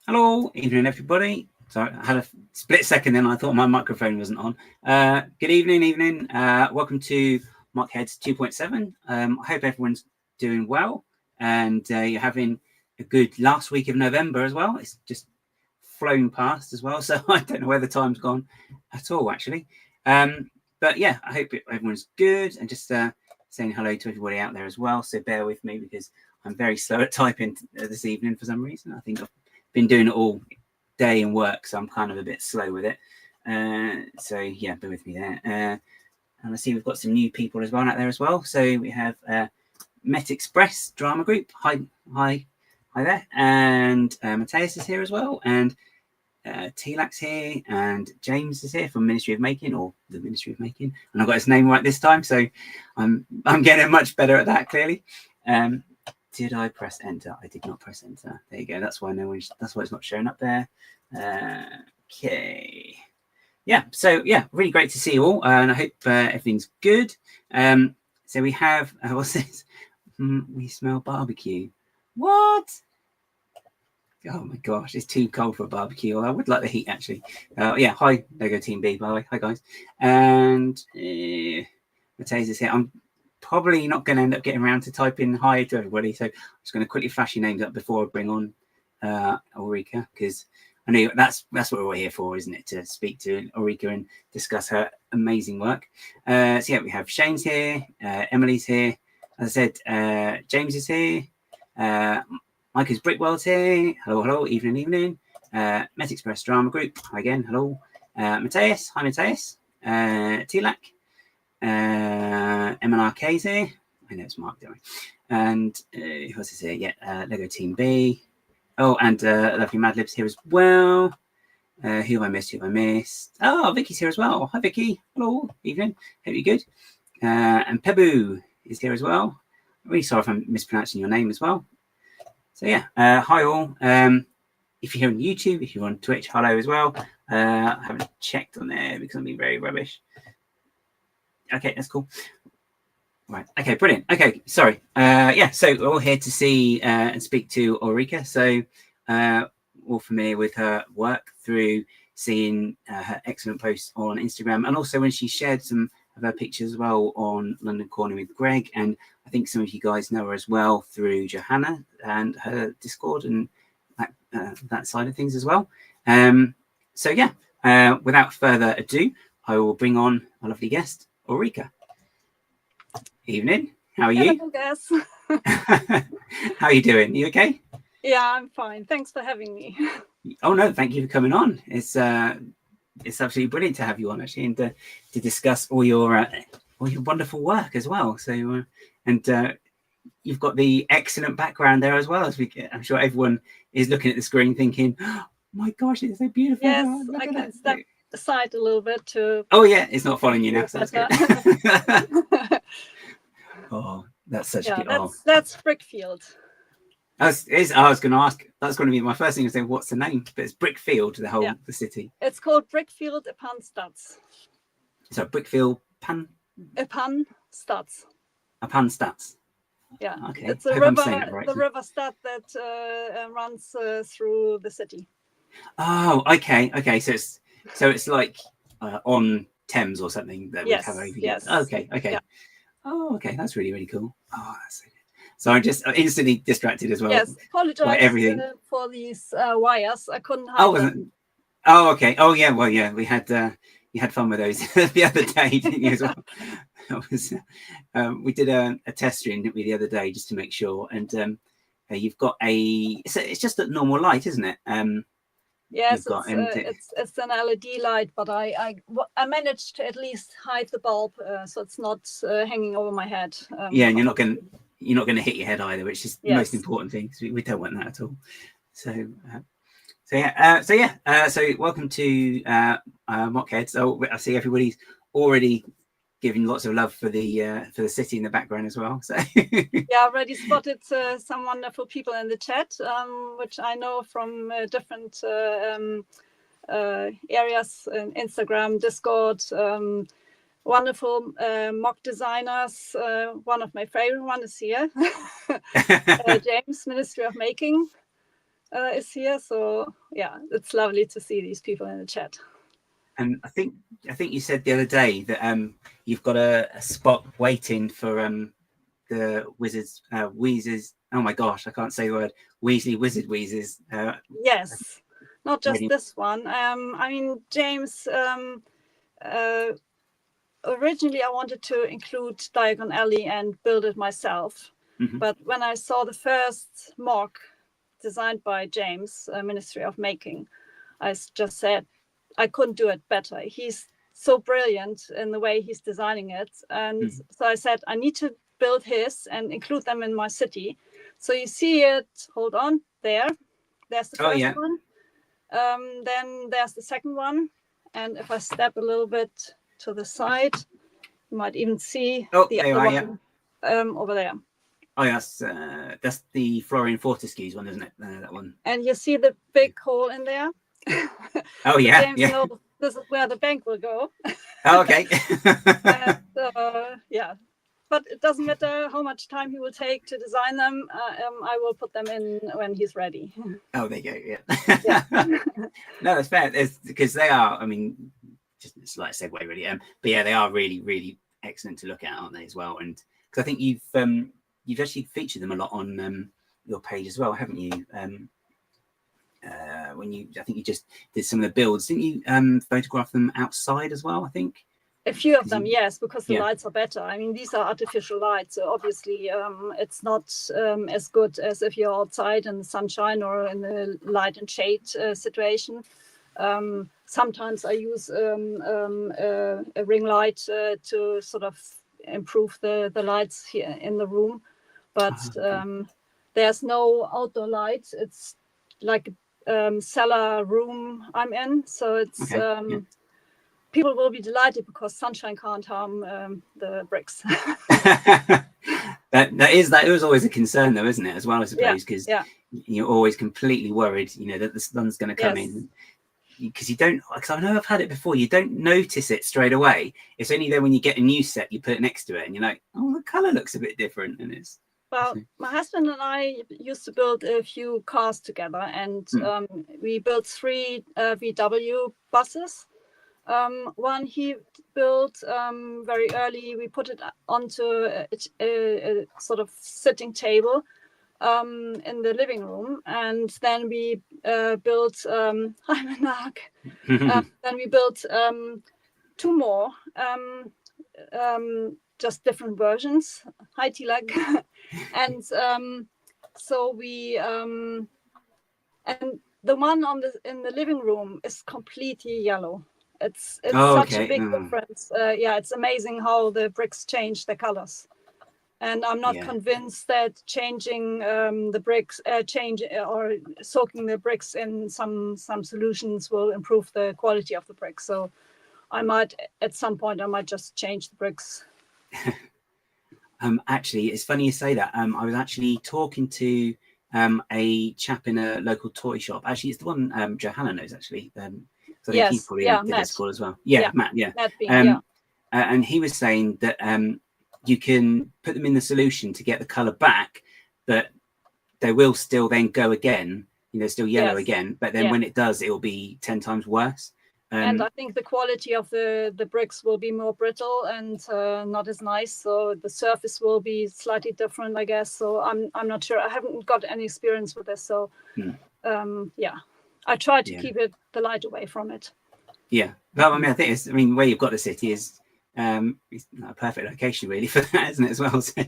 Hello, evening everybody. Sorry, I had a split second then I thought my microphone wasn't on. Good evening. Welcome to MOC Heads 2.7. I hope everyone's doing well and you're having a good last week of November as well. It's just flown past as well, so I don't know where the time's gone at all actually. But yeah, I hope everyone's good and just saying hello to everybody out there as well. So bear with me because I'm very slow at typing this evening for some reason. I think I've been doing it all day in work, so I'm kind of a bit slow with it. So yeah, bear with me there. And I see we've got some new people as well out there as well. So we have Met Express Drama Group. Hi there. And Matthias is here as well. And T-Lax here, and James is here from Ministry of Making, or the Ministry of Making. And I got his name right this time, so I'm getting much better at that. Clearly. Did I press enter? I did not press enter. There you go. That's why that's why it's not showing up there. Okay. Yeah. So yeah, really great to see you all, and I hope everything's good. So we have what's this? We smell barbecue. What? Oh my gosh, it's too cold for a barbecue. I would like the heat actually. Yeah. Hi, Lego Team B. By the way, hi guys. And Matthias is here. I'm probably not going to end up getting around to typing hi to everybody, so I'm just going to quickly flash your names up before I bring on Ulrika, because I know that's what we're here for, isn't it? To speak to Ulrika and discuss her amazing work. So yeah, we have Shane's here, Emily's here. As I said, James is here. Micah's Brickworld's here. Hello, evening. Met Express Drama Group. Hi again. Hello. Matthias. Hi, Matthias. T-Lac. MNRK's here. I know it's Mark, don't I? And who else is here? Yeah, Lego Team B. Oh, and lovely Mad Libs here as well. Who have I missed? Oh, Vicky's here as well. Hi, Vicky. Hello, evening. Hope you're good. And Pebu is here as well. I'm really sorry if I'm mispronouncing your name as well. So yeah, hi all. If you're on YouTube, if you're on Twitch, hello as well. I haven't checked on there because I'm being very rubbish. Okay, that's cool. Right. Okay, brilliant. Okay, sorry. Yeah, so we're all here to see and speak to Ulrika. So all familiar with her work through seeing her excellent posts on Instagram, and also when she shared some of her pictures as well on London Corner with Greg. And I think some of you guys know her as well through Johanna and her Discord and that side of things as well. So yeah, without further ado, I will bring on our lovely guest, Ulrika. Evening. How are you? Hello, guys. How are you doing? You okay? Yeah, I'm fine. Thanks for having me. Oh no, thank you for coming on. It's absolutely brilliant to have you on actually, and to discuss all your wonderful work as well. So and you've got the excellent background there as well. As I'm sure everyone is looking at the screen thinking, oh, "My gosh, it's so beautiful!" Yes, I can step aside a little bit to. Oh yeah, it's not following you now. So that's good. Oh, that's such a good. That's Brickfield. I was going to ask. That's going to be my first thing to say. What's the name? But it's Brickfield, the city. It's called Brickfield upon Stads. So Brickfield upon Stads. Upon Stads. Yeah. Okay. It's a river. Right. The river Stad that runs through the city. Oh, okay. So it's like on Thames or something that would have over here. Yes. Okay. Yeah. Oh, okay. That's really cool. Oh, that's so good. So I'm just instantly distracted as well. Yes, apologize for these wires. I couldn't hide them. Oh, okay. Oh, yeah. Well, yeah. We had you had fun with those the other day, didn't you? As well. We did a test stream, didn't we, the other day, just to make sure. And you've got it's just a normal light, isn't it? Yes, it's an LED light, but I managed to at least hide the bulb, so it's not hanging over my head. Yeah, and you're not going to hit your head either, which is the most important thing, because we don't want that at all. So welcome to MOC Heads. So I see everybody's already giving lots of love for the city in the background as well. So yeah, I already spotted some wonderful people in the chat, which I know from different areas, Instagram, Discord. Wonderful mock designers. One of my favorite one is here, James, Ministry of Making. is here. So yeah, it's lovely to see these people in the chat. And I think you said the other day that you've got a spot waiting for the Wizards Wheezes. Oh my gosh, I can't say the word. Weasley Wizard Wheezes. Yes, not just ready. this one. I mean, James. Originally, I wanted to include Diagon Alley and build it myself. But when I saw the first MOC designed by James, Ministry of Making, I just said I couldn't do it better. He's so brilliant in the way he's designing it. And so I said, I need to build his and include them in my city. So you see it, hold on, there's the first one. Then there's the second one. And if I step a little bit to the side, you might even see the other one over there. Oh yes, that's the Florian Fortescue's one, isn't it? That one. And you see the big hole in there. Oh yeah, James knows this is where the bank will go. Oh, okay. And, yeah, but it doesn't matter how much time he will take to design them. I will put them in when he's ready. Oh, there you go. Yeah. No, that's fair. Because they are. I mean, just it's like a segue, really. But yeah, they are really, really excellent to look at, aren't they? As well, and because I think you've actually featured them a lot on your page as well, haven't you? I think you just did some of the builds, didn't you? Photograph them outside as well, I think. A few of them, yes, because the lights are better. I mean, these are artificial lights, so obviously it's not as good as if you're outside in the sunshine or in the light and shade situation. Sometimes I use a ring light to sort of improve the lights here in the room, but there's no outdoor light. It's like a cellar room I'm in, so it's people will be delighted because sunshine can't harm the bricks. that is always a concern, though, isn't it? As well, I suppose, because you're always completely worried, that the sun's going to come in. Because you don't, because I know I've had it before, you don't notice it straight away. It's only then when you get a new set, you put it next to it and you're like, oh, the color looks a bit different. And it's my husband and I used to build a few cars together, and we built 3 VW buses. One he built very early. We put it onto a sort of sitting table in the living room, and then we built then we built 2 more, just different versions. Hi Tilak. And so we and the one in the living room is completely yellow. It's such a big difference. It's amazing how the bricks change their colors. And I'm not convinced that changing the bricks, or soaking the bricks in some solutions will improve the quality of the bricks. So I might, at some point, just change the bricks. Actually, it's funny you say that. I was actually talking to a chap in a local toy shop. Actually, it's the one Johanna knows, actually. So I think he probably did this call as well. Matt, Matt and he was saying that you can put them in the solution to get the color back, but they will still then go again, still yellow again. But then when it does, it will be 10 times worse. And I think the quality of the bricks will be more brittle and not as nice. So the surface will be slightly different, I guess. So I'm not sure. I haven't got any experience with this. So I try to keep the light away from it. Yeah. Well, I mean, where you've got the city is it's not a perfect location really for that, isn't it, as well? So,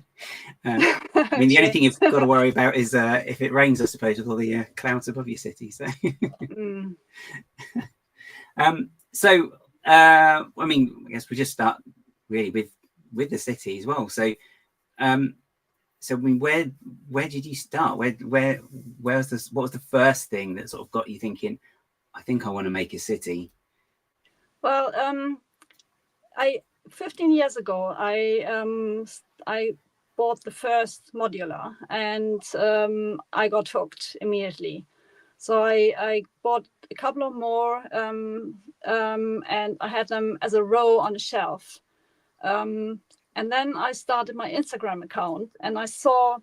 I mean, the only thing you've got to worry about is if it rains, I suppose, with all the clouds above your city. So, I mean, I guess we just start really with the city as well. So, so I mean, where did you start? Where was this? What was the first thing that sort of got you thinking, I think I want to make a city? Well, 15 years ago, I bought the first modular, and I got hooked immediately. So I bought a couple of more, and I had them as a row on a shelf. And then I started my Instagram account, and I saw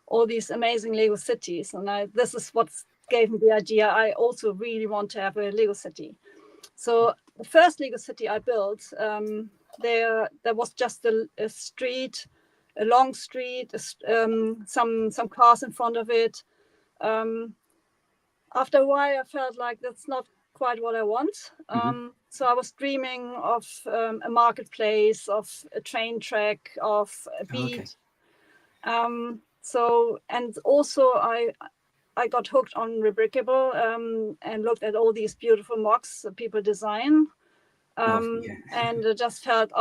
all these amazing Lego cities, and this is what gave me the idea. I also really want to have a Lego city. So the first Lego city I built, there was just a street, a long street, some cars in front of it. After a while, I felt like that's not quite what I want. So I was dreaming of a marketplace, of a train track, of a beat. So, and also I got hooked on Rebrickable and looked at all these beautiful MOCs that people design. And I just felt,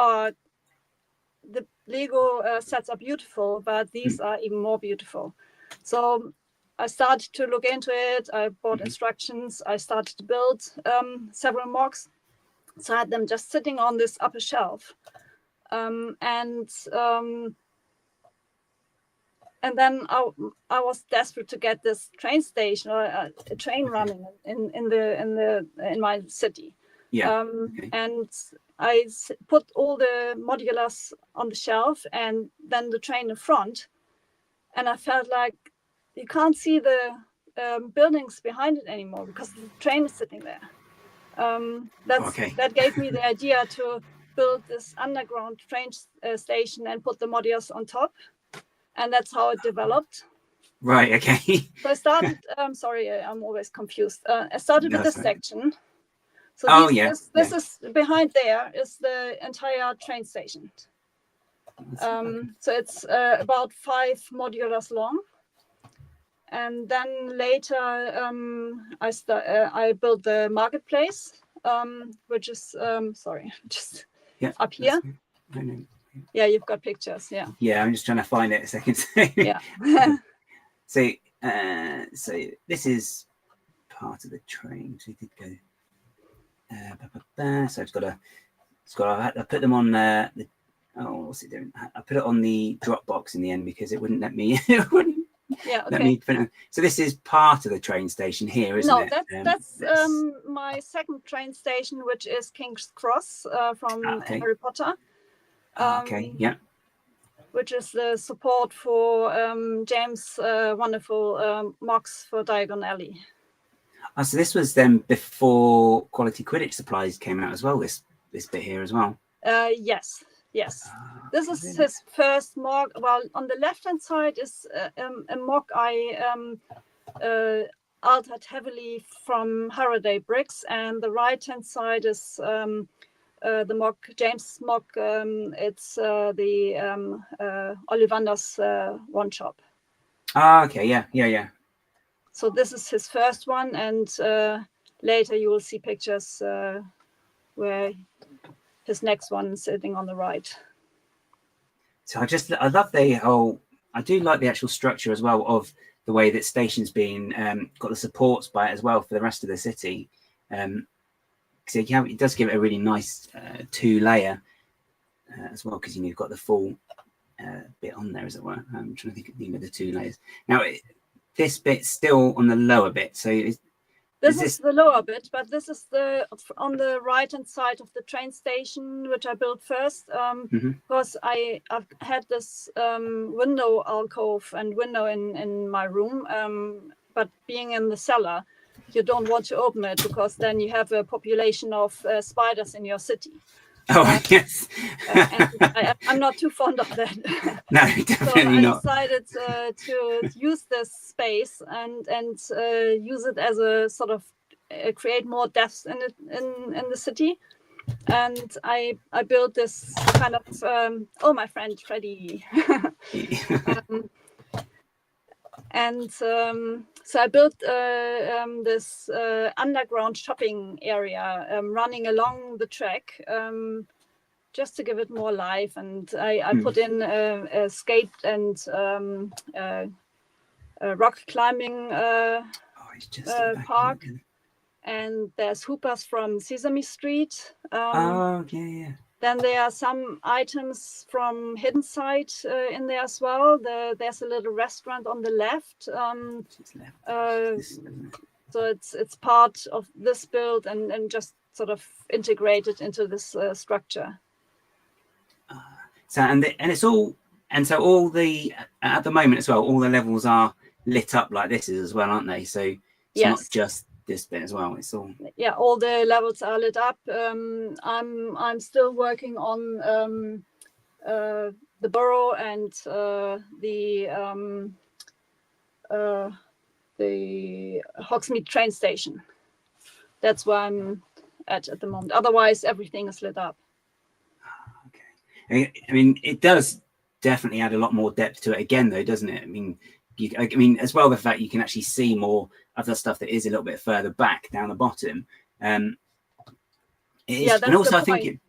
the Lego sets are beautiful, but these are even more beautiful. So I started to look into it. I bought instructions. I started to build several MOCs. So I had them just sitting on this upper shelf. And then I was desperate to get this train station or a train running in my city. And I put all the modulars on the shelf and then the train in front. And I felt like you can't see the buildings behind it anymore because the train is sitting there. That gave me the idea to build this underground train station and put the modulars on top. And that's how it developed. Right, okay. So I started, sorry, I'm always confused. I started with this section. So this is behind there is the entire train station. So it's about 5 modulars long. And then later I built the marketplace, which is, just up here. Yeah, you've got pictures. Yeah, I'm just trying to find it a second. Yeah. So this is part of the train. So we did go. So I put them on what's it doing? I put it on the Dropbox in the end because it wouldn't let me. Let me put it. So this is part of the train station here, isn't it? No, that's my second train station, which is King's Cross from Harry Potter. Which is the support for James' wonderful MOCs for Diagon Alley. So this was then this Quality Quidditch Supplies came out as well. This bit here as well. Yes. This is his first MOC. Well, on the left-hand side is a MOC I altered heavily from Harroday bricks, and the right-hand side is the MOC, James MOC. It's the Ollivander's one shop. Yeah. So this is his first one, and later you will see pictures where his next one is sitting on the right. So I love I do like the actual structure as well of the way that station's been got the supports by it as well for the rest of the city. So it does give it a really nice 2-layer as well, because you've got the full bit on there, as it were. I'm trying to think of the 2 layers. Now, this bit's still on the lower bit. So this is the lower bit, but this is on the right-hand side of the train station, which I built first, because I've had this window alcove and window in my room, but being in the cellar, you don't want to open it because then you have a population of spiders in your city. Yes. And I'm not too fond of that. No, definitely not. So I decided to use this space and use it as a sort of create more depth in the city. And I built this kind of my friend Freddie. So I built this underground shopping area running along the track just to give it more life. And I put in a skate and rock climbing park. And there's hoopers from Sesame Street. Then there are some items from Hidden Side in there as well. There's a little restaurant on the left. So it's part of this build and just sort of integrated into this structure. So all the at the moment as well, all the levels are lit up like this as well, aren't they? So It's not just this bit as well. It's all all the levels are lit up. I'm still working on the borough and the Hogsmeade train station. That's where I'm at the moment. Otherwise, everything is lit up. Okay. I mean, it does definitely add a lot more depth to it again, though, doesn't it? I mean, as well, the fact you can actually see more of the stuff that is a little bit further back down the bottom. And also, I think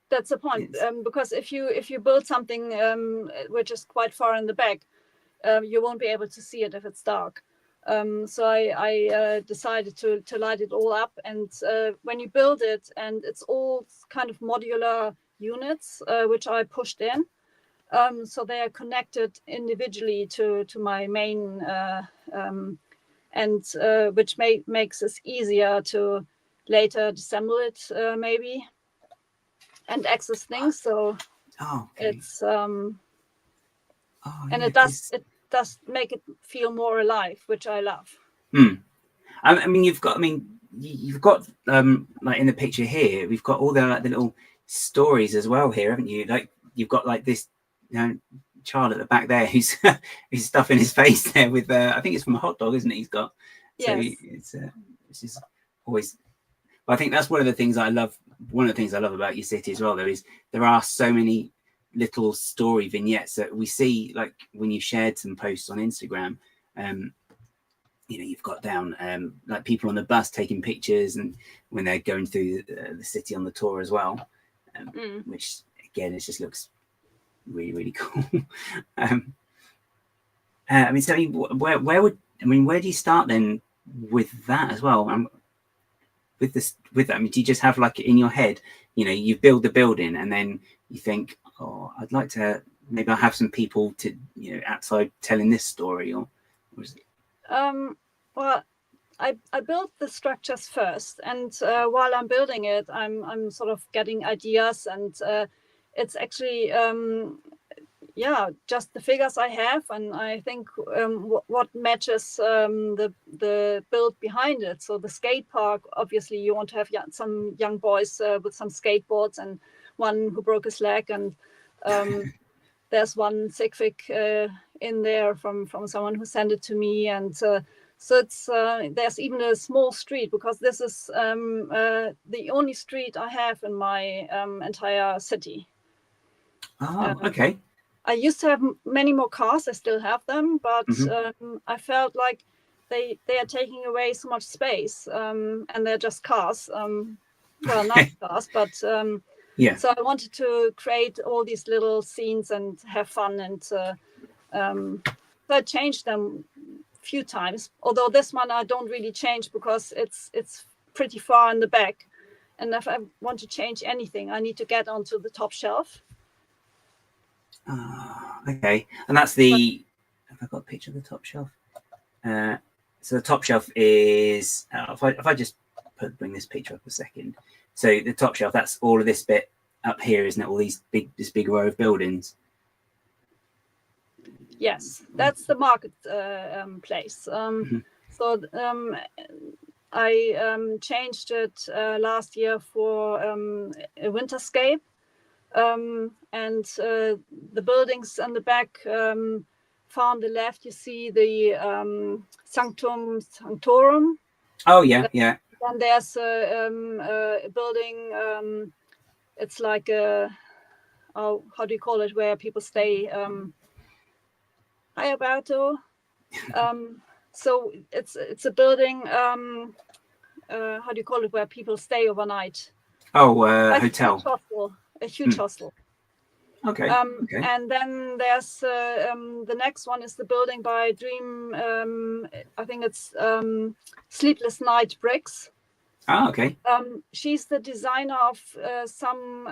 that's the point. Because if you build something which is quite far in the back, you won't be able to see it if it's dark. So I decided to light it all up, and when you build it, and it's all kind of modular units which I pushed in, so they are connected individually to my main, and which makes it easier to later disassemble it maybe and access things. So it's and it does make it feel more alive, which I love. I mean, you've got like in the picture here, we've got all the little stories as well here, haven't you? Like you've got like this child at the back there who's stuffing his face there with I think it's from a hot dog, isn't it? He's got it's just always. But I think that's one of the things I love. One of the things I love about your city as well, though, is there are so many little story vignettes that we see, like when you shared some posts on Instagram. You've got down like people on the bus taking pictures, and when they're going through the city on the tour as well, which again, it just looks really, really cool. I mean, so where do you start then with that as well? With that, I mean, do you just have like in your head, you build the building and then you think, oh, I'd like to, maybe I'll have some people to, outside telling this story, or is it? Well, I built the structures first, and while I'm building it, I'm sort of getting ideas, and it's actually just the figures I have, and I think what matches the build behind it. So the skate park, obviously, you want to have some young boys with some skateboards, and one who broke his leg, and there's one sig fig in there from someone who sent it to me, and so it's there's even a small street, because this is the only street I have in my entire city. Oh, okay. I used to have many more cars. I still have them, but I felt like they are taking away so much space, and they're just cars. Well, nice cars, but So I wanted to create all these little scenes and have fun, and so I changed them a few times. Although this one I don't really change, because it's pretty far in the back, and if I want to change anything, I need to get onto the top shelf. Okay, and that's the. Have I got a picture of the top shelf? So the top shelf is. If I just bring this picture up a second. So the top shelf, that's all of this bit up here, isn't it? All this big row of buildings. Yes, that's the market place. So I changed it last year for a winterscape. And the buildings on the back, far on the left, you see the Sanctorum. Oh, yeah. Then there's a building, it's like how do you call it, where people stay? Hi, Alberto. So it's a building, how do you call it, where people stay overnight? Oh, hotel. A huge hostel. Okay. And then there's the next one is the building by Dream. I think it's Sleepless Night Bricks. Oh, okay. She's the designer of some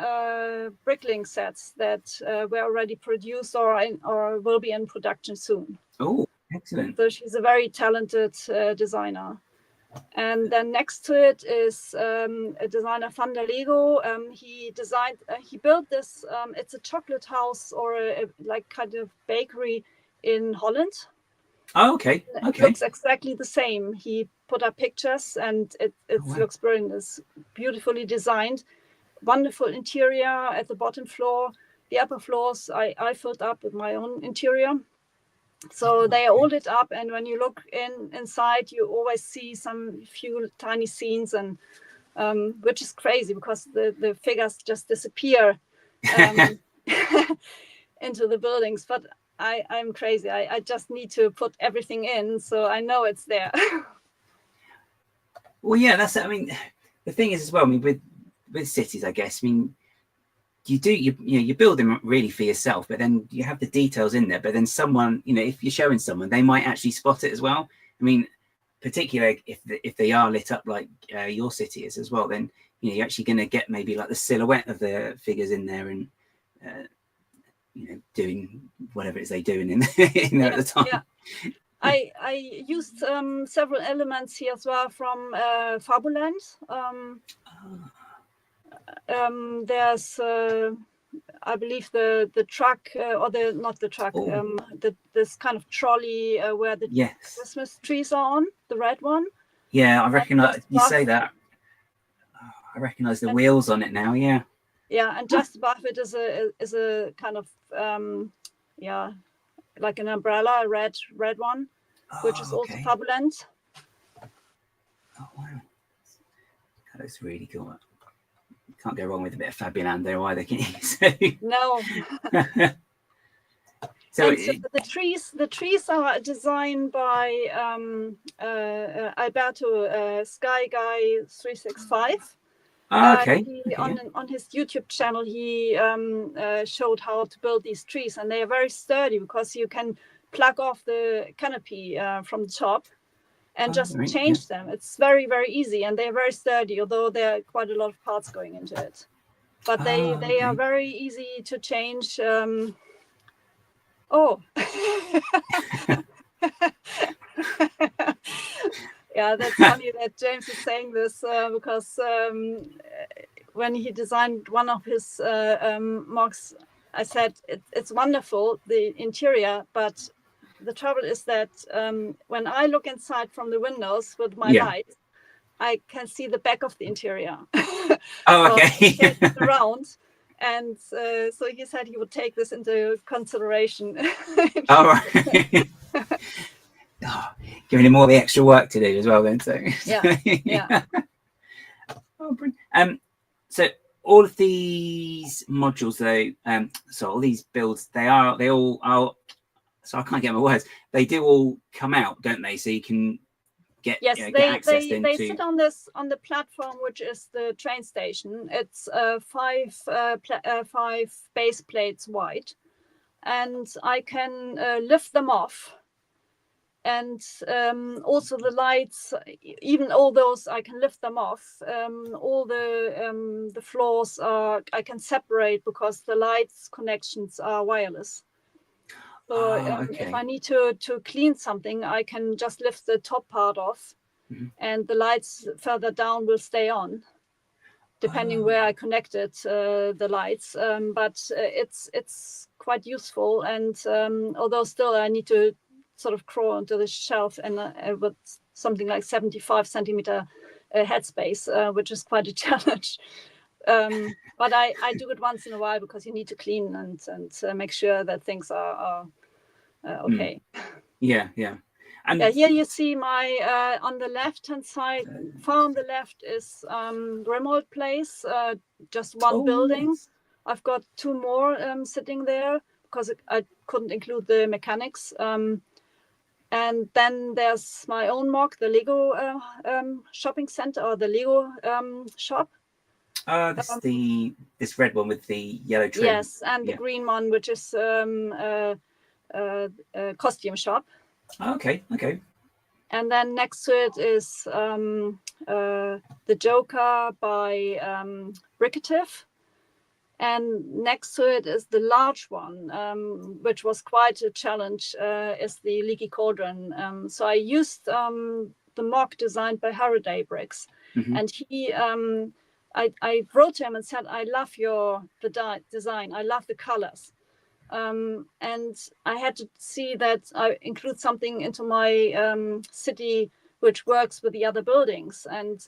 brickling sets that were already produced or will be in production soon. Oh, excellent. So she's a very talented designer. And then next to it is a designer van der Lego. He built this. It's a chocolate house or a like kind of bakery in Holland. Oh, okay. It looks exactly the same. He put up pictures, and it looks brilliant. It's beautifully designed, wonderful interior at the bottom floor. The upper floors I filled up with my own interior. So they are all lit up, and when you look inside, you always see some few tiny scenes, and which is crazy because the figures just disappear into the buildings. But I'm crazy. I just need to put everything in, so I know it's there. Well, yeah, that's. I mean, the thing is as well. I mean, with cities, I guess. I mean, you build them really for yourself, but then you have the details in there. But then someone, if you're showing someone, they might actually spot it as well. I mean, particularly if they are lit up like your city is as well, then you're actually going to get maybe like the silhouette of the figures in there, and doing whatever it is they're doing in there at the time. Yeah. I used several elements here as well from Fabuland. There's I believe the truck or not the truck, this kind of trolley where the Christmas trees are on, the red one. Yeah, I recognize you say that. I recognize the wheels on it now. Yeah. Yeah, and just above it is a kind of like an umbrella, a red one, which is also Fabuland. Oh wow, that looks really cool. Can't go wrong with a bit of Fabuland there either, can you? No. So the trees are designed by Alberto Sky Guy 365. On his YouTube channel, he showed how to build these trees, and they are very sturdy because you can plug off the canopy from the top and just change them. It's very, very easy, and they're very sturdy, although there are quite a lot of parts going into it. But they are very easy to change. Yeah, that's funny that James is saying this because when he designed one of his MOCs, I said it's wonderful, the interior, but the trouble is that when I look inside from the windows with my light, I can see the back of the interior. Around. And so he said he would take this into consideration. Giving him all the extra work to do as well then. So yeah. So all of these modules though, so all these builds, they all are, so I can't get my words, they do all come out, don't they? So you can get get access into. They sit on the platform, which is the train station. It's 5 base plates wide, and I can lift them off. And also the lights, even all those, I can lift them off. All the floors I can separate because the lights connections are wireless. So if I need to clean something, I can just lift the top part off, and the lights further down will stay on, depending where I connected the lights. But it's quite useful, and although still I need to sort of crawl onto the shelf and with something like 75 centimeter headspace, which is quite a challenge. But I do it once in a while because you need to clean and make sure that things are okay. Yeah. And here you see my on the left hand side, far on the left is Remote Place, just one building. Nice. I've got 2 more sitting there because I couldn't include the mechanics. And then there's my own MOC, the Lego shopping center, or the Lego shop. This red one with the yellow trim. Yes, and the green one, which is a costume shop. Okay. And then next to it is the Joker by Bricative. And next to it is the large one, which was quite a challenge, is the Leaky Cauldron. So I used the MOC designed by Harroday Bricks. And he, I wrote to him and said, I love the design. I love the colors. and I had to see that I include something into my city which works with the other buildings. And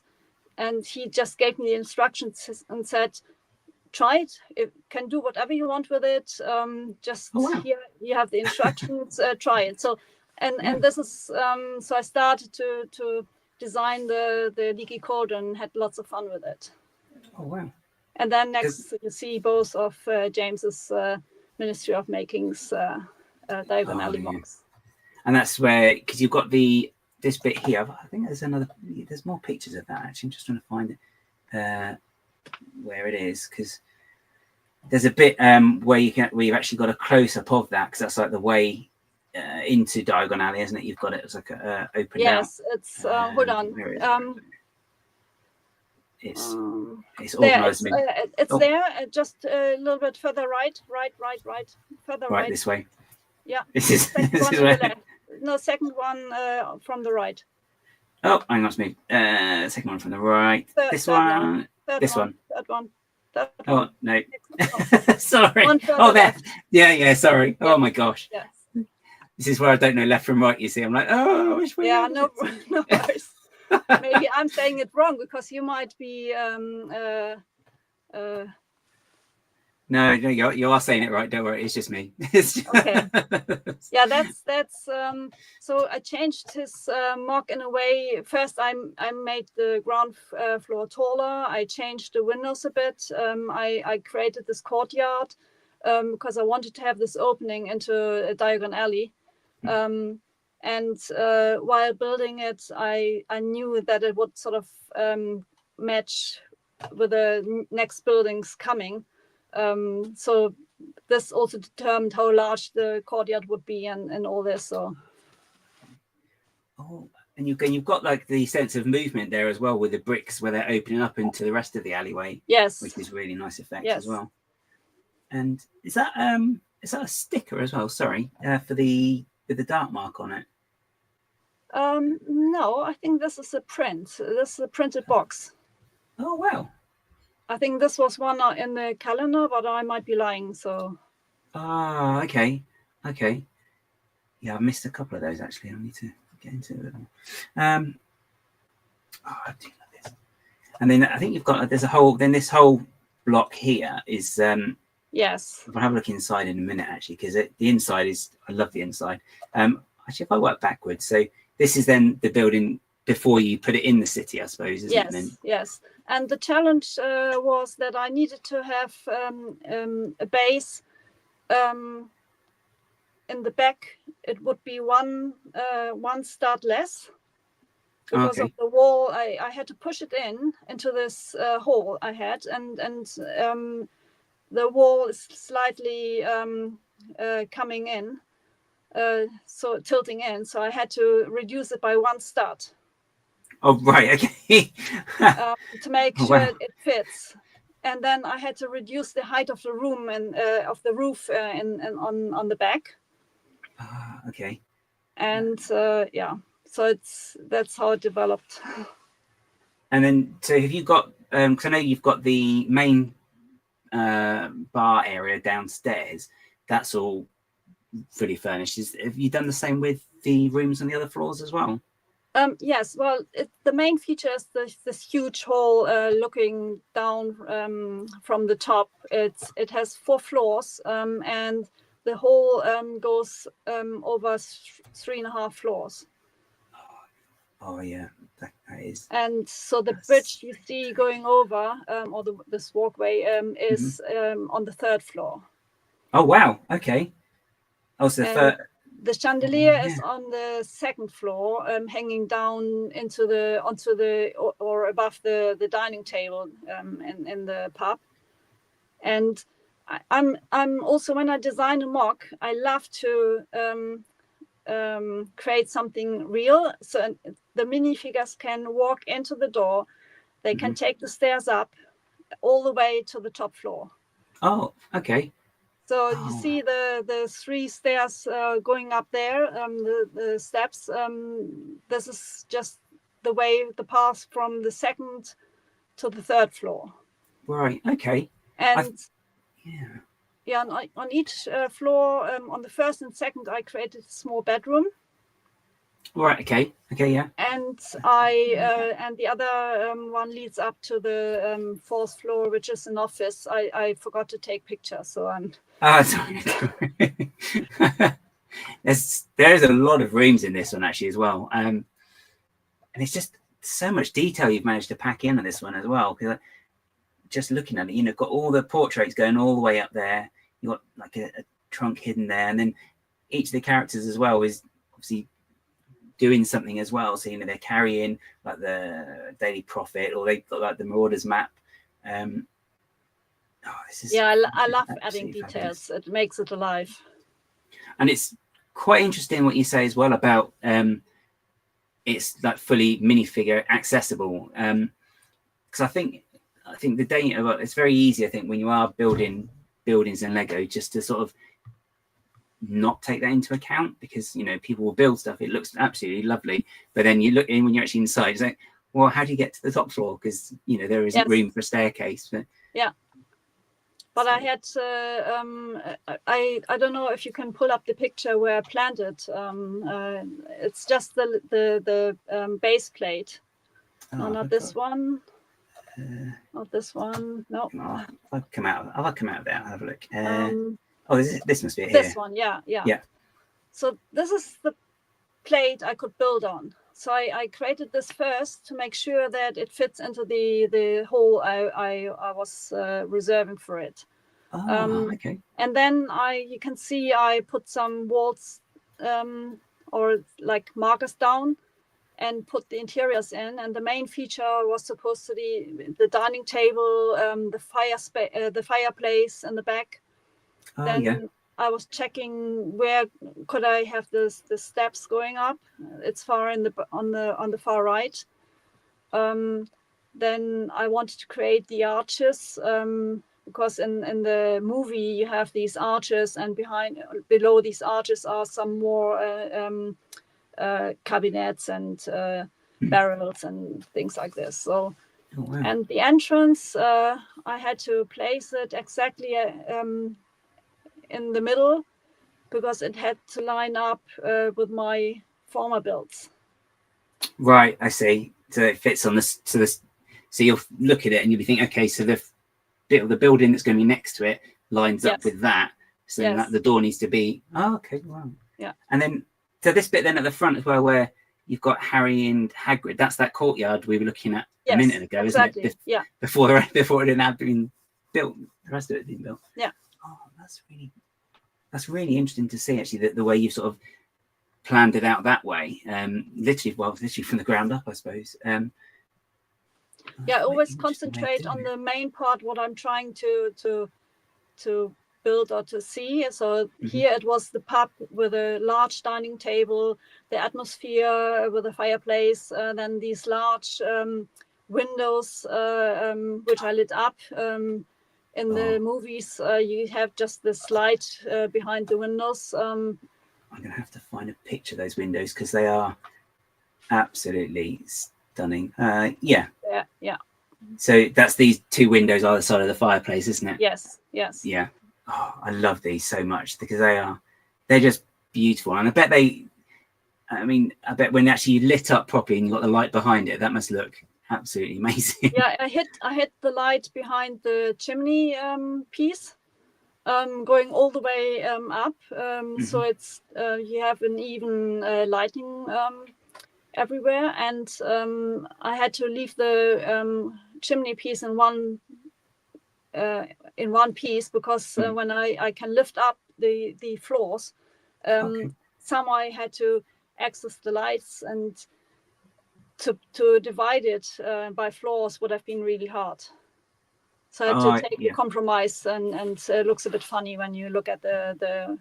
he just gave me the instructions and said, try it. It can do whatever you want with it. Just here you have the instructions. Try it. So, and this is so I started to design the leaky cauldron, had lots of fun with it. Oh wow! And then next you see both of James's Ministry of Making's Diagon Alley MOCs. And that's where, because you've got this bit here. I think there's more pictures of that actually. I'm just trying to find it where it is, because there's a bit where you've actually got a close up of that, because that's like the way into Diagon Alley, isn't it? You've got it as like a open. Yes, it's hold on. It's organised. It's there, just a little bit further right, further right. This way. Yeah. This is left. No, second one from the right. Oh, hang on, it's me. Second one from the right. This one. This one. Third one. Oh no. Sorry. Oh, there. Yeah. Sorry. Yeah. Oh my gosh. Yes. This is where I don't know left from right. You see, I'm like, oh, which way? Yeah, no worries. Maybe I'm saying it wrong, because you might be. No, you are saying it right. Don't worry, it's just me. Okay. Yeah, that's. So I changed his MOC in a way. First, I made the ground floor taller. I changed the windows a bit. I created this courtyard because I wanted to have this opening into a Diagon Alley. And while building it, I knew that it would sort of match with the next buildings coming. So this also determined how large the courtyard would be and all this. So. Oh, and you've got like the sense of movement there as well, with the bricks where they're opening up into the rest of the alleyway. Yes. Which is really nice effect as well. And is that a sticker as well? Sorry, for with the dark mark on it. No, I think this is a print. This is a printed box. Oh wow. I think this was one in the calendar, but I might be lying. So. Ah, okay. Yeah, I missed a couple of those actually. I need to get into it. I do like this. And then I think you've got this whole block here is yes. I'll have a look inside in a minute actually, because the inside is, I love the inside. Actually, if I work backwards, so this is then the building before you put it in the city, I suppose, isn't it? Then? Yes. And the challenge was that I needed to have a base in the back. It would be one stud less because of the wall. I had to push it into this hole I had, and the wall is slightly coming in, so tilting in. So I had to reduce it by one stud. Oh, right, okay. To make sure it fits. And then I had to reduce the height of the room and of the roof on the back. Okay. And so that's how it developed. And then, so have you got, because I know you've got the main bar area downstairs, that's all fully furnished. Have you done the same with the rooms on the other floors as well? Yes, well, the main feature is this huge hall looking down from the top. It has 4 floors, and the hall goes over 3.5 floors. Oh yeah, that is. And so the bridge you see going over, or this walkway, is on the 3rd floor. Oh wow! Okay. Oh, so the chandelier is on the 2nd floor, hanging down onto the or above the dining table in the pub. And I'm also, when I design a MOC, I love to create something real. So the minifigures can walk into the door. They can take the stairs up all the way to the top floor. Oh, okay. So you see the 3 stairs going up there, the steps. This is just the path from the 2nd to the 3rd floor. Right. Okay. And yeah, on each floor, on the first and second, I created a small bedroom. Right. Okay. Okay. Yeah. And and the other one leads up to the fourth floor, which is an office. I forgot to take pictures, so I'm. Sorry. There's a lot of rooms in this one actually as well, and it's just so much detail you've managed to pack in on this one as well. Because just looking at it, you know, got all the portraits going all the way up there. You got like a trunk hidden there, and then each of the characters as well is obviously doing something as well. So, you know, they're carrying like the Daily Prophet, or they've got like the Marauders map. This is I love adding details. Fabulous. It makes it alive. And it's quite interesting what you say as well about it's like fully minifigure accessible. Because I think the data, well, it's very easy, I think, when you are building buildings in Lego, just to sort of not take that into account, because, you know, people will build stuff, it looks absolutely lovely, but then you look in when you're actually inside, it's like, well, how do you get to the top floor? Because, you know, there isn't room for a staircase. But yeah, but I had I don't know if you can pull up the picture where I planned it. It's just the base plate. No, not this one. Not this one. No. I'll come out of there. I'll have a look. This must be it This here. one, yeah. Yeah. So this is the plate I could build on. So I created this first to make sure that it fits into the hole I was reserving for it. Okay. And then you can see I put some walls or like markers down and put the interiors in. And the main feature was supposed to be the dining table, the fireplace in the back. Then I was checking where could I have the steps going up. It's far on the far right. Then I wanted to create the arches because in the movie you have these arches, and below these arches are some more cabinets and barrels and things like this. So. Oh, wow. And the entrance, I had to place it exactly in the middle, because it had to line up with my former builds. Right, I see. So it fits on this. So you'll look at it and you'll be thinking, okay, so the building that's going to be next to it lines up with that. So then the door needs to be. Oh, okay, wow. Yeah. And then so this bit then at the front as well, where you've got Harry and Hagrid. That's that courtyard we were looking at a minute ago, exactly. Isn't it? Yeah. Before it had been built, the rest of it had been built. Yeah. Oh, that's really interesting to see, actually, the way you've sort of planned it out that way. Literally from the ground up, I suppose. Always concentrate on the main part, what I'm trying to build or to see. So here it was the pub with a large dining table, the atmosphere with a fireplace, then these large windows which I lit up. In the movies, you have just this light behind the windows. I'm going to have to find a picture of those windows, because they are absolutely stunning. Yeah. So that's these two windows either side of the fireplace, isn't it? Yes. Yeah. Oh, I love these so much, because they're just beautiful. And I bet when actually lit up properly and you got the light behind it, that must look absolutely amazing. Yeah, I hit the light behind the chimney piece, going all the way up. So it's you have an even lighting everywhere, and I had to leave the chimney piece in one piece, because when I can lift up the floors, somehow I had to access the lights, and to divide it by floors would have been really hard. So I had to take a compromise, and it looks a bit funny when you look at the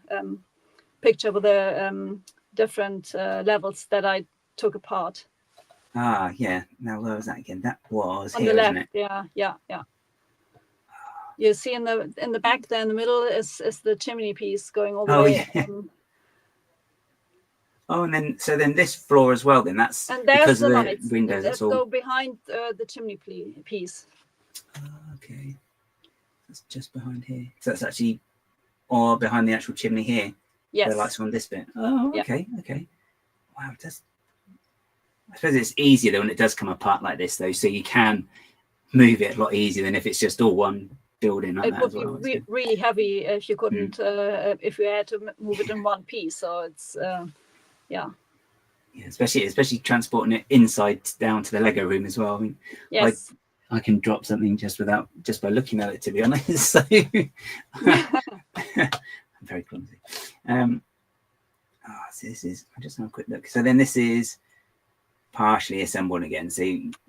picture with the different levels that I took apart. Yeah. Now where was that again? That was on here, the left. isn't it? Yeah. You see in the back there in the middle is the chimney piece going all the way. Yeah. And then this floor as well. Then that's because of the lights. windows. Let's go behind the chimney piece. Okay, that's just behind here. So that's actually or behind the actual chimney here? Yes. The lights are on this bit. Oh, Yeah. okay, okay. Wow, it does. I suppose it's easier though when it does come apart like this, though, so you can move it a lot easier than if it's just all one building like that as well. It would be really heavy if you couldn't, if you had to move it in one piece. So it's, yeah. Yeah, especially transporting it inside down to the Lego room as well. I mean, yes. I can drop something just by looking at it, to be honest. So I'm very clumsy. So this is, I'll just have a quick look. So then this is partially assembled again. So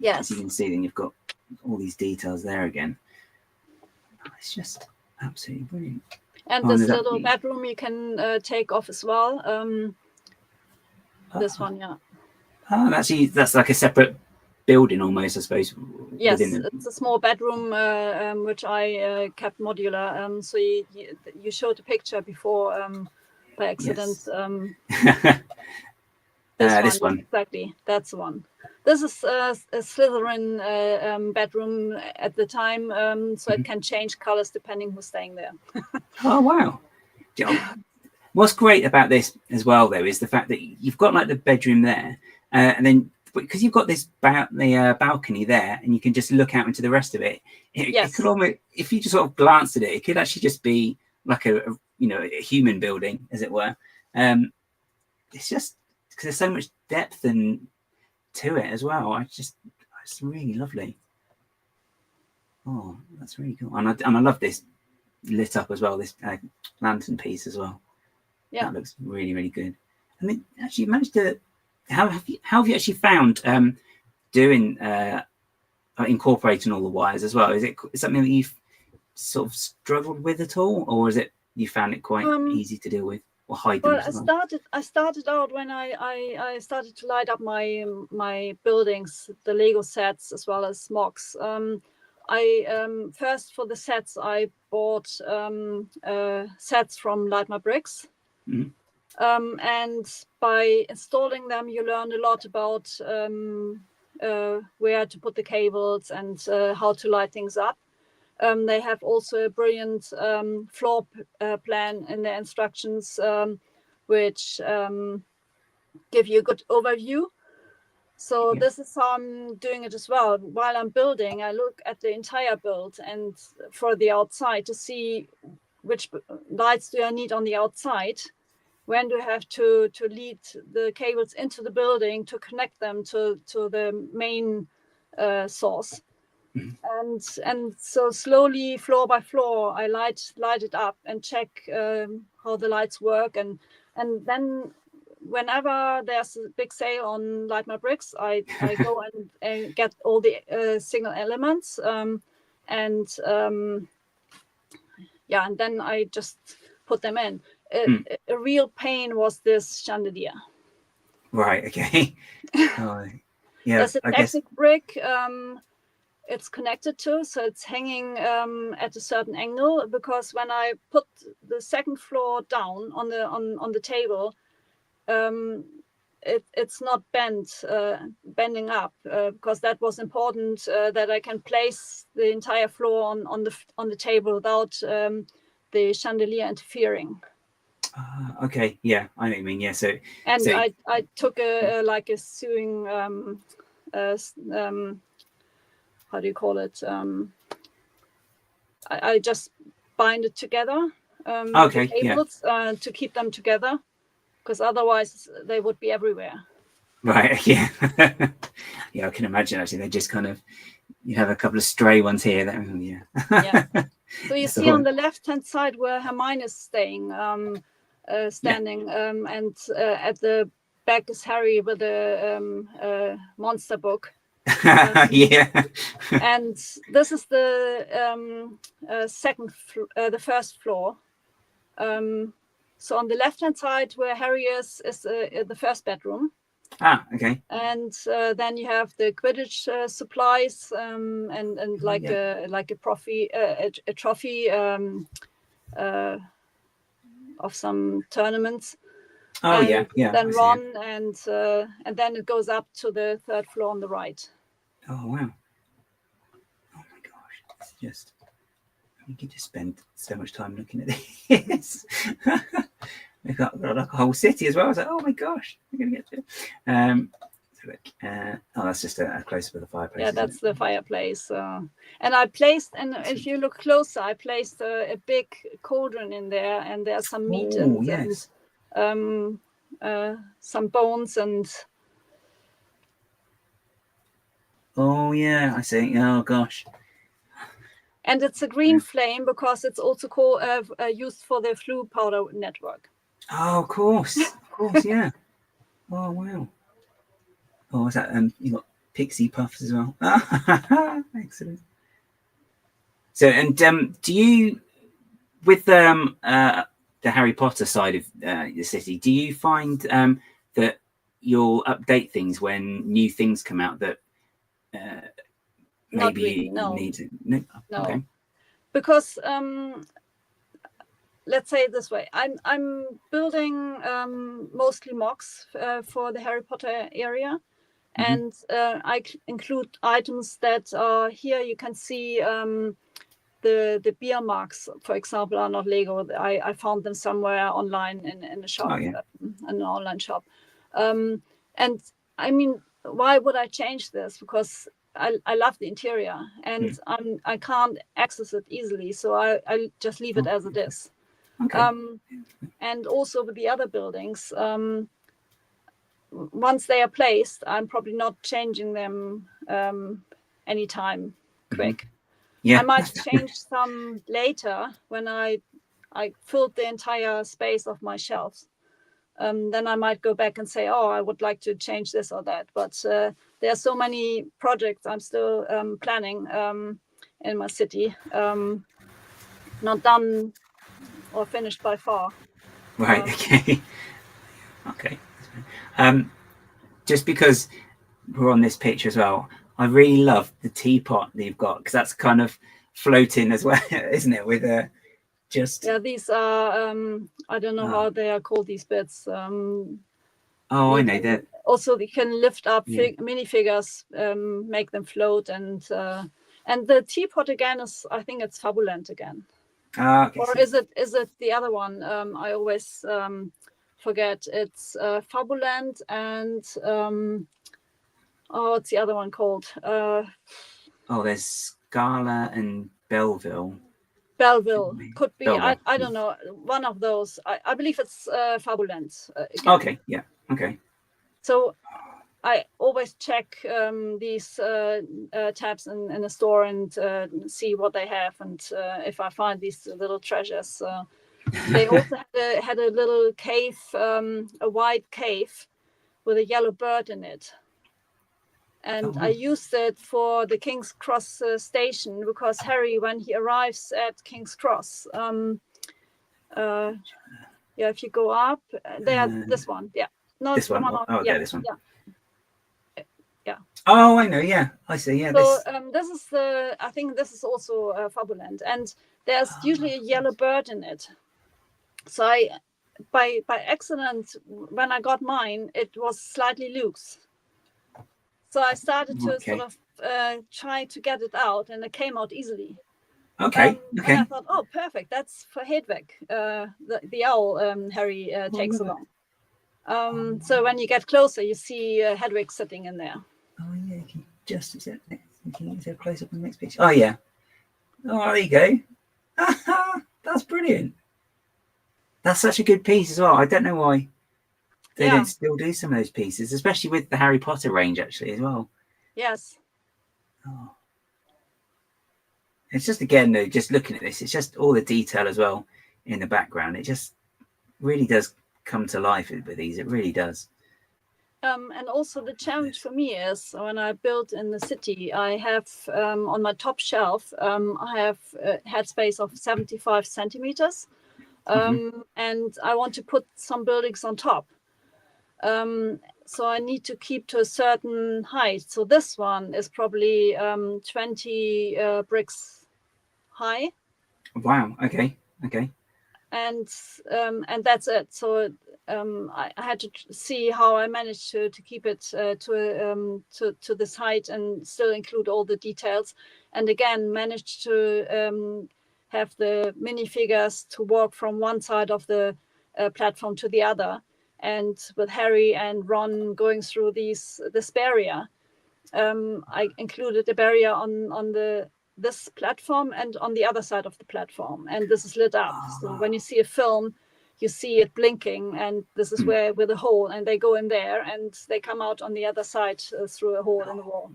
as you can see, then you've got all these details there again. It's just absolutely brilliant. And this little bedroom you can take off as well. This one, yeah. Oh, that's like a separate building almost, I suppose. Yes, it's a small bedroom which I kept modular. So you showed a picture before by accident. Yes. This one. Exactly, that's the one. This is a Slytherin bedroom at the time, so it can change colors depending who's staying there. Oh, wow. What's great about this as well, though, is the fact that you've got like the bedroom there, and then because you've got this balcony there, and you can just look out into the rest of it. It could almost, if you just sort of glance at it, it could actually just be like a human building, as it were. It's just because there's so much depth and to it as well. It's really lovely. Oh, that's really cool, and I love this lit up as well. This lantern piece as well. Yeah, that looks really, really good. And then actually, you managed to. How have you actually found doing incorporating all the wires as well? Is it something that you've sort of struggled with at all, or is it you found it quite easy to deal with or hide them? Well, I started out when I started to light up my buildings, the Lego sets as well as MOCs. I first for the sets I bought sets from Light My Bricks. And by installing them, you learn a lot about where to put the cables and how to light things up. They have also a brilliant floor plan in their instructions, which give you a good overview. So this is how I'm doing it as well. While I'm building, I look at the entire build and for the outside to see which lights do I need on the outside. When do I have to lead the cables into the building to connect them to the main source? And so slowly, floor by floor, I light it up and check how the lights work. And then whenever there's a big sale on Light My Bricks, I go and get all the signal elements. And then I just put them in. A real pain was this chandelier. Right. Okay. Yeah. There's a Technic brick. It's connected to, so it's hanging at a certain angle, because when I put the second floor down on the table, it's not bending up, because that was important, that I can place the entire floor on the table without the chandelier interfering. Okay, yeah, I know what you mean. Yeah, so I took a sewing how do you call it? I just bind it together. Okay, the cables, to keep them together, because otherwise they would be everywhere. Right. Yeah. Yeah, I can imagine. Actually, they just kind of, you have a couple of stray ones here. Yeah. So you see on the left-hand side where Hermione is standing, and at the back is Harry with a monster book. Yeah. And this is the the first floor. So on the left-hand side where Harry is the first bedroom. Okay. And then you have the Quidditch supplies, and like a trophy of some tournaments. Oh, and yeah. Then Ron, and then it goes up to the third floor on the right. Oh wow! Oh my gosh, it's just You could just spend so much time looking at this. We've got like a whole city as well. I was like, oh my gosh, we're going to get to it. So look, oh, that's just a close-up of the fireplace. Yeah, that's the fireplace. And I placed, and if you look closer, I placed a big cauldron in there, and there's some meat and some bones and. Oh yeah, I see. Oh gosh. And it's a green flame because it's also called used for the flue powder network. Oh, of course, yeah. Oh wow. Oh, is that you got pixie puffs as well? Excellent. So, and do you, with the Harry Potter side of the city, do you find that you'll update things when new things come out that maybe really, you need to? No. Okay. Because let's say it this way, I'm building mostly MOCs for the Harry Potter area, and I include items that are here. You can see the beer marks, for example, are not Lego. I found them somewhere online in a shop, in an online shop. And I mean, why would I change this? Because I love the interior, and I can't access it easily, so I just leave it as it is. Okay. And also with the other buildings, once they are placed, I'm probably not changing them anytime quick. Yeah. I might change some later when I filled the entire space of my shelves. Then I might go back and say, oh, I would like to change this or that. But there are so many projects I'm still planning in my city, not done or finished by far. Right. Okay. Okay. Just because we're on this picture as well, I really love the teapot that you've got, because that's kind of floating as well, isn't it? With just these are I don't know how they are called, these bits. I know that. Also, you can lift up minifigures, make them float, and the teapot again is, I think it's Fabulent again. Okay. Or is it the other one? I always forget. It's Fabulent and what's the other one called? There's Scala and Belleville. Belleville could be. I don't know. One of those. I believe it's Fabulent. Okay. Yeah. Okay. So I always check these tabs in the store and see what they have, and if I find these little treasures. They also had a little cave, a white cave with a yellow bird in it. And I used it for the King's Cross station, because Harry, when he arrives at King's Cross, if you go up, this one, no, this one. This one. Yeah. Oh, I know. Yeah, I see. Yeah. So this is I think this is also Fabulent, and there's usually a yellow bird in it. So I, by accident, when I got mine, it was slightly loose. So I started to sort of try to get it out, and it came out easily. Okay. And I thought, oh, perfect. That's for Hedwig, the owl Harry takes along. So when you get closer, you see Hedwig sitting in there. Oh yeah, can you get a close up on the next picture? Oh yeah. Oh, there you go. That's brilliant. That's such a good piece as well. I don't know why they don't still do some of those pieces, especially with the Harry Potter range actually as well. Yes. Oh. It's just, again, though, just looking at this, it's just all the detail as well in the background. It just really does come to life with these. It really does. And also the challenge for me is, when I build in the city, I have on my top shelf, I have a headspace of 75 centimeters. And I want to put some buildings on top. So I need to keep to a certain height. So this one is probably 20 bricks high. Wow. Okay. And that's it. So I had to see how I managed to keep it to this height and still include all the details. And again, managed to have the minifigures to walk from one side of the platform to the other, and with Harry and Ron going through this barrier. I included a barrier on this platform and on the other side of the platform, and this is lit up. So when you see a film, you see it blinking, and this is where with a hole, and they go in there and they come out on the other side through a hole in the wall.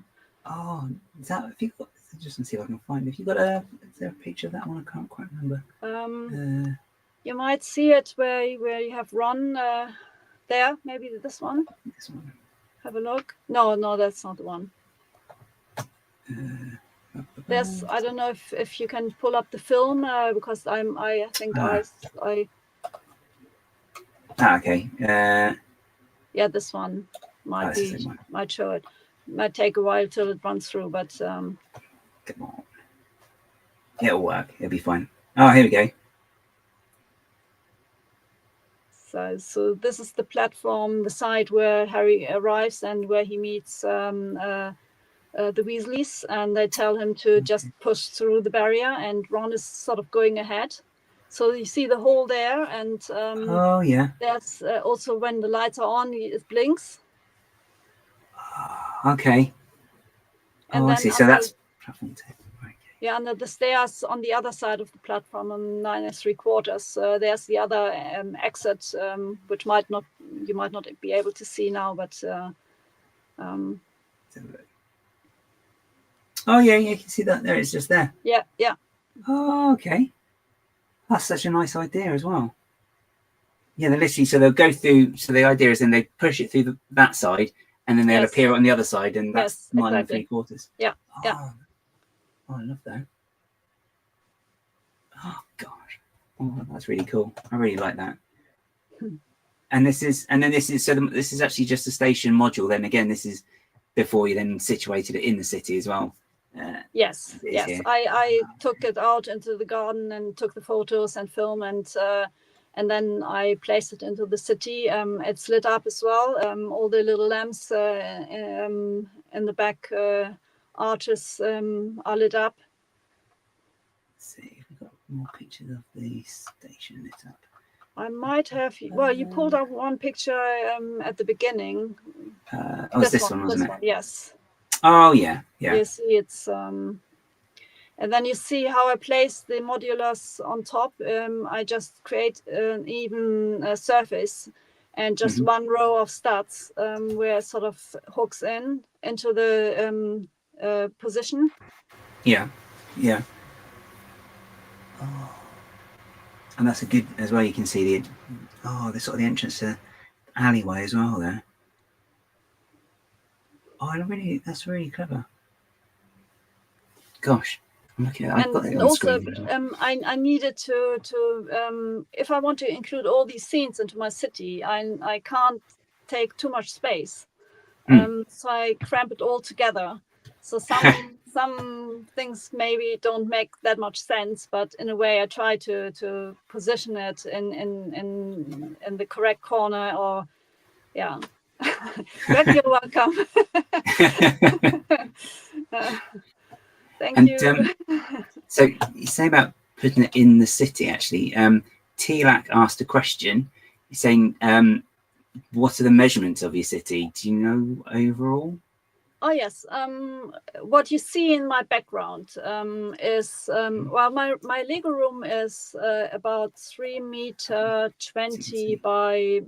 Oh, is that, if you got, just to see if I can find, if you got is there a picture of that one? I can't quite remember. You might see it where you have Ron there, maybe this one. This one. Have a look. No, that's not the one. There's, I don't know if you can pull up the film because I think I. Okay. Yeah, this one might show it. Might take a while till it runs through, but come on. It'll work. It'll be fine. Oh, here we go. So this is the platform, the side where Harry arrives and where he meets the Weasleys, and they tell him to just push through the barrier, and Ron is sort of going ahead. So you see the hole there, and oh yeah. There's also when the lights are on, it blinks. Okay. And I see. So that's platform 10. Okay. Yeah, under the stairs on the other side of the platform on 9 3/4, there's the other exit, which you might not be able to see now, but. Oh yeah, you can see that there. It's just there. Yeah. Oh, okay. That's such a nice idea as well. Yeah, they're literally, so they'll go through. So the idea is then they push it through that side, and then they'll appear on the other side, and that's 9 3/4. Yeah. Oh, I love that. Oh gosh, that's really cool. I really like that. And this is actually just a station module. Then again, this is before you then situated it in the city as well. Yes. I took it out into the garden and took the photos and film, and then I placed it into the city. It's lit up as well. All the little lamps in the back arches are lit up. Let's see if we've got more pictures of the station lit up. I might have. Well, you pulled up one picture at the beginning. This one, wasn't it? Yes. Oh yeah. You see, it's and then you see how I place the modulars on top. I just create an even surface and just one row of studs where it sort of hooks into the position. Yeah. Oh. And that's a good as well. You can see the sort of the entrance to the alleyway as well there. Oh, that's really clever. Gosh, I'm looking at it. I've got it on also, screen. I needed to if I want to include all these scenes into my city, I can't take too much space. So I cramp it all together. So some things maybe don't make that much sense, but in a way I try to position it in the correct corner, or yeah. Greg, you're welcome. Thank you. So you say about putting it in the city, actually. Tilak asked a question. He's saying, what are the measurements of your city? Do you know overall? Oh yes. What you see in my background is well, my Lego room is about 3.20 by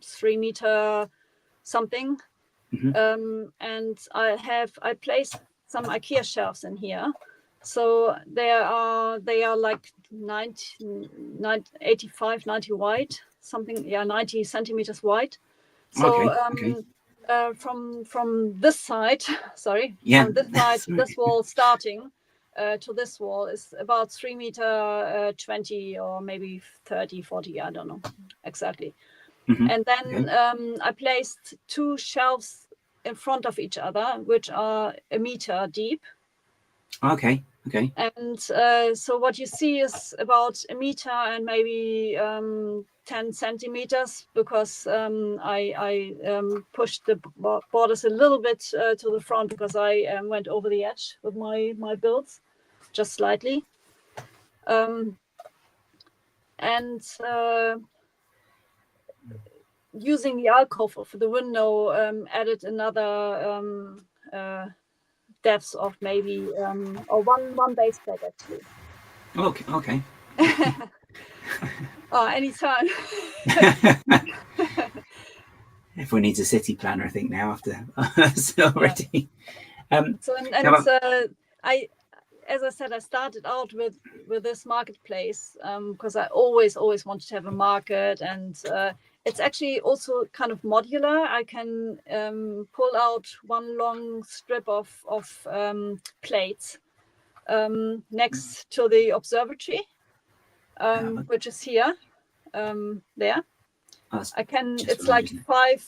3 meter something, and I placed some IKEA shelves in here, so they are like 85, 90 wide, something. Yeah, 90 centimeters wide. So. From this side, from this side, this wall starting to this wall is about 3 meter 20 or maybe 30, 40, I don't know exactly. And then I placed 2 shelves in front of each other, which are 1 meter deep. Okay. And so what you see is about 1 meter and maybe 10 centimeters, because I pushed the borders a little bit to the front, because I went over the edge with my builds, just slightly. And using the alcove of the window added another depth of maybe or one base plate actually. Okay. Oh, anytime. Everyone needs a city planner, I think, now after already. Yeah. As I said, I started out with this marketplace because I always wanted to have a market, and it's actually also kind of modular. I can pull out one long strip of plates next to the observatory, which is here, there. I can. It's like five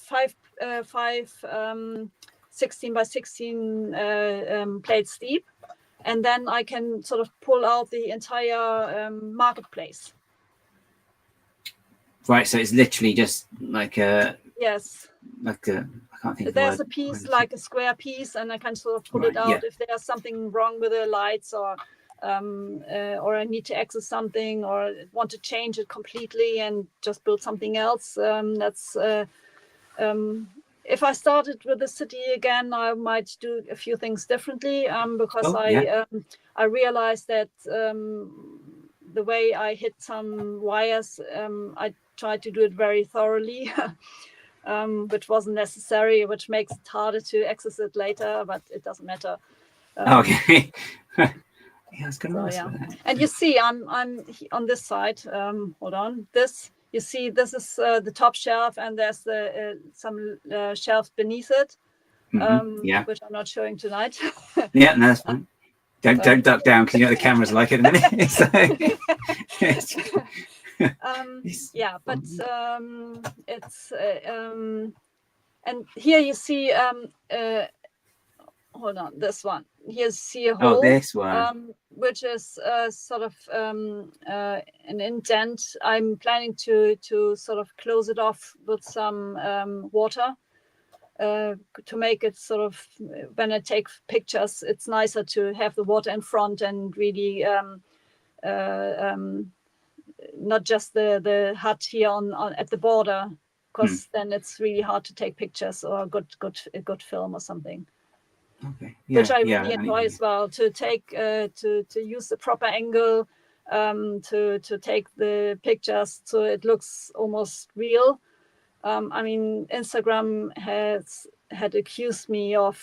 16 by 16 plates deep. And then I can sort of pull out the entire marketplace. Right, so it's literally just like a... Yes. Like a... I can't think of There's a piece, like a square piece, and I can sort of pull it out if there's something wrong with the lights, or I need to access something, or want to change it completely and just build something else. If I started with the city again, I might do a few things differently because I realized that the way I hit some wires, I tried to do it very thoroughly, which wasn't necessary, which makes it harder to access it later, but it doesn't matter. Okay. Yeah, I was going to ask that. And you see, I'm on this side. Hold on. You see, this is the top shelf, and there's some shelves beneath it, which I'm not showing tonight. Yeah, no, that's fine. Don't duck down, because you know the camera's like it in a minute. So. But it's and here you see hold on, this one. Here you see a hole. Oh, this one. Which is sort of an indent. I'm planning to sort of close it off with some water to make it sort of, when I take pictures, it's nicer to have the water in front and really not just the hut here on at the border, because then it's really hard to take pictures or a good film or something. Okay. Which I really enjoy as well, to take to use the proper angle, to take the pictures so it looks almost real. I mean, Instagram had accused me of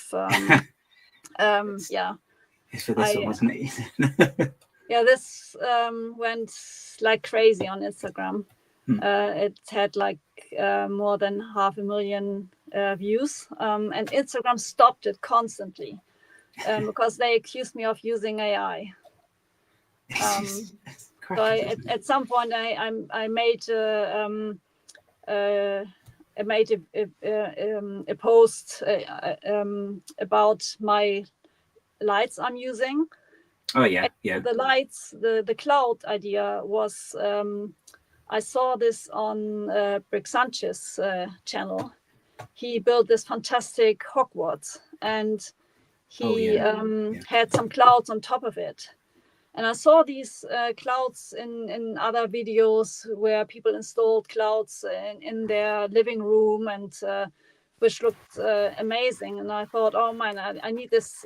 It's for this one, wasn't it? This went like crazy on Instagram. It had like more than 500,000 views, and Instagram stopped it constantly because they accused me of using AI. So at some point I made a post about my lights I'm using. Oh yeah. The lights, the cloud idea was I saw this on Sanchez channel. He built this fantastic Hogwarts, and he had some clouds on top of it. And I saw these clouds in other videos where people installed clouds in their living room, and which looked amazing. And I thought, oh man, I need this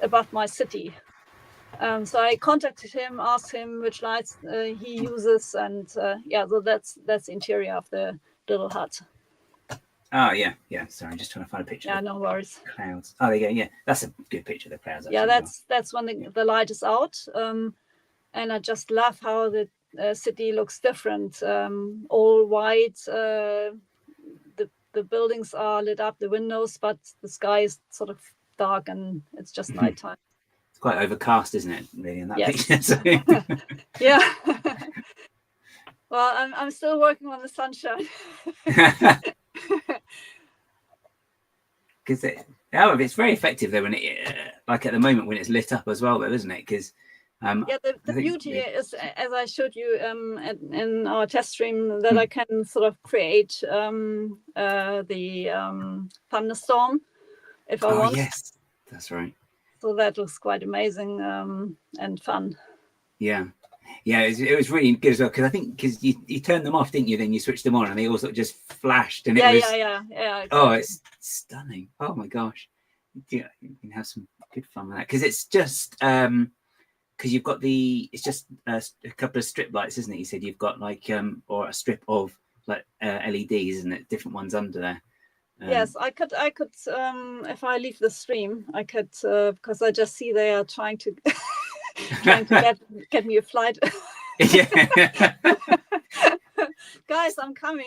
above my city. So I contacted him, asked him which lights he uses, and so that's the interior of the little hut. Oh yeah. Sorry, I'm just trying to find a picture. Yeah, no worries. Clouds. Oh, there you go. Yeah, that's a good picture of the clouds. Yeah, that's when the light is out, and I just love how the city looks different. All white. The buildings are lit up, the windows, but the sky is sort of dark, and it's just nighttime. It's quite overcast, isn't it? Really, in that picture. So. Yeah. Well, I'm still working on the sunshine. Because it's very effective though when it like at the moment when it's lit up as well, though, isn't it? Because the beauty is, as I showed you in our test stream, that I can sort of create the thunderstorm if I want. Yes, that's right. So that looks quite amazing and fun. Yeah. Yeah, it was really good as well, because I think you turned them off, didn't you? Then you switched them on, and they all sort of just flashed, and it was exactly. Oh, it's stunning! Oh my gosh, yeah, you can have some good fun with that, because it's just because you've got it's just a couple of strip lights, isn't it? You said you've got like or a strip of like LEDs, isn't it? Different ones under there. Yes, I could if I leave the stream, I could because I just see they are trying to get me a flight. Yeah. Guys, I'm coming.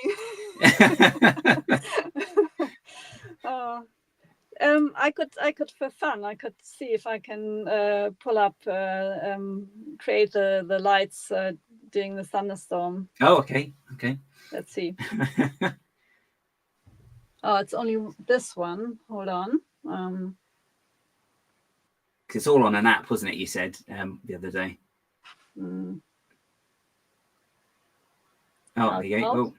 I could for fun. I could see if I can pull up, create the lights during the thunderstorm. Oh, okay. Let's see. Oh, it's only this one. Hold on. It's all on an app, wasn't it? You said the other day. Oh, there you go.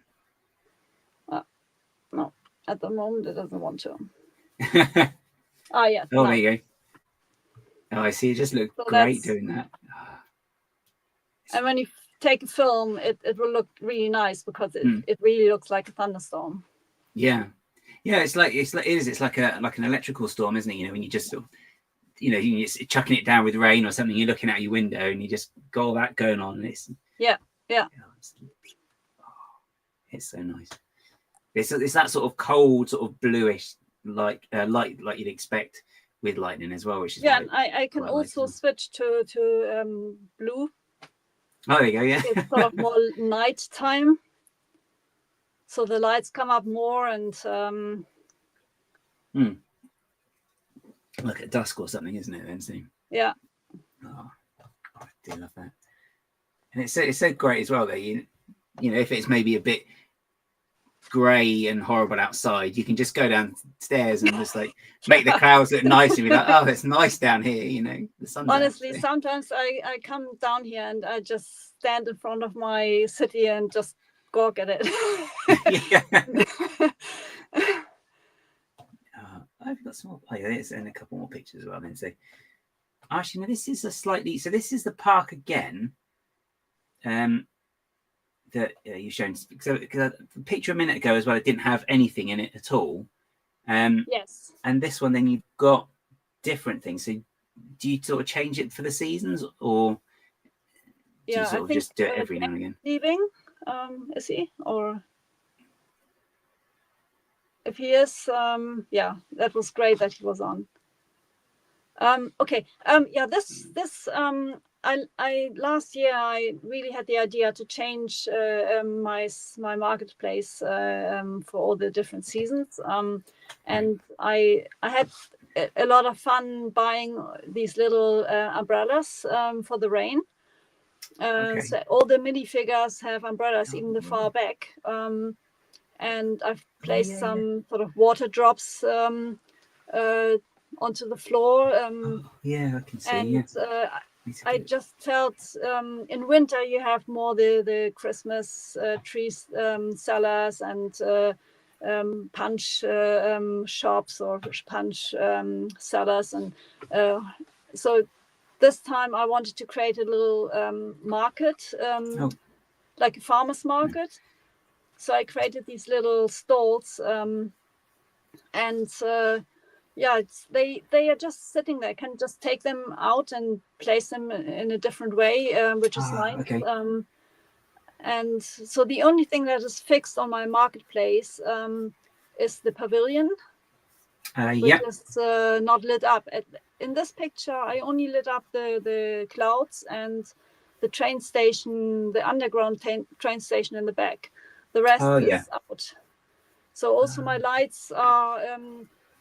No, at the moment it doesn't want to. Oh, yeah. Oh, there you go. Oh, I see. It just looked great doing that. And when you take a film, it will look really nice, because it really looks like a thunderstorm. Yeah. It's like an electrical storm, isn't it? You know, when you just sort of, you're just chucking it down with rain or something. You're looking out your window and you just got all that going on. And it's it's so nice. It's that sort of cold, sort of bluish light you'd expect with lightning as well, which is and I can also switch to blue. Oh, there you go. Yeah, it's sort of more night time, so the lights come up more, and like at dusk or something, isn't it? Then soon. Yeah. Oh, I do love that, and it's so great as well that you know, if it's maybe a bit grey and horrible outside, you can just go downstairs and just like make the clouds look nice and be like, oh, it's nice down here, you know. The sun's honestly out, so. Sometimes I come down here and I just stand in front of my city and just gawk at it. I've got some more. Oh, yeah, and a couple more pictures as well. Then so actually, no, this is this is the park again. That you've shown. So because the picture a minute ago as well, it didn't have anything in it at all. Yes. And this one, then you've got different things. So do you sort of change it for the seasons, or do you sort of just do it every now and again? Leaving, is he? Or if he is, that was great that he was on. Okay. This I last year I really had the idea to change my marketplace for all the different seasons, and I had a lot of fun buying these little umbrellas for the rain. So all the minifigures have umbrellas, even the far back, and I've placed some sort of water drops onto the floor. I can see. And I just felt in winter you have more the Christmas trees sellers and punch shops or punch sellers, and so this time I wanted to create a little market, like a farmer's market. So I created these little stalls, and they are just sitting there. I can just take them out and place them in a different way, which is nice. Okay. And so the only thing that is fixed on my marketplace is the pavilion, which is not lit up. In this picture, I only lit up the clouds and the train station, the underground train station in the back. The rest is out. So also my lights are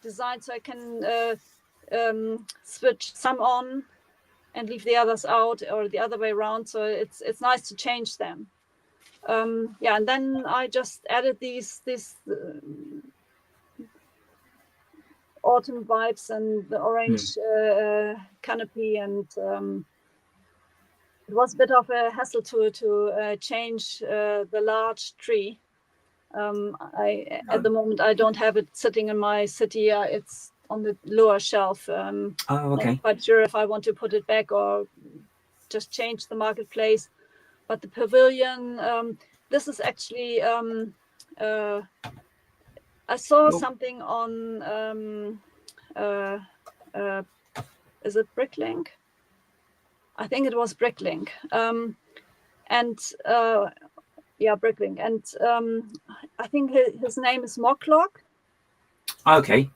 designed so I can switch some on and leave the others out, or the other way around. So it's nice to change them. And then I just added these autumn vibes and the orange canopy, and it was a bit of a hassle to change the large tree. At the moment I don't have it sitting in my city. It's on the lower shelf. I'm not quite sure if I want to put it back or just changed the marketplace. But the pavilion, this is actually, I saw something on, is it Bricklink? I think it was Bricklink. Bricklink. And I think his name is Mocklock. Okay.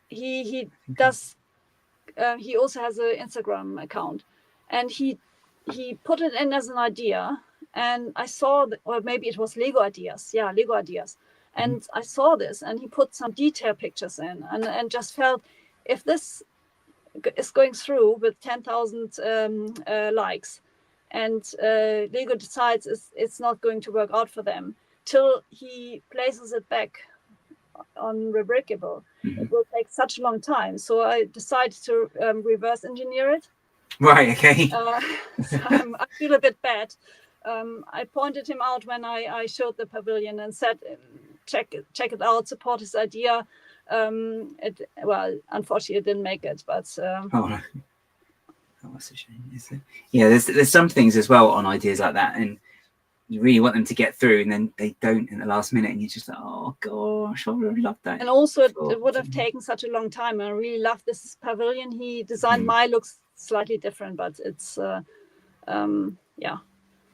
He does. He also has an Instagram account, and he put it in as an idea. And I saw, or maybe it was Lego ideas. Yeah, Lego ideas. And I saw this, and he put some detail pictures in, and just felt, if this is going through with 10,000 likes, and Lego decides it's not going to work out for them till he places it back on Rebrickable, it will take such a long time. So I decided to reverse engineer it. Right. Okay. So I feel a bit bad. I pointed him out when I showed the pavilion and said, check it out, support his idea. Unfortunately, it didn't make it, but Oh, that's a shame, isn't it? Yeah, there's some things as well on ideas like that, and you really want them to get through, and then they don't in the last minute, and you're just like, oh gosh, I would have loved that. And also, it would have taken such a long time. I really love this pavilion. He designed my looks slightly different, but it's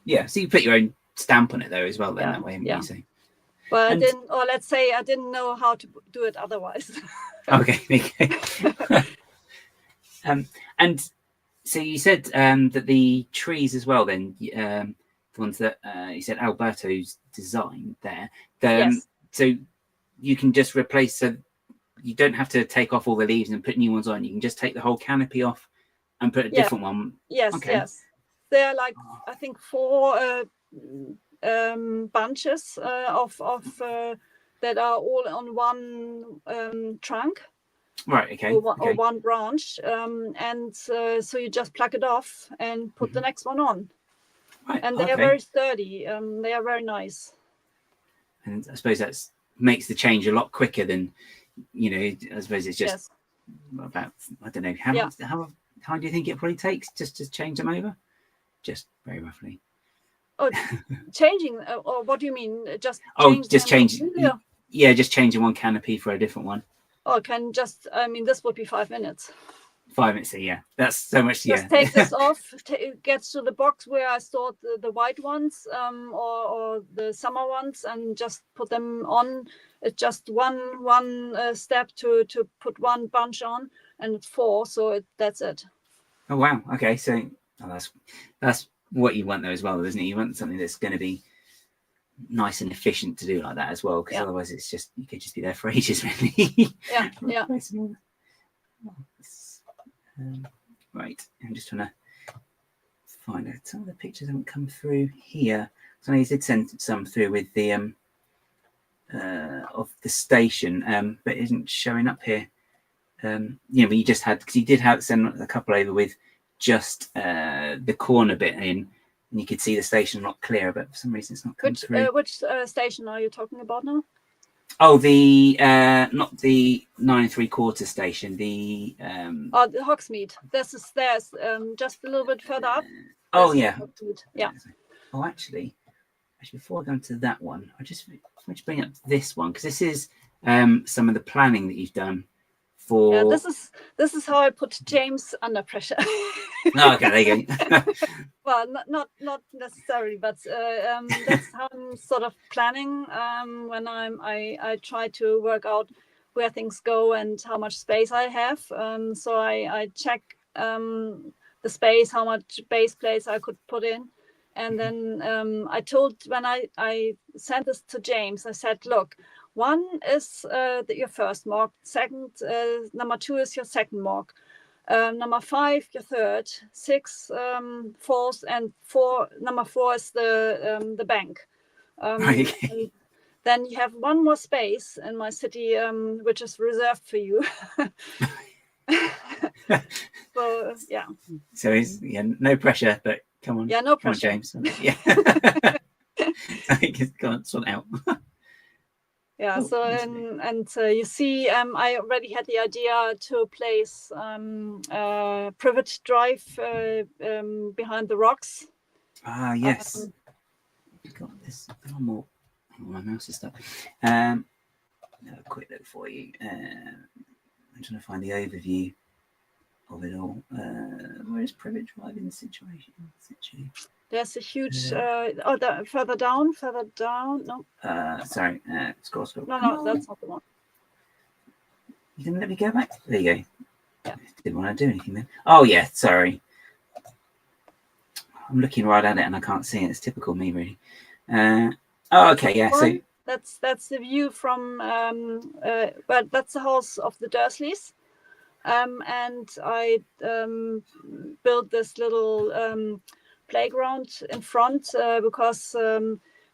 Yeah, so you put your own stamp on it though as well, then that way. But I didn't know how to do it otherwise. Okay. And so you said that the trees as well, then the ones that you said Alberto's designed there. Yes. So you can just replace, so you don't have to take off all the leaves and put new ones on. You can just take the whole canopy off and put a different one. Yes, okay. Yes. There are like, I think 4 bunches of that are all on one trunk. Right. Okay. Or one branch, and so you just pluck it off and put the next one on. Right. And they are very sturdy. They are very nice. And I suppose that makes the change a lot quicker than, I suppose it's just about, I don't know, how do you think it probably takes just to change them over? Just very roughly. Oh, changing, or what do you mean? Just changing. Yeah, just changing one canopy for a different one. Oh, this would be 5 minutes. 5 minutes, yeah. That's so much, Just take this off, it gets to the box where I stored the white ones or the summer ones, and just put them on. It's just one step to put one bunch on, and it's 4, so that's it. Oh, wow. Okay, so that's what you want though as well, isn't it? You want something that's going to be nice and efficient to do like that as well, because otherwise it's just, you could just be there for ages, really. Yeah. Right, I'm just trying to find out. Some of the pictures haven't come through here. So I know you did send some through with the of the station, but it isn't showing up here. But you just had, because you did send a couple over with just the corner bit in, and you could see the station a lot clearer, but for some reason it's not coming through. Which station are you talking about now? Oh, the not the 9 3/4 station. The the Hogsmeade. There's just a little bit further up. Yeah. Yeah. Oh, actually, before I go into that one, I just want to bring up this one, because this is some of the planning that you've done for. Yeah, this is how I put James under pressure. Oh, okay, there you go. Well, not necessarily, but that's how I'm sort of planning when I try to work out where things go and how much space I have. So I check the space, how much base plates I could put in. And then I told, when I sent this to James, I said, look, 1 is your first MOC, second, number 2 is your second MOC. Number 5, your third, 6, 4th, and 4. Number 4 is the bank. Okay. Then you have 1 more space in my city, which is reserved for you. So yeah. So it's no pressure, but come on. Yeah, no pressure. Come on, James. Yeah. I think it's gone sort out. Yeah. Oh, So you see, I already had the idea to place privet drive behind the rocks. Ah, yes. Got this. Oh, more. Oh, my mouse is stuck. A quick look for you. I'm trying to find the overview of it all. Where is privet drive in the situation? There's a huge. Further down. No. Sorry. Scroll. No, that's not the one. You didn't let me go back. There you go. Yeah. Didn't want to do anything then. Oh yeah, sorry. I'm looking right at it and I can't see it. It's typical me, really. Oh, okay, yeah. So that's the view from. But that's the house of the Dursleys, and I built this little playground in front because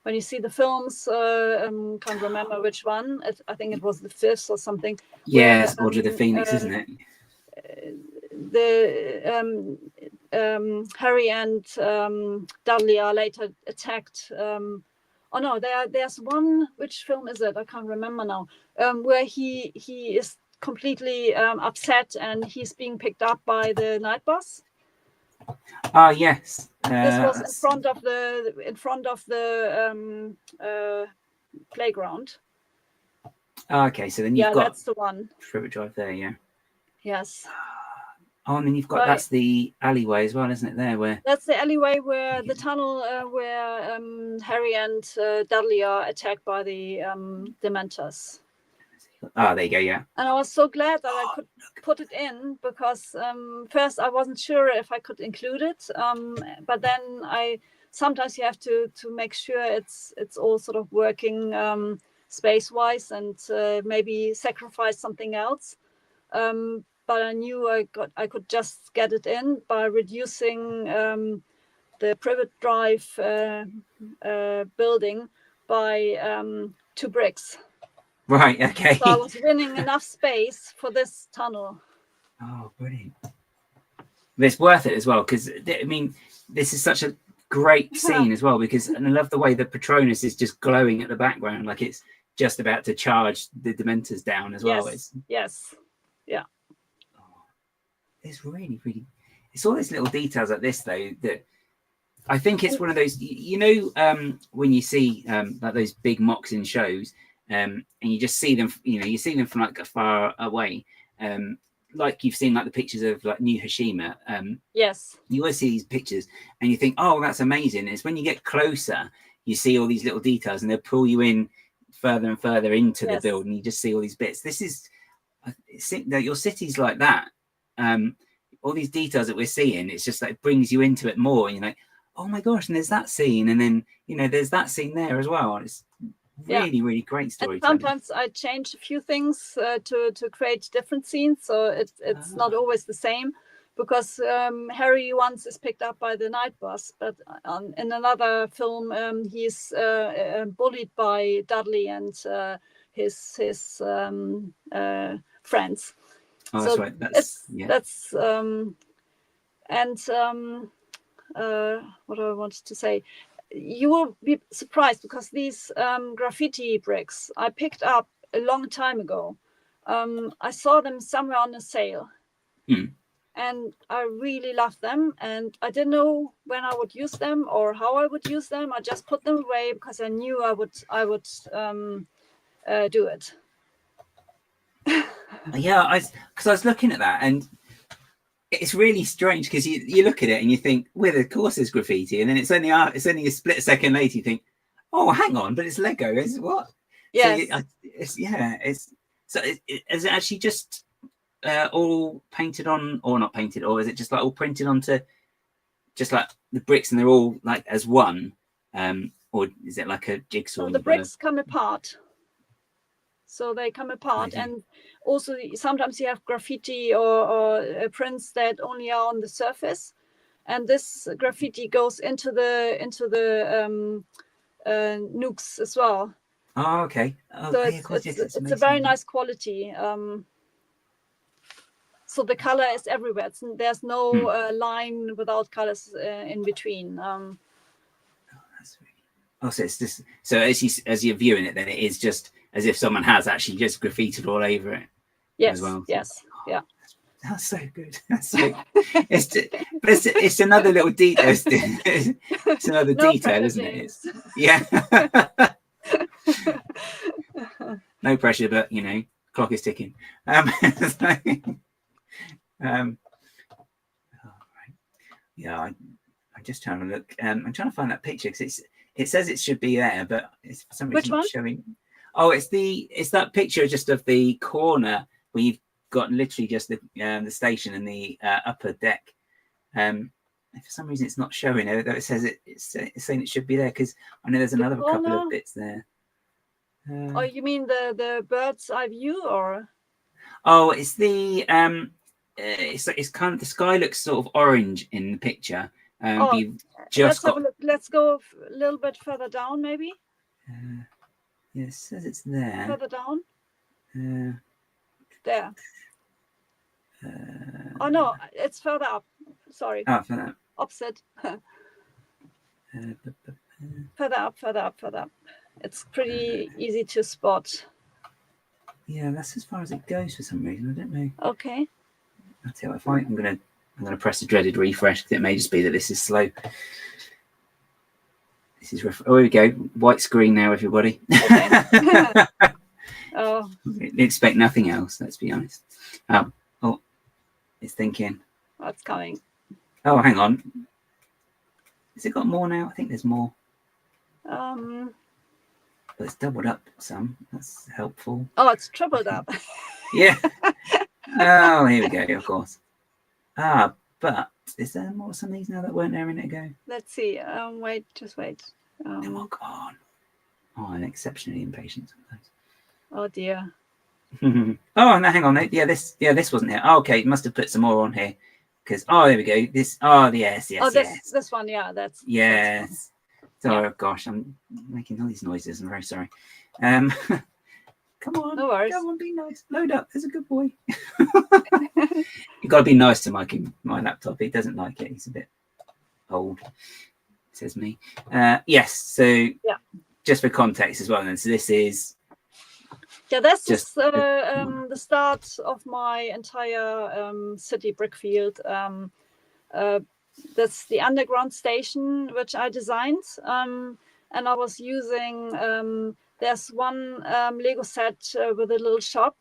when you see the films, can't remember which one. I think it was the fifth or something. Yeah, it's Order of the Phoenix, isn't it? The Harry and Dudley are later attacked. Oh no, there's one. Which film is it? I can't remember now. Where he is completely upset and he's being picked up by the night bus. Ah, yes. This was in front of the playground. Okay, so then you've got that's the one. Privet Drive there, yeah. Yes. Oh, and then you've got that's the alleyway as well, isn't it? There, where that's the alleyway where the tunnel where Harry and Dudley are attacked by the Dementors. Oh, there you go, yeah. And I was so glad that I could put it in because first I wasn't sure if I could include it, but then sometimes you have to make sure it's all sort of working space-wise and maybe sacrifice something else. But I knew I could just get it in by reducing the privet drive building by 2 bricks. Right, okay. So I was winning enough space for this tunnel. Oh, brilliant. But it's worth it as well because, I mean, this is such a great scene as well because and I love the way the Patronus is just glowing at the background like it's just about to charge the Dementors down as well. Yes. Yeah. It's really, really, it's all those little details like this though that I think it's one of those, when you see like those big MOCs in shows and you just see them, you see them from like far away, like you've seen like the pictures of like New Hiroshima. Yes. You always see these pictures and you think, oh, that's amazing. It's when you get closer, you see all these little details and they'll pull you in further and further into the build and you just see all these bits. This is, your city's like that. All these details that we're seeing, it's just like it brings you into it more and you're like, oh my gosh, and there's that scene and then there's that scene there as well. It's really really great story. Sometimes I change a few things to create different scenes, so it's not always the same because Harry once is picked up by the night bus, but in another film he's bullied by Dudley and his friends. Oh, so that's right. That's what I wanted to say. You will be surprised because these graffiti bricks I picked up a long time ago. I saw them somewhere on a sale, and I really loved them. And I didn't know when I would use them or how I would use them. I just put them away because I knew I would do it. Yeah, because I was looking at that and it's really strange because you look at it and you think, well, of course there's graffiti, and then it's only a split second later you think, oh, hang on, but it's Lego. Is what? Yes. So is it actually just all painted on, or not painted, or is it just like all printed onto just like the bricks and they're all like as one, or is it like a jigsaw? So the bricks come apart. So they come apart, and also sometimes you have graffiti or prints that only are on the surface, and this graffiti goes into the nukes as well. Oh, okay. So it's a very nice quality. So the color is everywhere. There's no line without colors in between. That's really... Oh, so it's just so as you're viewing it, then it is just as if someone has actually just graffitied all over it. Yes, as well. yes, yeah. That's so good. That's so. It's another little detail. It's another detail, isn't it? It's, yeah. No pressure, but you know, clock is ticking. Yeah, I'm just trying to look. I'm trying to find that picture because it says it should be there, but it's for some reason not showing. Oh, it's that picture just of the corner where you've got literally just the station and the upper deck. For some reason it's not showing it, though it says it's saying it should be there, because I know there's another couple of bits there. Oh, you mean the bird's eye view, or? Oh, it's the it's kind of, the sky looks sort of orange in the picture. Let's have a look. Let's go a little bit further down, maybe. Yeah, it says it's there. Further down. There. Oh no, it's further up. Sorry. Oh, further up. Opposite. Further up. It's pretty easy to spot. Yeah, that's as far as it goes for some reason. I don't know. Okay. I'll tell you what, I'm gonna press the dreaded refresh, because it may just be that this is slow. This is oh, here we go. White screen now, everybody. Okay. Oh. Expect nothing else. Let's be honest. Oh, it's thinking. What's coming? Oh, hang on. Has it got more now? I think there's more. But it's doubled up some. That's helpful. Oh, it's tripled up. Yeah. Oh, here we go. Of course. But is there more of some of these now that weren't there a minute ago? Let's see. Wait, just wait. They're all gone. Oh, I'm exceptionally impatient sometimes. Oh dear. Oh, no, hang on. Yeah, this wasn't here. Oh, okay, must have put some more on here. Because there we go. This. Oh, yes. Oh, this one. Yeah, that's. Yes. Sorry, yeah. Gosh, I'm making all these noises. I'm very sorry. Come on. No worries. Come on, be nice. Load up. There's a good boy. You've got to be nice to my laptop. He doesn't like it. He's a bit old, says me. Yes. So yeah. Just for context as well. And so this is. Yeah, that's just the start of my entire city brickfield. That's the underground station which I designed, and I was using. There's one Lego set with a little shop,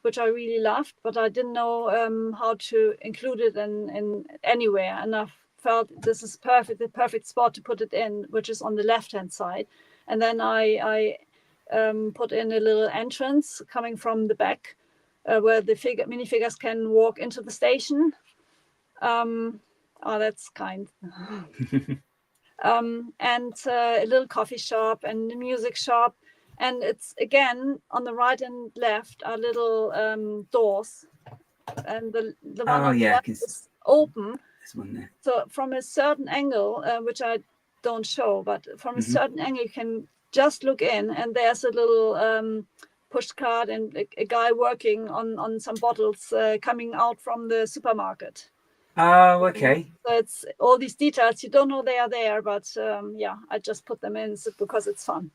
which I really loved, but I didn't know how to include it in anywhere, and I felt this is the perfect spot to put it in, which is on the left-hand side, and then I put in a little entrance coming from the back, where the minifigures can walk into the station. Oh, that's kind. And a little coffee shop and a music shop, and it's again on the right and left are little doors, and the one on the left is open. This one there. So from a certain angle, which I don't show, but from a certain angle you can just look in, and there's a little push cart and a guy working on some bottles coming out from the supermarket. Oh, okay. So it's all these details. You don't know they are there, but yeah, I just put them in because it's fun.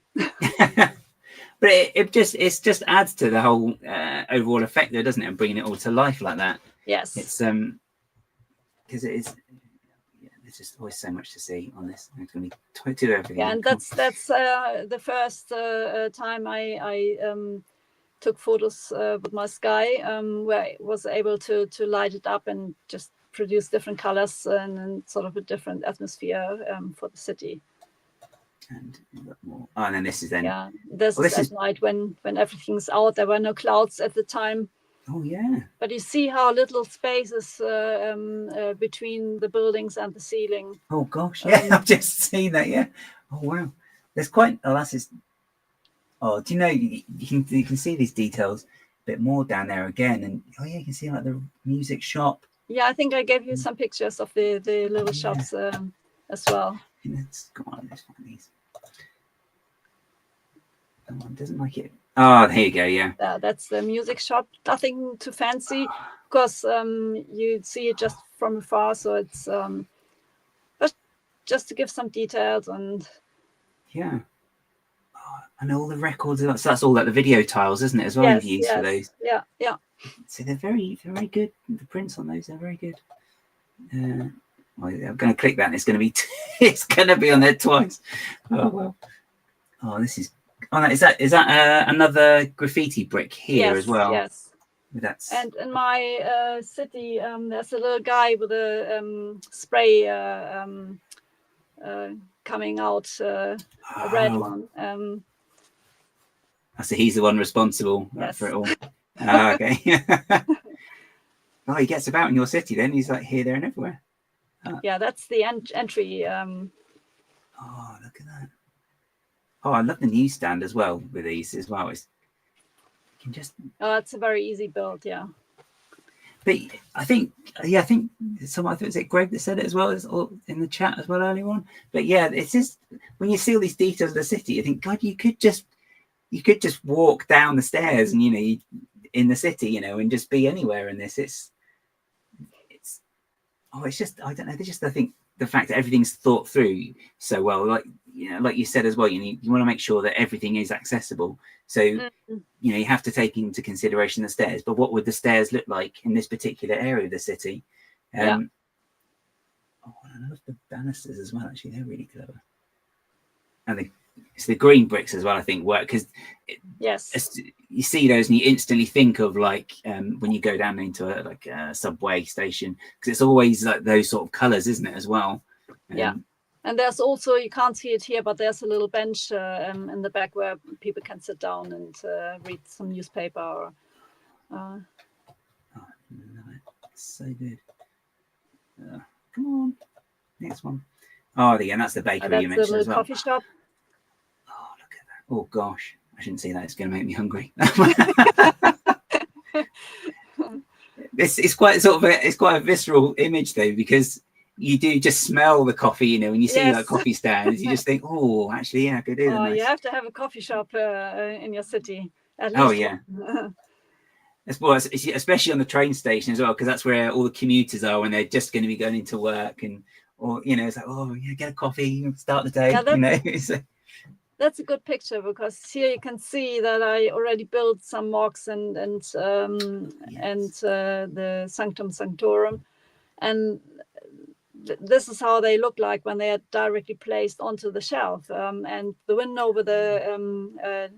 But it just adds to the whole overall effect, though, doesn't it? And bringing it all to life like that. Yes. It's because it is. Yeah, there's just always so much to see on this. It's going to be everything. Yeah, and that's the first time I took photos with my sky, where I was able to light it up and just produce different colors and sort of a different atmosphere for the city. And more. Oh, and then this is then. Yeah, this is at night when everything's out. There were no clouds at the time. Oh yeah. But you see how little space is between the buildings and the ceiling. Oh gosh, yeah, I've just seen that. Yeah. Oh wow, there's quite. Oh, that's just. Oh, do you know you can see these details a bit more down there again, and oh yeah, you can see like the music shop. Yeah, I think I gave you some pictures of the little shops as well. Come on, let's find these. Come on, doesn't like it. Oh, there you go. Yeah. That's the music shop. Nothing too fancy, because you see it just from afar. So it's but just to give some details and. Yeah. and all the records. So that's all like the video tiles, isn't it? As well, Yes, you've used for those. Yeah. So they're very good. The prints on those are very good. Well, I'm going to click that, and it's going to be it's going to be on there twice. Oh well. Oh, this is. Oh, no, is that another graffiti brick here as well? Yes. That's. And in my city, there's a little guy with a spray coming out, a red one. So he's the one responsible for it all. Okay. Oh, he gets about in your city then. He's like here, there, and everywhere. Yeah, that's the entry. Oh, look at that. Oh, I love the newsstand as well with these as well. It's you can just. Oh, it's a very easy build, yeah. But I think someone, I think was it Greg that said it as well as in the chat as well earlier on. But yeah, it's just when you see all these details of the city, you think, God, you could just walk down the stairs and in the city, and just be anywhere in this. It's just I don't know. I think the fact that everything's thought through so well, like you said as well, you want to make sure that everything is accessible. So you have to take into consideration the stairs. But what would the stairs look like in this particular area of the city? I love the banisters as well. Actually, they're really clever. And it's the green bricks as well, I think, work because you see those and you instantly think of like when you go down into a subway station, because it's always like those sort of colors, isn't it, as well? And there's also, you can't see it here, but there's a little bench in the back where people can sit down and read some newspaper. Or, Oh, so good. Come on, next one. Oh, again, that's the bakery you mentioned as well. Coffee shop. Oh, look at that. Oh gosh, I shouldn't say that. It's going to make me hungry. It's quite a visceral image though, because you do just smell the coffee, when you see like coffee stands, you just think, oh, actually, yeah, I could do that. You have to have a coffee shop in your city. At least. Oh yeah. Especially on the train station as well, because that's where all the commuters are when they're just going to be going into work, or it's like, oh yeah, get a coffee, start the day. That's a good picture, because here you can see that I already built some MOCs and the Sanctum Sanctorum, and this is how they look like when they are directly placed onto the shelf, and the window with the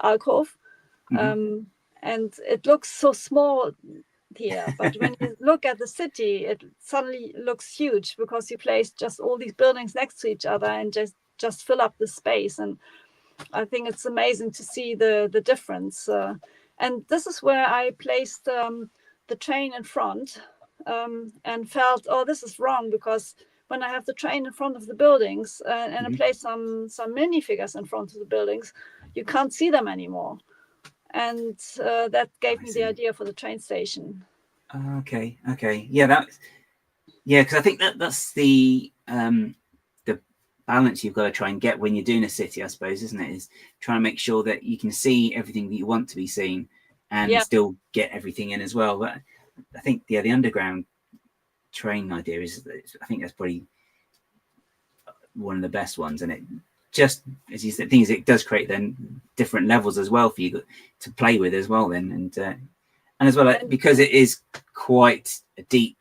alcove, and it looks so small here, but when you look at the city, it suddenly looks huge, because you place just all these buildings next to each other and just fill up the space. And I think it's amazing to see the difference. And this is where I placed the train in front, and felt, oh, this is wrong, because when I have the train in front of the buildings and I place some minifigures in front of the buildings, you can't see them anymore. And that gave me the idea for the train station. Okay. Yeah, because I think that's the balance you've got to try and get when you're doing a city, I suppose, isn't it? Is trying to make sure that you can see everything that you want to be seen and still get everything in as well. But I think the underground train idea I think that's probably one of the best ones, and it just, as you said, things it does create then different levels as well for you to play with as well then, and as well, because it is quite a deep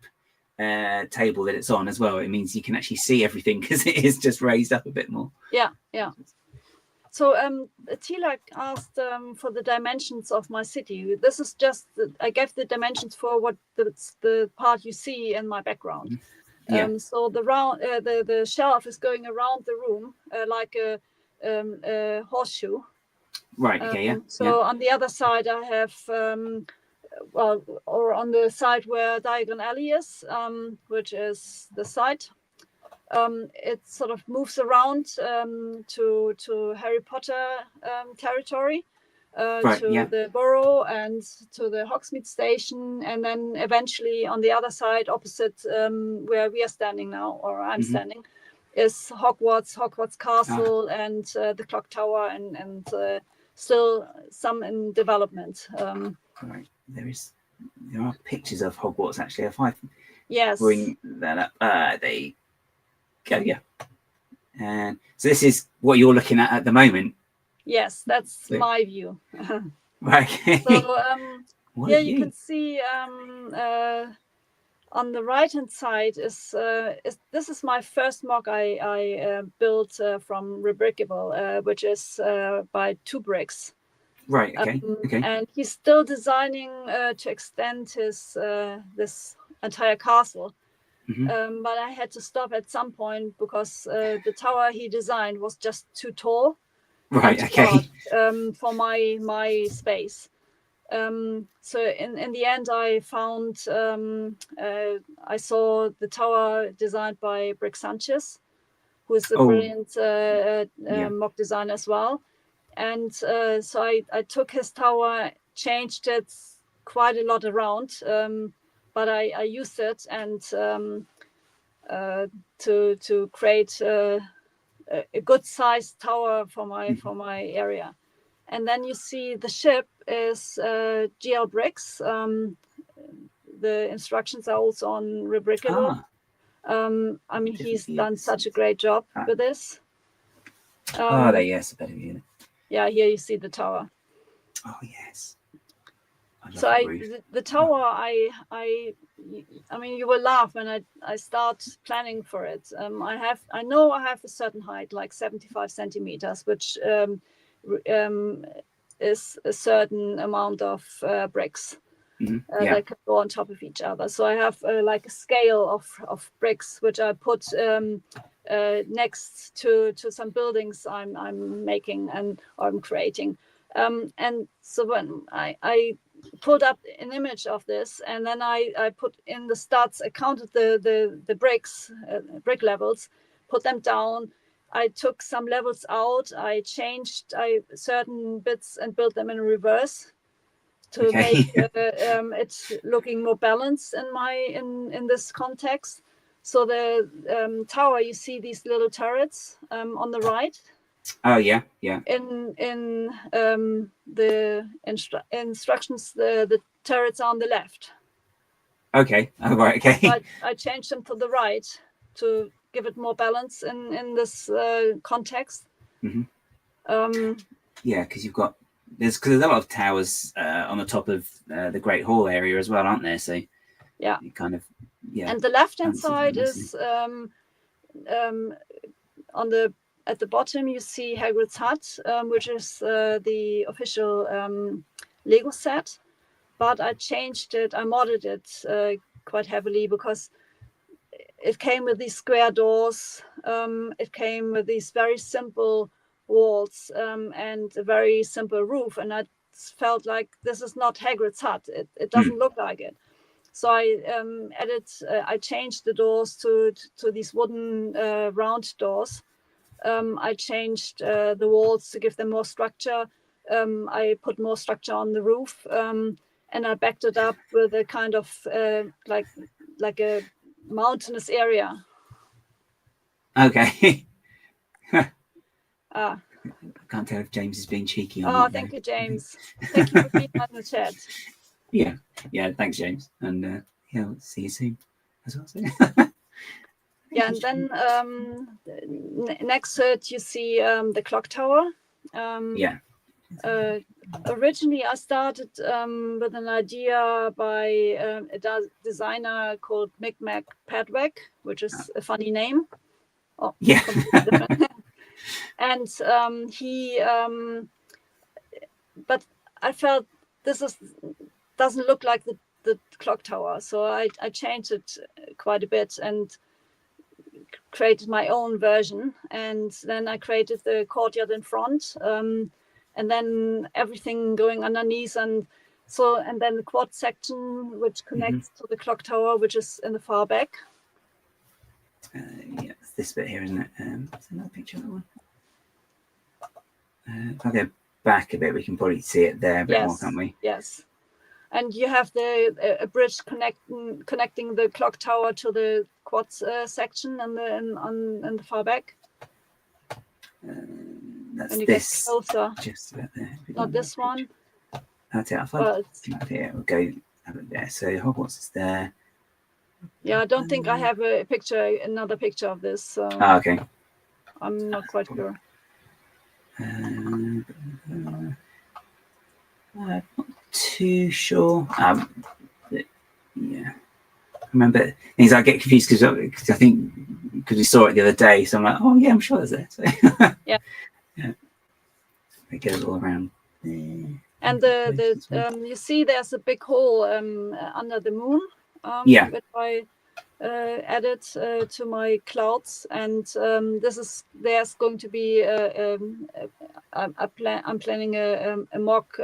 table that it's on as well, it means you can actually see everything, because it is just raised up a bit more. So Tilak asked for the dimensions of my city. This is just, I gave the dimensions for what the part you see in my background. So the shelf is going around the room like a horseshoe. Right. Okay. So on the other side, I have or on the side where Diagon Alley is, which is the side. It sort of moves around to Harry Potter territory, to the Burrow and to the Hogsmeade station, and then eventually on the other side, opposite where we are standing now, or I'm standing, is Hogwarts Castle, and the clock tower, and still some in development. Right, there are pictures of Hogwarts actually. If I bring that up, they go, And so this is what you're looking at the moment. Yes, that's my view. Right. So what here you can see on the right hand side is this is my first MOC I built from Rebrickable, which is by 2 bricks. Right. Okay. Okay. And he's still designing to extend his this entire castle. But I had to stop at some point because the tower he designed was just too tall. Right. Okay. For my space. So in the end, I found I saw the tower designed by Sanchez, who is a brilliant MOC designer as well. And so I took his tower, changed it quite a lot around, but I used it and to create a good sized tower for my area. And then you see the ship is GL bricks. The instructions are also on Rebrickable. I mean, he's done such a great job with this. Yes, a better view. Yeah, here you see the tower. Oh yes. So the tower, I mean, you will laugh when I start planning for it. I know I have a certain height, like 75 centimeters, which is a certain amount of bricks that can go on top of each other. So I have like a scale of bricks, which I put next to some buildings I'm making and I'm creating. And so when I pulled up an image of this, and then I put in the stats, I counted the bricks, brick levels, put them down. I took some levels out. I changed certain bits and built them in reverse to make it looking more balanced in this context. So the tower, you see these little turrets on the right. Oh yeah, yeah. In the instructions, the turrets are on the left. Okay. Oh right. Okay. So I changed them to the right to give it more balance in this context. Yeah, because you've got there's a lot of towers on the top of the Great Hall area as well, aren't there? So yeah, kind of And the left hand side is at the bottom you see Hagrid's hut, which is the official Lego set. But I changed it, I modded it quite heavily because it came with these square doors. It came with these very simple walls and a very simple roof. And I felt like this is not Hagrid's hut. It doesn't look like it. So I changed the doors to these wooden round doors. I changed the walls to give them more structure. I put more structure on the roof, and I backed it up with a kind of like a mountainous area. Okay. I can't tell if James is being cheeky or not. Thank you, James. Thank you for being on the chat. Yeah, thanks, James. And we'll see you soon as well. So. Yeah, and then next to it, you see the clock tower. Originally, I started with an idea by a designer called Micmac Padwack, which is a funny name. Oh, yeah. And but I felt this doesn't look like the clock tower, so I changed it quite a bit and created my own version. And then I created the courtyard in front, and then everything going underneath, and then the quad section which connects to the clock tower, which is in the far back. Yeah, it's this bit here, isn't it? There's another picture of that one. If I go back a bit, we can probably see it there a bit more, can't we? Yes. And you have a bridge connecting the clock tower to the quad section and in the far back. That's when you this. Get closer. Just about there. Not this one. That's it. I'll find it here. We'll go there. So Hogwarts is there. Yeah, I don't think I have another picture of this. Okay. I'm not quite sure. I'm not too sure. Yeah. I remember things I get confused because I think because we saw it the other day, so I'm like, oh yeah, I'm sure there's there. So yeah. It goes all around there. And you see, there's a big hole under the moon. Which I added to my clouds, and there's going to be I'm planning a mock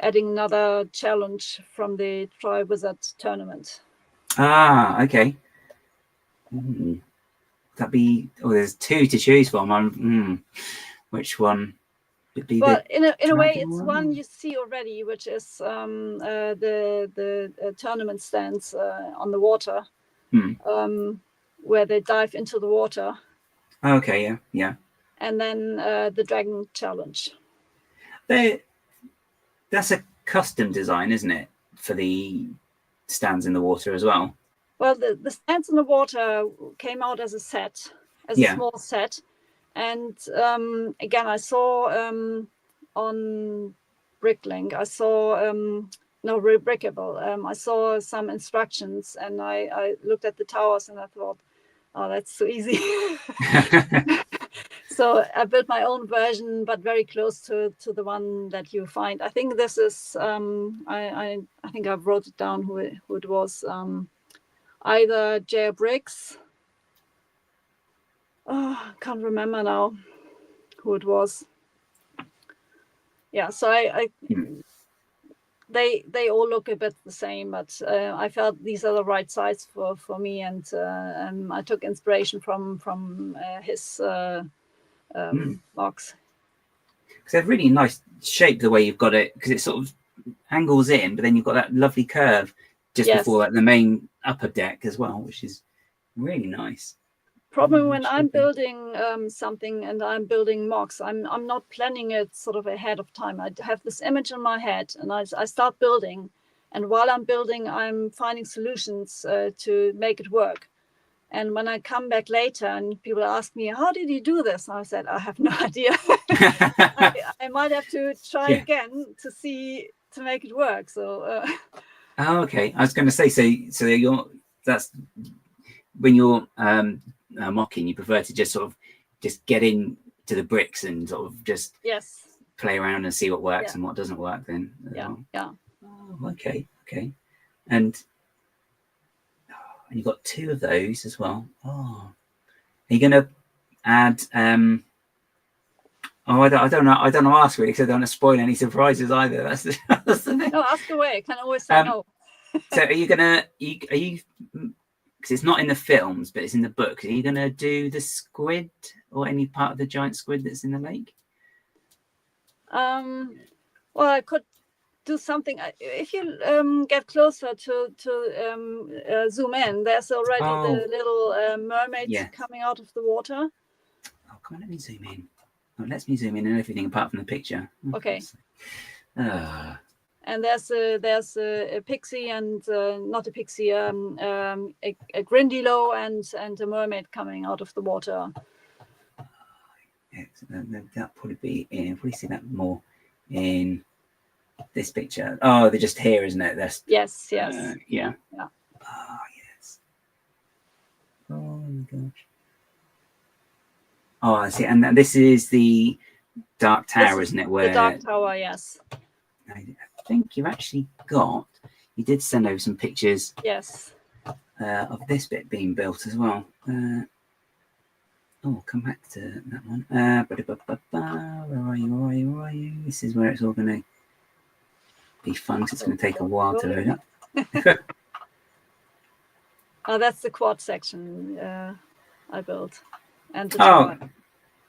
adding another challenge from the Try Wizard tournament. Okay. That'd be. Oh, there's two to choose from. Which one would be? Well, in a way, it's one you see already, which is the tournament stands on the water, where they dive into the water. Okay. Yeah. And then the dragon challenge. That's a custom design, isn't it, for the stands in the water as well? Well, the stands in the water came out as a set, a small set. And again, I saw on Bricklink, I saw, Brickable, I saw some instructions, and I looked at the towers and I thought, oh, that's so easy. So I built my own version, but very close to the one that you find. I think this is, I think I wrote it down who it was. Either J. Briggs. Oh, I can't remember now who it was. Yeah, so they all look a bit the same, but I felt these are the right size for me, and I took inspiration from his MOCs. Because they're really nice shape the way you've got it, because it sort of angles in, but then you've got that lovely curve just before like the main upper deck as well, which is really nice. Problem when I'm building something and I'm building MOCs, I'm not planning it sort of ahead of time. I have this image in my head and I start building, and while I'm building, I'm finding solutions to make it work. And when I come back later and people ask me, how did you do this? I said, I have no idea. I might have to try again to make it work. So. Okay. I was going to say, so that's when you're mocking, you prefer to just sort of just get in to the bricks and sort of just play around and see what works and what doesn't work then. Yeah. Oh, okay. And you've got two of those as well. Oh, are you going to add? I don't know. I don't know. Ask really, because I don't want to spoil any surprises either. That's the thing. No, ask away. I can always say no. So are you gonna? Are you? Because it's not in the films, but it's in the book. Are you gonna do the squid or any part of the giant squid that's in the lake? Well, I could do something. If you get closer to zoom in, there's already the little mermaid coming out of the water. Oh, come on, let me zoom in. Oh, it lets me zoom in and everything apart from the picture. Okay. And there's a pixie and not a pixie, a Grindilo and a mermaid coming out of the water. That probably be in. Probably see that more in this picture. Oh, they're just here, isn't it? That's yes. Yeah. Oh yes. Oh my gosh. Oh, I see. And this is the Dark Tower, isn't it? Where the Dark Tower, yes. I think you actually got. You did send over some pictures. Yes. Of this bit being built as well. Come back to that one. Where are you? This is where it's all going to be fun. It's going to take a while to load up. Oh, that's the quad section I built. And the tower.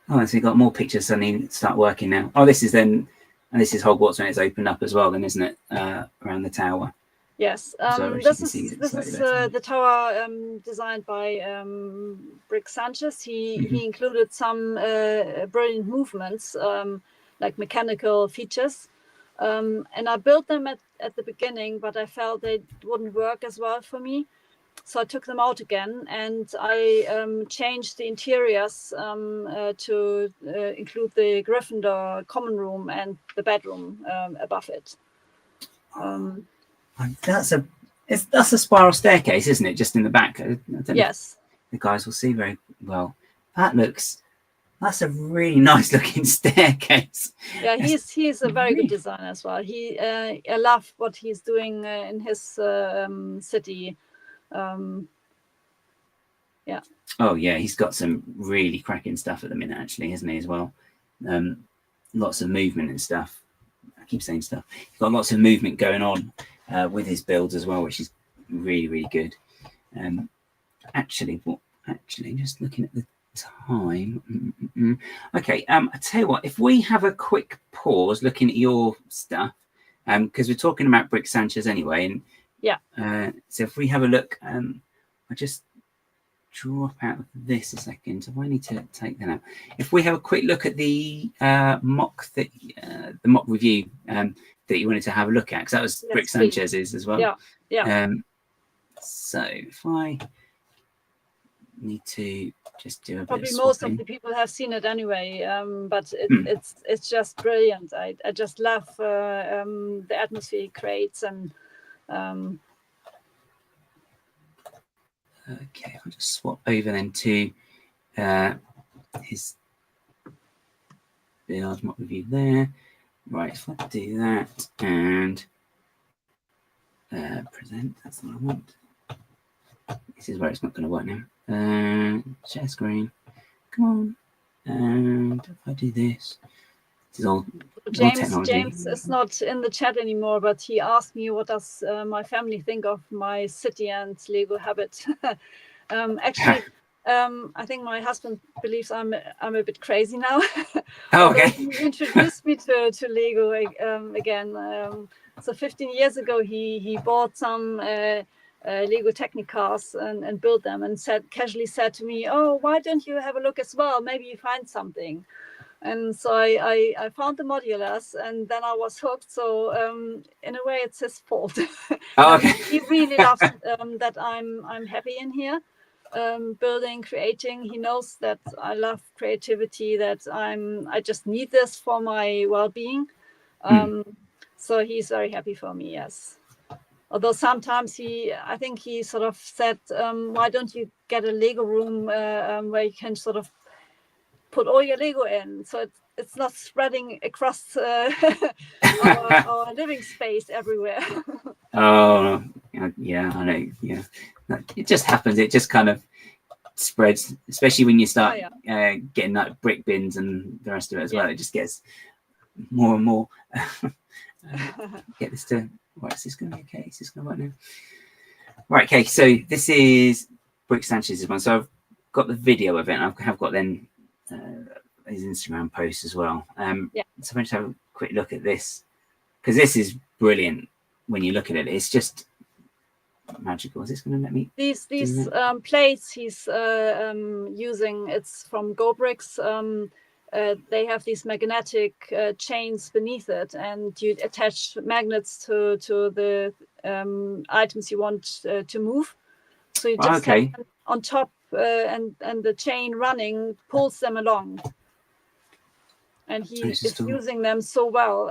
So you got more pictures suddenly start working now. Oh, this is Hogwarts when it's opened up as well, then, isn't it? Around the tower. Yes. This is the tower designed by Sanchez. He included some brilliant movements, like mechanical features. And I built them at the beginning, but I felt they wouldn't work as well for me. So I took them out again, and I changed the interiors to include the Gryffindor common room and the bedroom above it. That's a spiral staircase, isn't it? Just in the back. I don't know yes. The guys will see very well. That's a really nice looking staircase. Yeah, he's a very good designer as well. I love what he's doing in his city. Yeah. Oh yeah, he's got some really cracking stuff at the minute, actually, isn't he, as well? Lots of movement and stuff. I keep saying stuff. He's got lots of movement going on with his builds as well, which is really, really good. Actually, just looking at the time. Okay, I tell you what, if we have a quick pause looking at your stuff, because we're talking about Brick Sanchez anyway, and yeah. So if we have a look, I just drop out of this a second. So I need to take that out. If we have a quick look at the mock the mock review that you wanted to have a look at, because that was Brick Sanchez's as well. Yeah. So if I need to just do a probably bit of most swapping. of the people have seen it anyway, but it's just brilliant. I just love the atmosphere it creates, and okay, I'll just swap over then to his build mock review there. Right, if I do that and present, that's what I want. This is where it's not going to work now. Share screen, come on. And if I do this, this is all technology. James is not in the chat anymore, but he asked me what does my family think of my city and Lego habit. Actually, I think my husband believes I'm a bit crazy now. Oh, okay. He introduced me to Lego again. So 15 years ago, he bought some Lego Technicars and built them, and casually said to me, "Oh, why don't you have a look as well? Maybe you find something." And so I found the modulars, and then I was hooked. So in a way, it's his fault. Oh, okay. He really loves that I'm happy in here, building, creating. He knows that I love creativity. That I just need this for my well-being. So he's very happy for me. Yes. Although sometimes I think he sort of said, "Why don't you get a Lego room where you can sort of put all your Lego in, so it's not spreading across our living space everywhere." Oh, yeah, I know. Yeah, it just happens. It just kind of spreads, especially when you start getting like brick bins and the rest of it as well. It just gets more and more. Get this to. Right, is this going to be okay? Is this going to work now? Right, okay. So this is Brick Sanchez's one. So I've got the video of it. I have got then his Instagram post as well. So I'm going to have a quick look at this, because this is brilliant. When you look at it, it's just magical. Is this going to let me? These plates he's using, it's from GoBricks. They have these magnetic chains beneath it, and you attach magnets to the items you want to move. So you just have them on top, and the chain running pulls them along. And he is using them so well.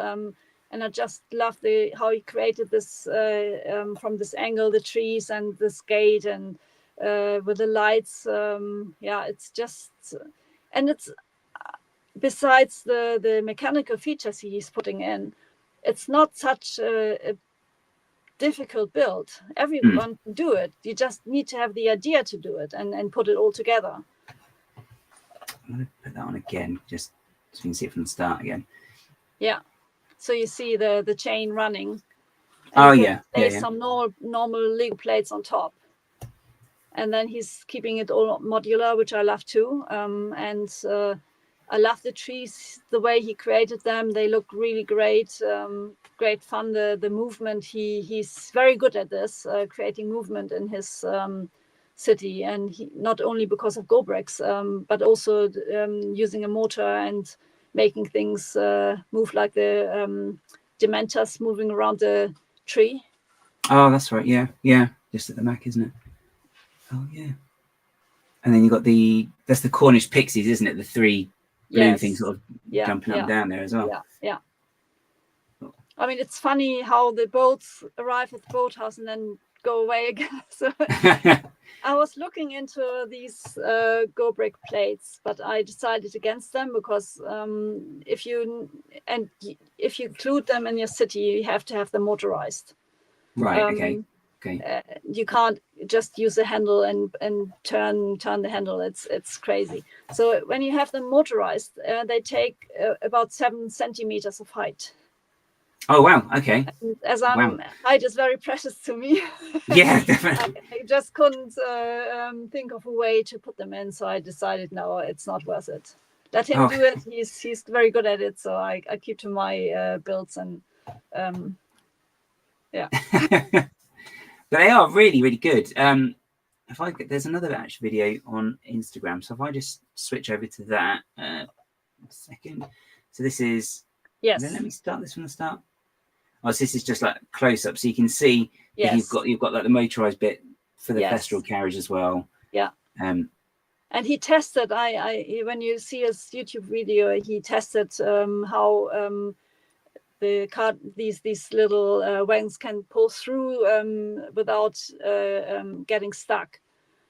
And I just love how he created this from this angle, the trees and this gate, and with the lights. It's just, and it's besides the mechanical features he's putting in, it's not such a difficult build. Everyone can do it. You just need to have the idea to do it and put it all together. I'm going to put that on again, just so you can see it from the start again. Yeah. So you see the chain running. There's some normal Lego plates on top. And then he's keeping it all modular, which I love too. I love the trees, the way he created them. They look really great. Great fun. The movement. He's very good at this, creating movement in his city. And not only because of GoBricks, but also using a motor and making things move, like the Dementors moving around the tree. Oh, that's right. Yeah. Just at the Mac, isn't it? Oh yeah. And then you got that's the Cornish pixies, isn't it? The 3 blue things sort of jumping up and down there as well. Yeah. I mean, it's funny how the boats arrive at the boathouse and then go away again. So I was looking into these go brick plates, but I decided against them because if you include them in your city, you have to have them motorized. Right. Okay. You can't just use a handle and turn the handle. It's crazy. So when you have them motorized, they take about 7 centimeters of height. Oh wow! Okay. And as height is very precious to me. Yeah, definitely. I just couldn't think of a way to put them in, so I decided no, it's not worth it. Let him do it. He's very good at it, so I keep to my builds and yeah. But they are really, really good. There's another actual video on Instagram, so if I just switch over to that, a second. So this is Then let me start this from the start. Oh, so this is just like close up, so you can see that you've got like the motorized bit for the Thestral carriage as well. Yeah. And he tested. When you see his YouTube video, he tested how these little wings can pull through without getting stuck,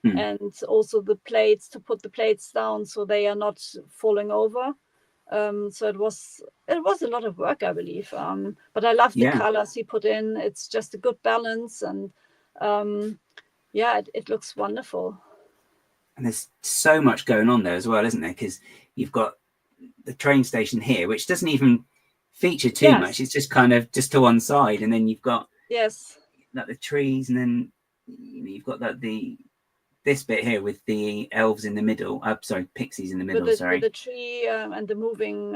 and also the plates, to put the plates down so they are not falling over. So it was a lot of work, I believe. But I love the colors he put in. It's just a good balance, and it looks wonderful. And there's so much going on there as well, isn't there? Because you've got the train station here, which doesn't even feature too much. It's just kind of just to one side, and then you've got like the trees, and then you've got this bit here with the elves in the middle. Sorry, pixies in the middle. With the tree and the moving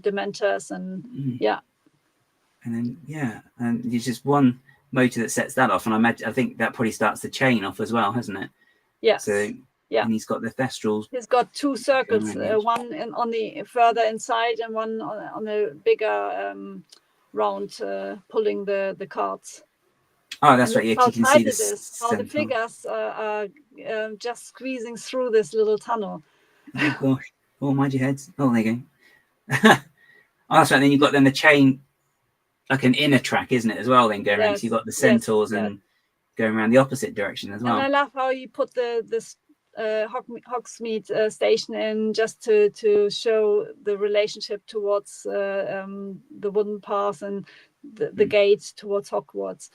dementors, and and then and there's just one motor that sets that off, and I think that probably starts the chain off as well, hasn't it? Yes. So and he's got the Thestrals. He's got 2 circles, one on the further inside and one on a bigger round, pulling the carts. Oh, that's right. Yeah, you can see how the figures are just squeezing through this little tunnel. Oh gosh! Oh, mind your heads. Oh, there you go. Oh, that's right. Then you've got the chain, like an inner track, isn't it, as well? Then going around. So you've got the centaurs and going around the opposite direction as well. And I love how you put this Hogsmeade station in, just to show the relationship towards the wooden path and the gate towards Hogwarts.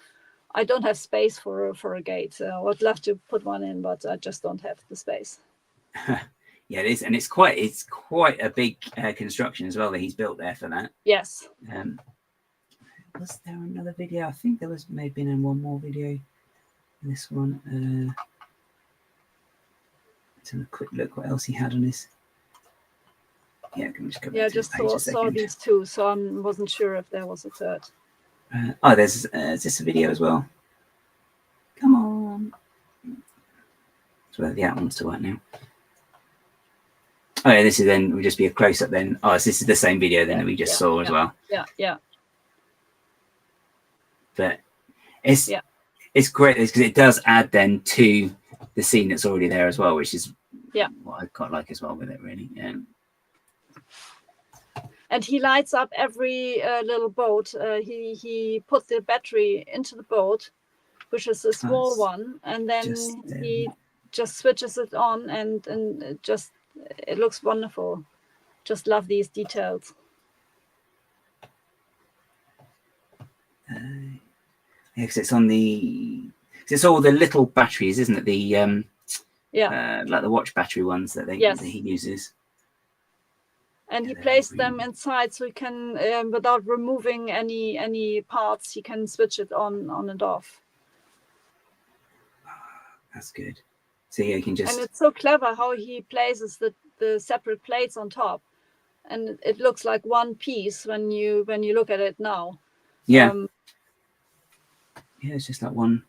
I don't have space for a gate. I would love to put one in, but I just don't have the space. Yeah, it is, and it's quite a big construction as well that he's built there for that. Yes. Was there another video? I think there was maybe one more video. This one. Let's have a quick look what else he had on this. Yeah, can we just go back to the page a second? Saw these 2, so I wasn't sure if there was a third. Is this a video as well? Come on. That's whether the app wants to work now. Oh yeah, this is then will just be a close up then. Oh, so this is the same video then that we just saw as well. Yeah. But it's great because it does add then to the scene that's already there as well, which is what I quite like as well with it, really. And he lights up every little boat. He put the battery into the boat, which is a small one, and then he just switches it on, and it looks wonderful. Just love these details. Because it's on it's all the little batteries, isn't it? The like the watch battery ones that he uses. And he placed them inside, so he can, without removing any parts, he can switch it on and off. That's good. So you can just. And it's so clever how he places the separate plates on top, and it looks like one piece when you look at it now. Yeah. It's just like one.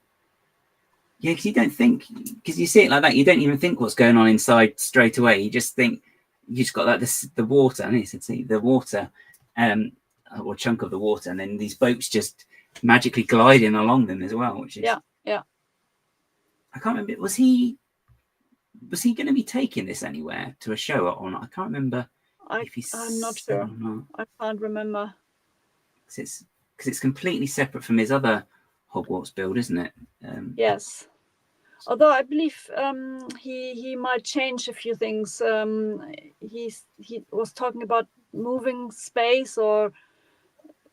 Yeah, because you don't think, because you see it like that, you don't even think what's going on inside straight away. You just think. You just got like the water, and you see the water, or chunk of the water, and then these boats just magically gliding along them as well, which is I can't remember. Was he going to be taking this anywhere to a show or not? I can't remember. I'm not sure. I can't remember. Because it's completely separate from his other Hogwarts build, isn't it? Yes. Although I believe he might change a few things. He was talking about moving space or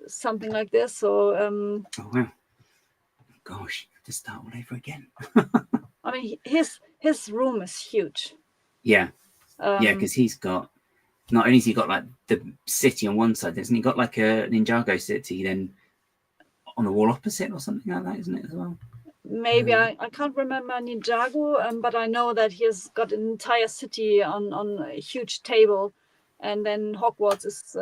something like this. So oh wow, gosh, to start all over again. I mean, his room is huge. Yeah, because he's got, not only has he got like the city on one side, hasn't he got like a Ninjago city then on the wall opposite or something like that, isn't it, as well? Maybe I can't remember Ninjago, but I know that he has got an entire city on a huge table, and then Hogwarts is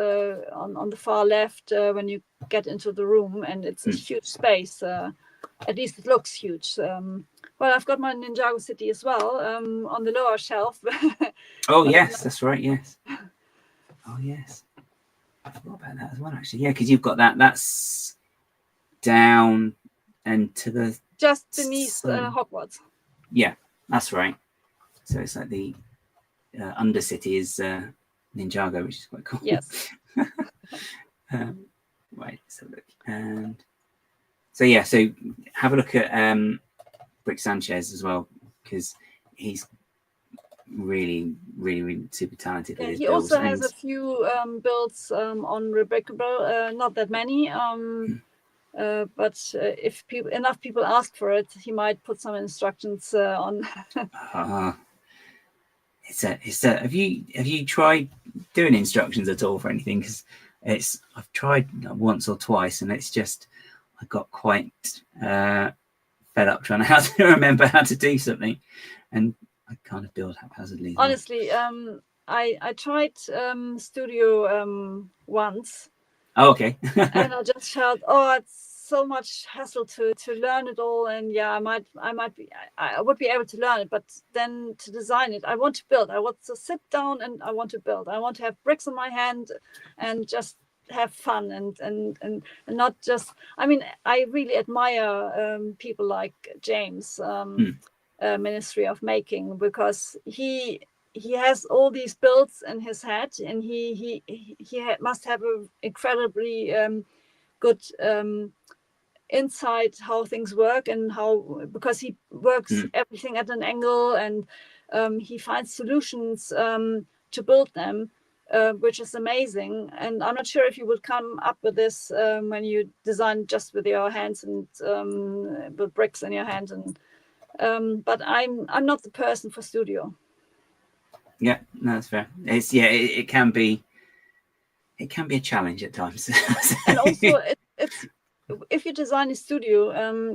on the far left when you get into the room, and it's a huge space. At least it looks huge. Well, I've got my Ninjago city as well on the lower shelf. Oh yes, that's right. Yes. Oh yes, I forgot about that as well. Actually, yeah, because you've got that. That's down and to the just beneath Hogwarts. Yeah, that's right. So it's like the Undercity is Ninjago, which is quite cool. Yes. Right, let's have a look. And so yeah, so have a look at Brick Sanchez as well, because he's really, really, really super talented with his he builds. also has a few builds on Rebrickable, not that many. But if enough people ask for it, he might put some instructions on. Have you tried doing instructions at all for anything? Because I've tried once or twice, and it's just I got quite fed up trying to remember how to do something, and I kind of build haphazardly. Honestly, I tried Studio once. Oh, okay. And I just felt, oh, it's so much hassle to learn it all, and yeah, I would be able to learn it, but then to design it, I want to build. I want to sit down and I want to build. I want to have bricks in my hand and just have fun and not just. I mean, I really admire people like James, Ministry of Making, because he has all these builds in his head, and he must have an incredibly good insight how things work, and because he works everything at an angle, and he finds solutions to build them, which is amazing. And I'm not sure if you would come up with this when you design just with your hands and with bricks in your hands. And but I'm not the person for studio. Yeah, no, that's fair. It can be a challenge at times. And also it's if you design a studio,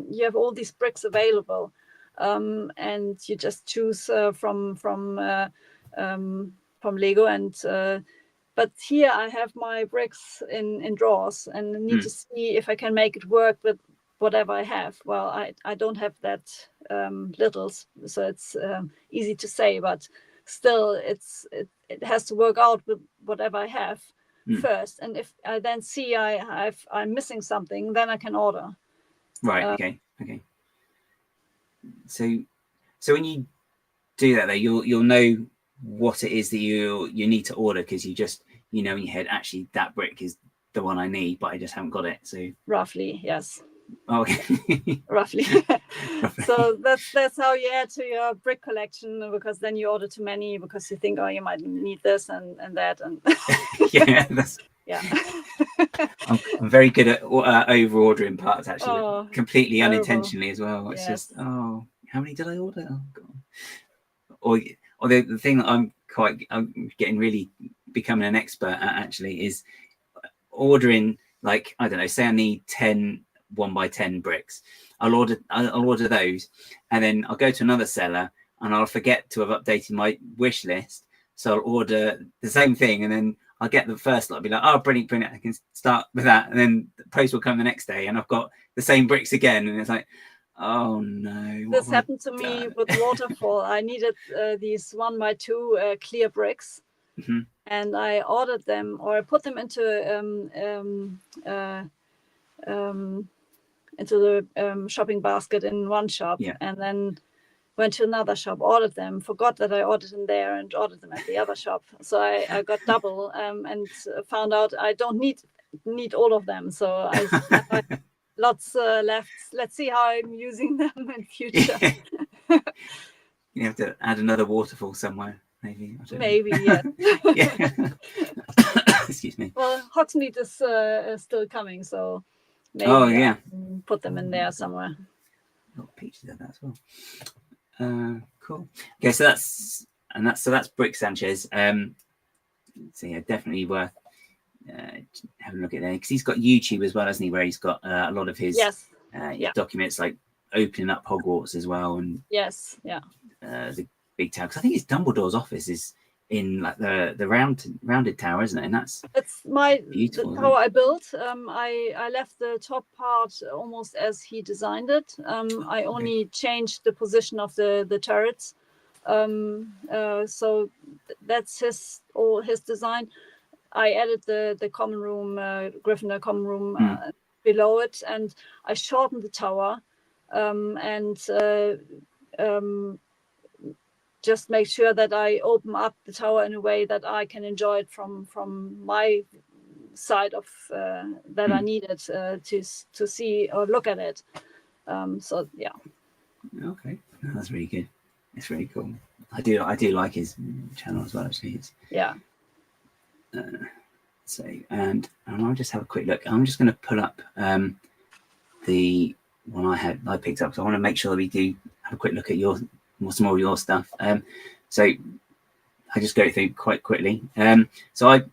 you have all these bricks available, and you just choose from Lego. And but here I have my bricks in drawers, and need to see if I can make it work with whatever I have. Well, I don't have that little, so it's easy to say, but still it has to work out with whatever I have first. And if I then see I'm missing something, then I can order. Right. Okay. So when you do that, though, you'll know what it is that you need to order, because you know in your head, actually that brick is the one I need, but I just haven't got it. So roughly, yes. Okay. Roughly. So that's how you add to your brick collection, because then you order too many because you think, oh, you might need this and that, and yeah. I'm very good at over ordering parts, actually, completely terrible. Unintentionally as well. It's just, how many did I order? Oh god. Or the thing that I'm getting really becoming an expert at, actually, is ordering, like, I don't know, say I need 10 1x10 bricks. I'll order those, and then I'll go to another seller and I'll forget to have updated my wish list, so I'll order the same thing, and then I'll get the first lot, I'll be like, oh, brilliant, I can start with that, and then the post will come the next day and I've got the same bricks again, and it's like, oh no. This happened to me with Waterfall. I needed these 1x2 clear bricks, and I ordered them, or I put them into the shopping basket in one shop, and then went to another shop, ordered them, forgot that I ordered them there and ordered them at the other shop. So I got double and found out I don't need all of them. So I lots left. Let's see how I'm using them in future. You have to add another waterfall somewhere, maybe. Maybe, yeah. Yeah. Excuse me. Well, Hogsmeade is still coming, so maybe I can put them in there somewhere. Got pictures of that as well. Cool. Okay, so that's Brick Sanchez. So yeah, definitely worth having a look at there, because he's got YouTube as well, hasn't he? Where he's got a lot of his documents, like opening up Hogwarts as well, and the big tower. Because I think it's Dumbledore's office is in like the rounded tower, isn't it? And it's my beautiful, the tower I built. I left the top part almost as he designed it. I only changed the position of the turrets. So that's his design. I added the common room, Gryffindor common room below it, and I shortened the tower and just make sure that I open up the tower in a way that I can enjoy it from my side of that I needed to see or look at it. So yeah. Okay, that's really good. It's really cool. I do like his channel as well. Actually, so and I'll just have a quick look. I'm just going to pull up the one I picked up. So I want to make sure that we do have a quick look at some more of your stuff. So I just go through quite quickly. So I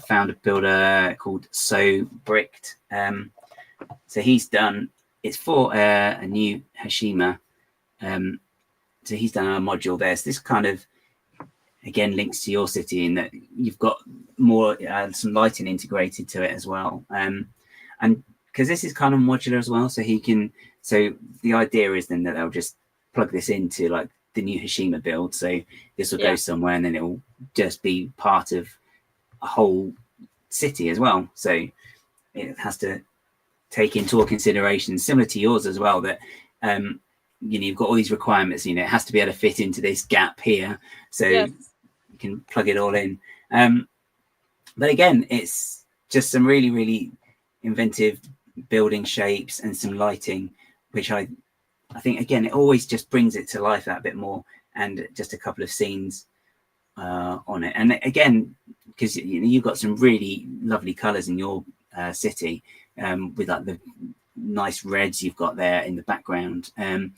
found a builder called So Bricked. So he's done. It's for a new Hashima. So he's done a module there. So this kind of again links to your city in that you've got more some lighting integrated to it as well. And because this is kind of modular as well, so the idea is then that they'll just plug this into like the new Hashima build. So this will go somewhere and then it will just be part of a whole city as well. So it has to take into all consideration, similar to yours as well, that you've got all these requirements, it has to be able to fit into this gap here. So you can plug it all in. But again, it's just some really, really inventive building shapes and some lighting, which I think, again, it always just brings it to life that bit more, and just a couple of scenes on it. And again, because you've got some really lovely colors in your city, with like the nice reds you've got there in the background, and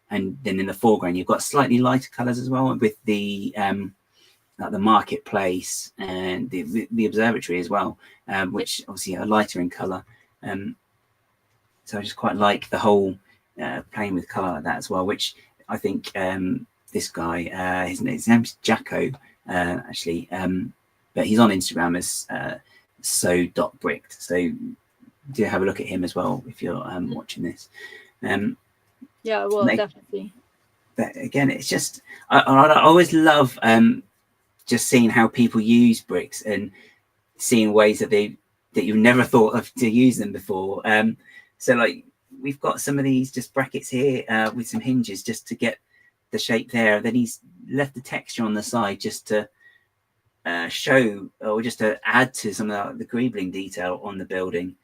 then in the foreground you've got slightly lighter colors as well, with the like the marketplace and the observatory as well, which obviously are lighter in color. So I just quite like the whole playing with color like that as well, which I think this guy, his name's Jacko, actually, but he's on Instagram as so.bricked. So do have a look at him as well if you're watching this. Yeah, well, definitely. But again, it's just I always love just seeing how people use bricks and seeing ways that you've never thought of to use them before. So like we've got some of these just brackets here with some hinges just to get the shape there. Then he's left the texture on the side just to show, or just to add to some of the greebling detail on the building.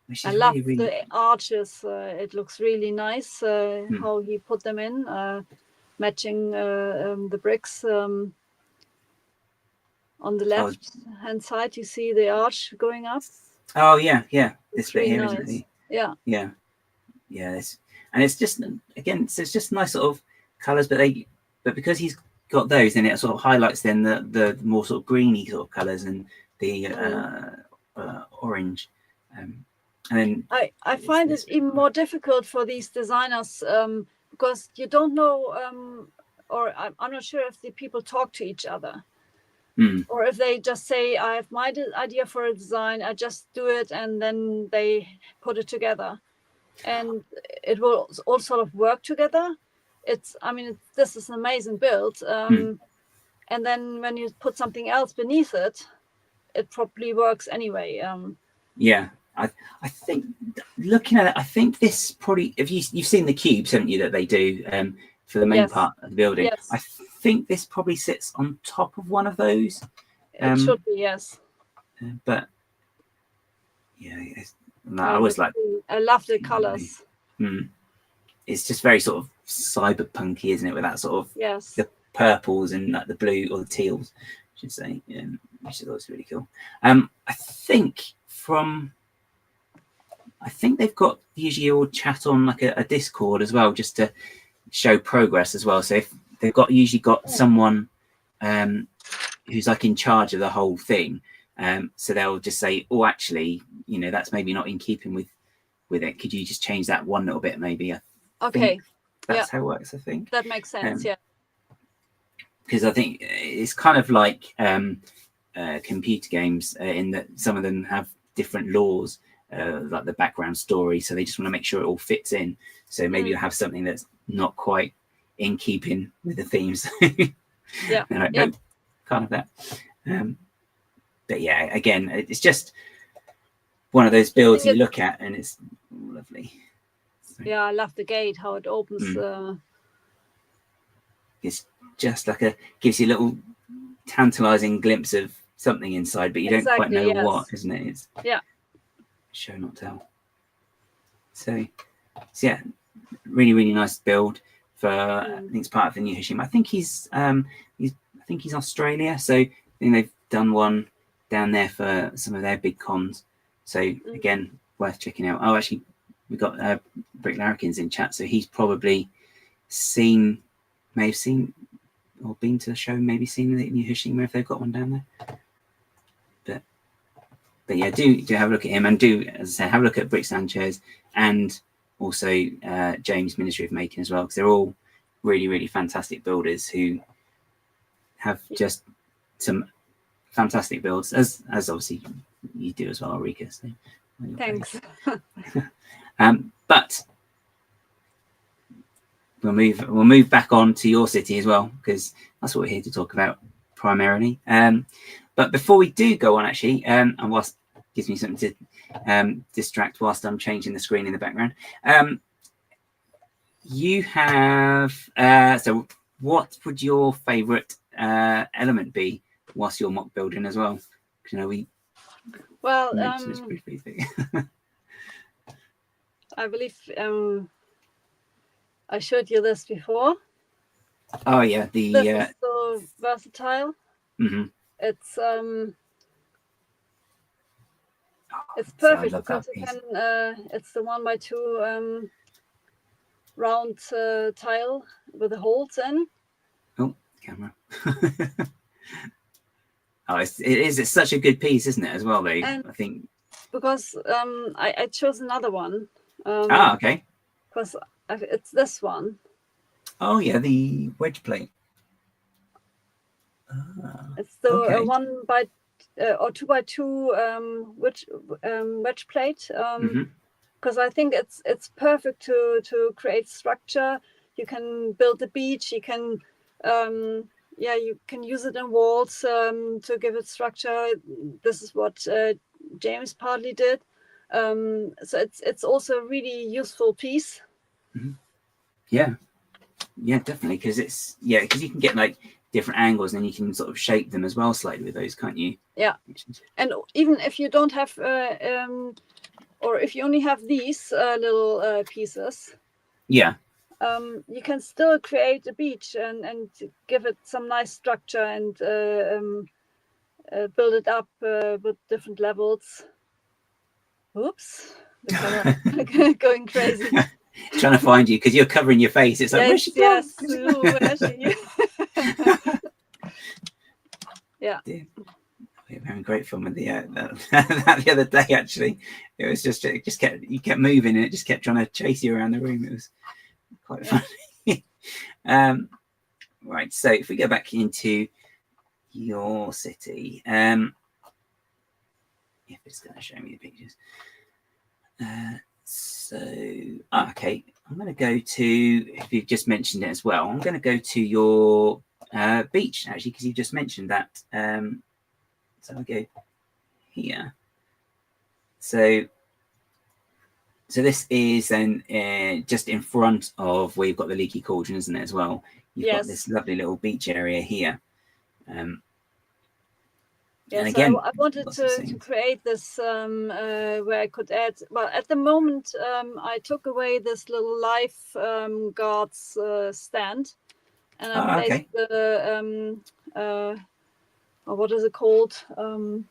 Which is I love really, really... the arches. It looks really nice how he put them in, matching the bricks. On the left hand side, you see the arch going up. Oh yeah, this bit really here, nice. Isn't it? Yeah. And it's just, again, so it's just nice sort of colors, but because he's got those, then it sort of highlights then the more sort of greeny sort of colors and the orange. And then I find it even more difficult for these designers because you don't know, or I'm not sure if the people talk to each other. Or if they just say, I have my idea for a design, I just do it, and then they put it together. And it will all sort of work together. This is an amazing build. And then when you put something else beneath it, it probably works anyway. Yeah, I think looking at it, I think this probably, if you've seen the cubes, haven't you, that they do for the main part of the building? Yes. I think this probably sits on top of one of those. It should be, yes. But yeah, I always like. I love the colors. It's just very sort of cyberpunky, isn't it? With that sort of the purples and like the blue or the teals, I should say, which is always really cool. I think they've got usually all chat on like a Discord as well, just to show progress as well. So if they've usually got someone who's like in charge of the whole thing, so they'll just say, oh, actually, that's maybe not in keeping with it. Could you just change that one little bit, maybe? Okay. That's how it works, I think. That makes sense, yeah. Because I think it's kind of like computer games in that some of them have different laws, like the background story. So they just want to make sure it all fits in. So maybe you have something that's not quite in keeping with the themes. Yeah. Kind of that. But yeah, again, it's just one of those builds you look at and it's lovely. Yeah, I love the gate, how it opens. It's just like gives you a little tantalizing glimpse of something inside, but you don't quite know what, isn't it? It's show not tell. So yeah, really, really nice build for I think it's part of the new Hashim. I think he's Australia, so I think they've done one down there for some of their big cons. So again, worth checking out. Oh, actually, we've got Brick Larrikin's in chat, so he's probably may have seen or been to the show, maybe seen the new Hashima if they've got one down there. But yeah, do have a look at him, and do, as I said, have a look at Brick Sanchez and also James Ministry of Making as well, because they're all really, really fantastic builders who have just some fantastic builds, as obviously you do as well, Rika. So, thanks. But we'll move back on to your city as well, because that's what we're here to talk about primarily. But before we do go on, actually, and whilst gives me something to distract whilst I'm changing the screen in the background, you have so what would your favourite element be whilst you're mock building as well? We mentioned this briefly. I believe I showed you this before. Oh yeah, this is so versatile. It's perfect because you can. It's the 1x2 round tile with the holes in. Oh, camera. It's such a good piece, isn't it? As well, though. I think because I chose another one. Okay. Because it's this one. Oh yeah, the wedge plate. It's the 2x2 wedge plate. Because I think it's perfect to create structure. You can build the beach. You can you can use it in walls to give it structure. This is what James partly did. So it's also a really useful piece. Yeah, definitely, because you can get like different angles and then you can sort of shape them as well slightly with those, can't you? Yeah, and even if you don't have or if you only have these little pieces, you can still create a beach and give it some nice structure and build it up with different levels. Oops, the camera going crazy. Trying to find you because you're covering your face. It's like, where's she gone? Yeah. We were having great fun with that the other day. Actually, it was you kept moving and it just kept trying to chase you around the room. It was quite funny. Right. So if we go back into your city, if it's going to show me the pictures. Okay, I'm going to go to, if you've just mentioned it as well, I'm going to go to your beach, actually, because you just mentioned that. So I'll go here. So So this is then just in front of where you've got the leaky cauldron, isn't it, as well? You've got this lovely little beach area here. Yeah, and so again, I wanted to create this where I could add, well, at the moment, I took away this little life guards stand, and I placed the, what is it called? The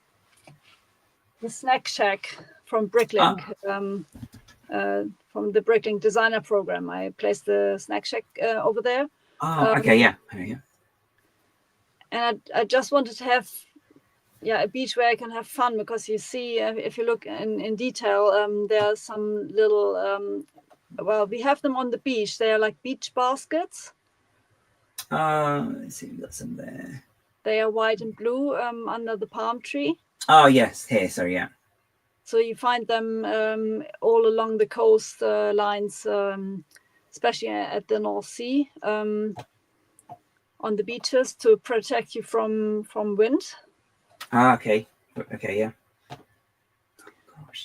snack shack from Bricklink, from the Bricklink designer program. I placed the snack shack over there. Yeah. And I just wanted to have a beach where I can have fun, because you see, if you look in detail, there are some little, well, we have them on the beach. They are like beach baskets. Let's see, we've got some there. They are white and blue under the palm tree. Oh, yes, here, sorry, yeah. So you find them all along the coast lines, especially at the North Sea, on the beaches, to protect you from wind. Okay, yeah.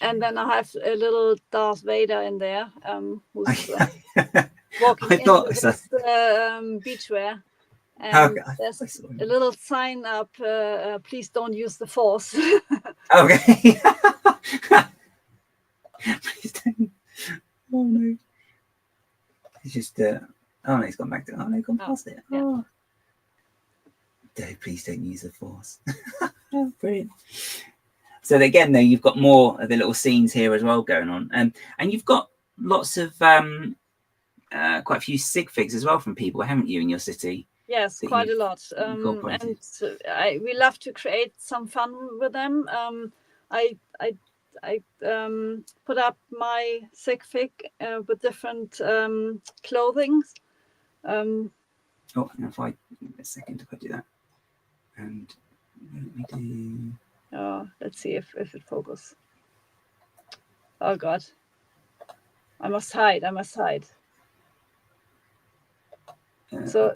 And then I have a little Darth Vader in there, who's walking into this beachwear. And there's a little sign up, please don't use the Force. Okay. Please don't. Oh, no. It's just, oh, no, he's gone back to, oh, no, gone past it. Yeah. Oh. Please don't use the Force. Oh, brilliant. So again, though, you've got more of the little scenes here as well going on, and you've got lots of quite a few sig figs as well from people, haven't you, in your city? Yes, quite a lot. And we love to create some fun with them. I put up my sig fig with different clothing. Oh, if I give a second if I do that, and let me do. Oh, let's see if it focuses. Oh God, I must hide. So,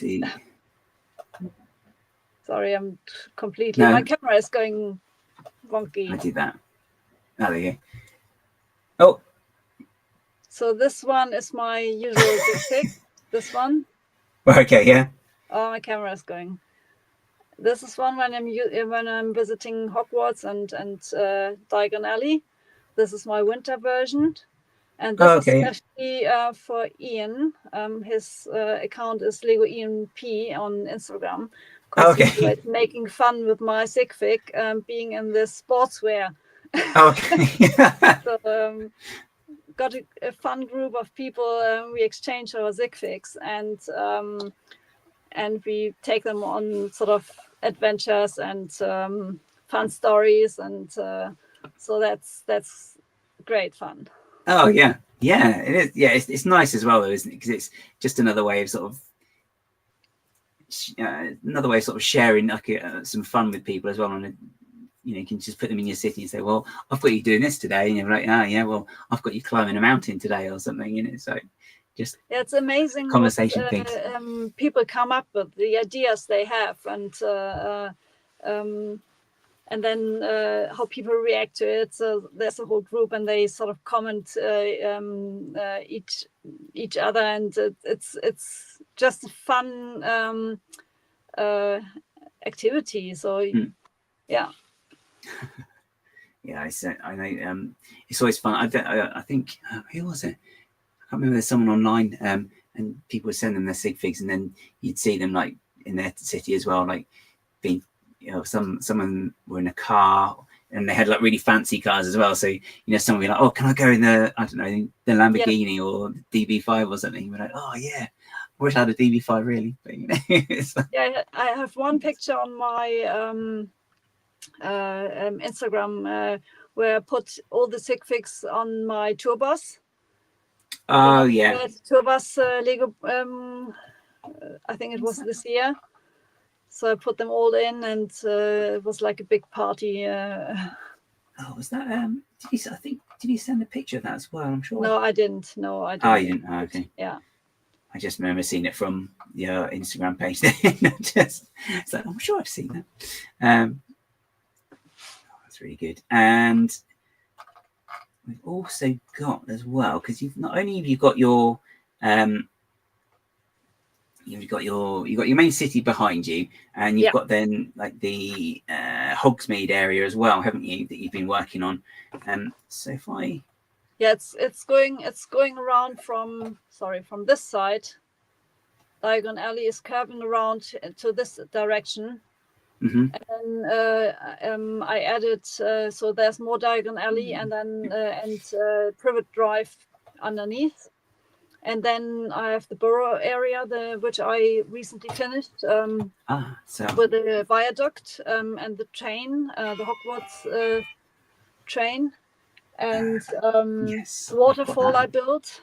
sorry, I'm completely. My camera is going wonky. I did that. Oh, there you go. Oh. So this one is my usual pick. This one. Okay, yeah. Oh, my camera is going. This is one when I'm visiting Hogwarts and Diagon Alley. This is my winter version, and this is especially for Ian. His account is Lego Ian P on Instagram. He's like making fun with my sig fig being in this sportswear. So got a fun group of people. We exchange our sig figs and we take them on sort of adventures and fun stories, and so that's great fun. Oh yeah, it is. Yeah, it's nice as well, though, isn't it? Because it's just another way of sort of sharing like some fun with people as well. And you can just put them in your city and say, well, I've got you doing this today, and you're like, oh yeah, well, I've got you climbing a mountain today or something, so just it's amazing conversation what, things people come up with, the ideas they have, and then how people react to it. So there's a whole group, and they sort of comment each other, and it's just a fun activity. So yeah. Yeah, I know. It's always fun. I think who was it? I can't remember. There's someone online, and people would send them their sig figs, and then you'd see them like in their city as well, like being, someone were in a car, and they had like really fancy cars as well. So someone would be like, oh, can I go in the the Lamborghini or the DB5 or something? We're like, oh yeah, I wish I had a DB5 really. But yeah, I have one picture on my Instagram where I put all the sig figs on my tour bus. Oh yeah, tour bus Lego. I think it was this year. So I put them all in, and it was like a big party. Oh, was that? Did you send a picture of that as well? I'm sure. No, I didn't. No, I didn't. Oh, you didn't. Oh, okay. Yeah. I just remember seeing it from your Instagram page. It's like, I'm sure I've seen that. That's really good. And we've also got as well, because you've not only have you got your you've got your main city behind you, and you've got then like the Hogsmeade area as well, haven't you? That you've been working on. So if I it's going around from this side. Diagon Alley is curving around to this direction. And I added so there's more Diagon Alley and then Privet Drive underneath. And then I have the borough area, which I recently finished with the viaduct and the train, the Hogwarts train, and yes, waterfall I built.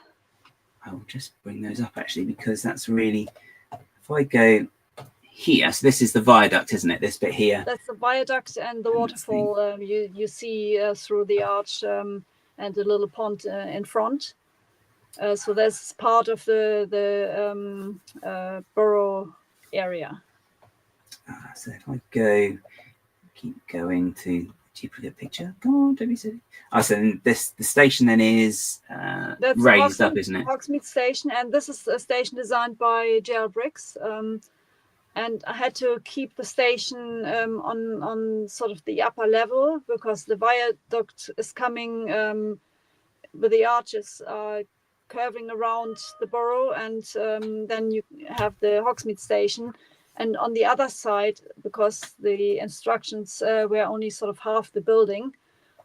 I will just bring those up actually, because that's really, if I go here, so this is the viaduct, isn't it? This bit here. That's the viaduct and the waterfall. You see through the arch and the little pond in front. So that's part of the borough area. So if I keep going to duplicate picture. Come on, don't be silly. So then the station then is raised up, isn't it? Hogsmeade Station, and this is a station designed by JL Briggs. And I had to keep the station on sort of the upper level because the viaduct is coming with the arches curving around the borough, and then you have the Hogsmeade Station. And on the other side, because the instructions were only sort of half the building,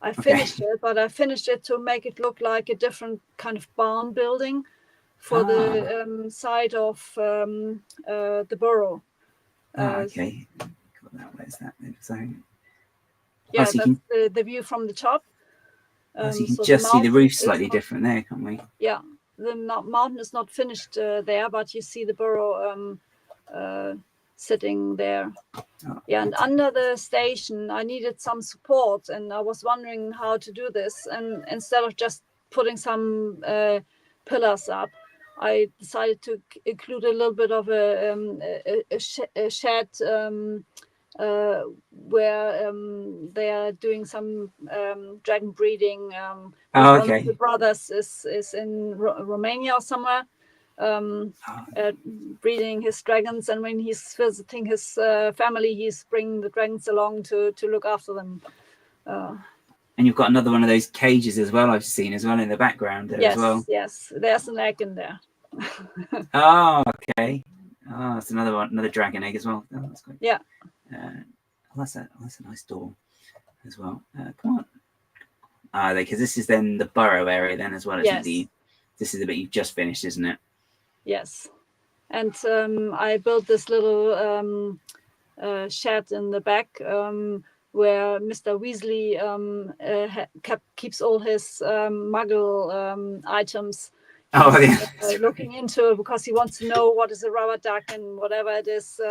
I finished it, but I finished it to make it look like a different kind of barn building for the side of the borough. Okay. Where's that? So, yeah, that's the view from the top. So you can just see the roof slightly different there, can't we? Yeah, the mountain is not finished there, but you see the borough sitting there. And under the station, I needed some support, and I was wondering how to do this. And instead of just putting some pillars up, I decided to include a little bit of a shed where they are doing some dragon breeding. One of the brothers is in Romania or somewhere, breeding his dragons, and when he's visiting his family, he's bringing the dragons along to look after them. And you've got another one of those cages as well, I've seen as well in the background there as well. Yes, there's an egg in there. Okay. That's another one, another dragon egg as well. That's great. Yeah. That's a nice door as well. Come on. Because this is then the borough area then as well. Yes. This is the bit you've just finished, isn't it? Yes. And I built this little shed in the back where Mr. Weasley keeps all his Muggle items. Looking into, because he wants to know what is a rubber duck and whatever it is. So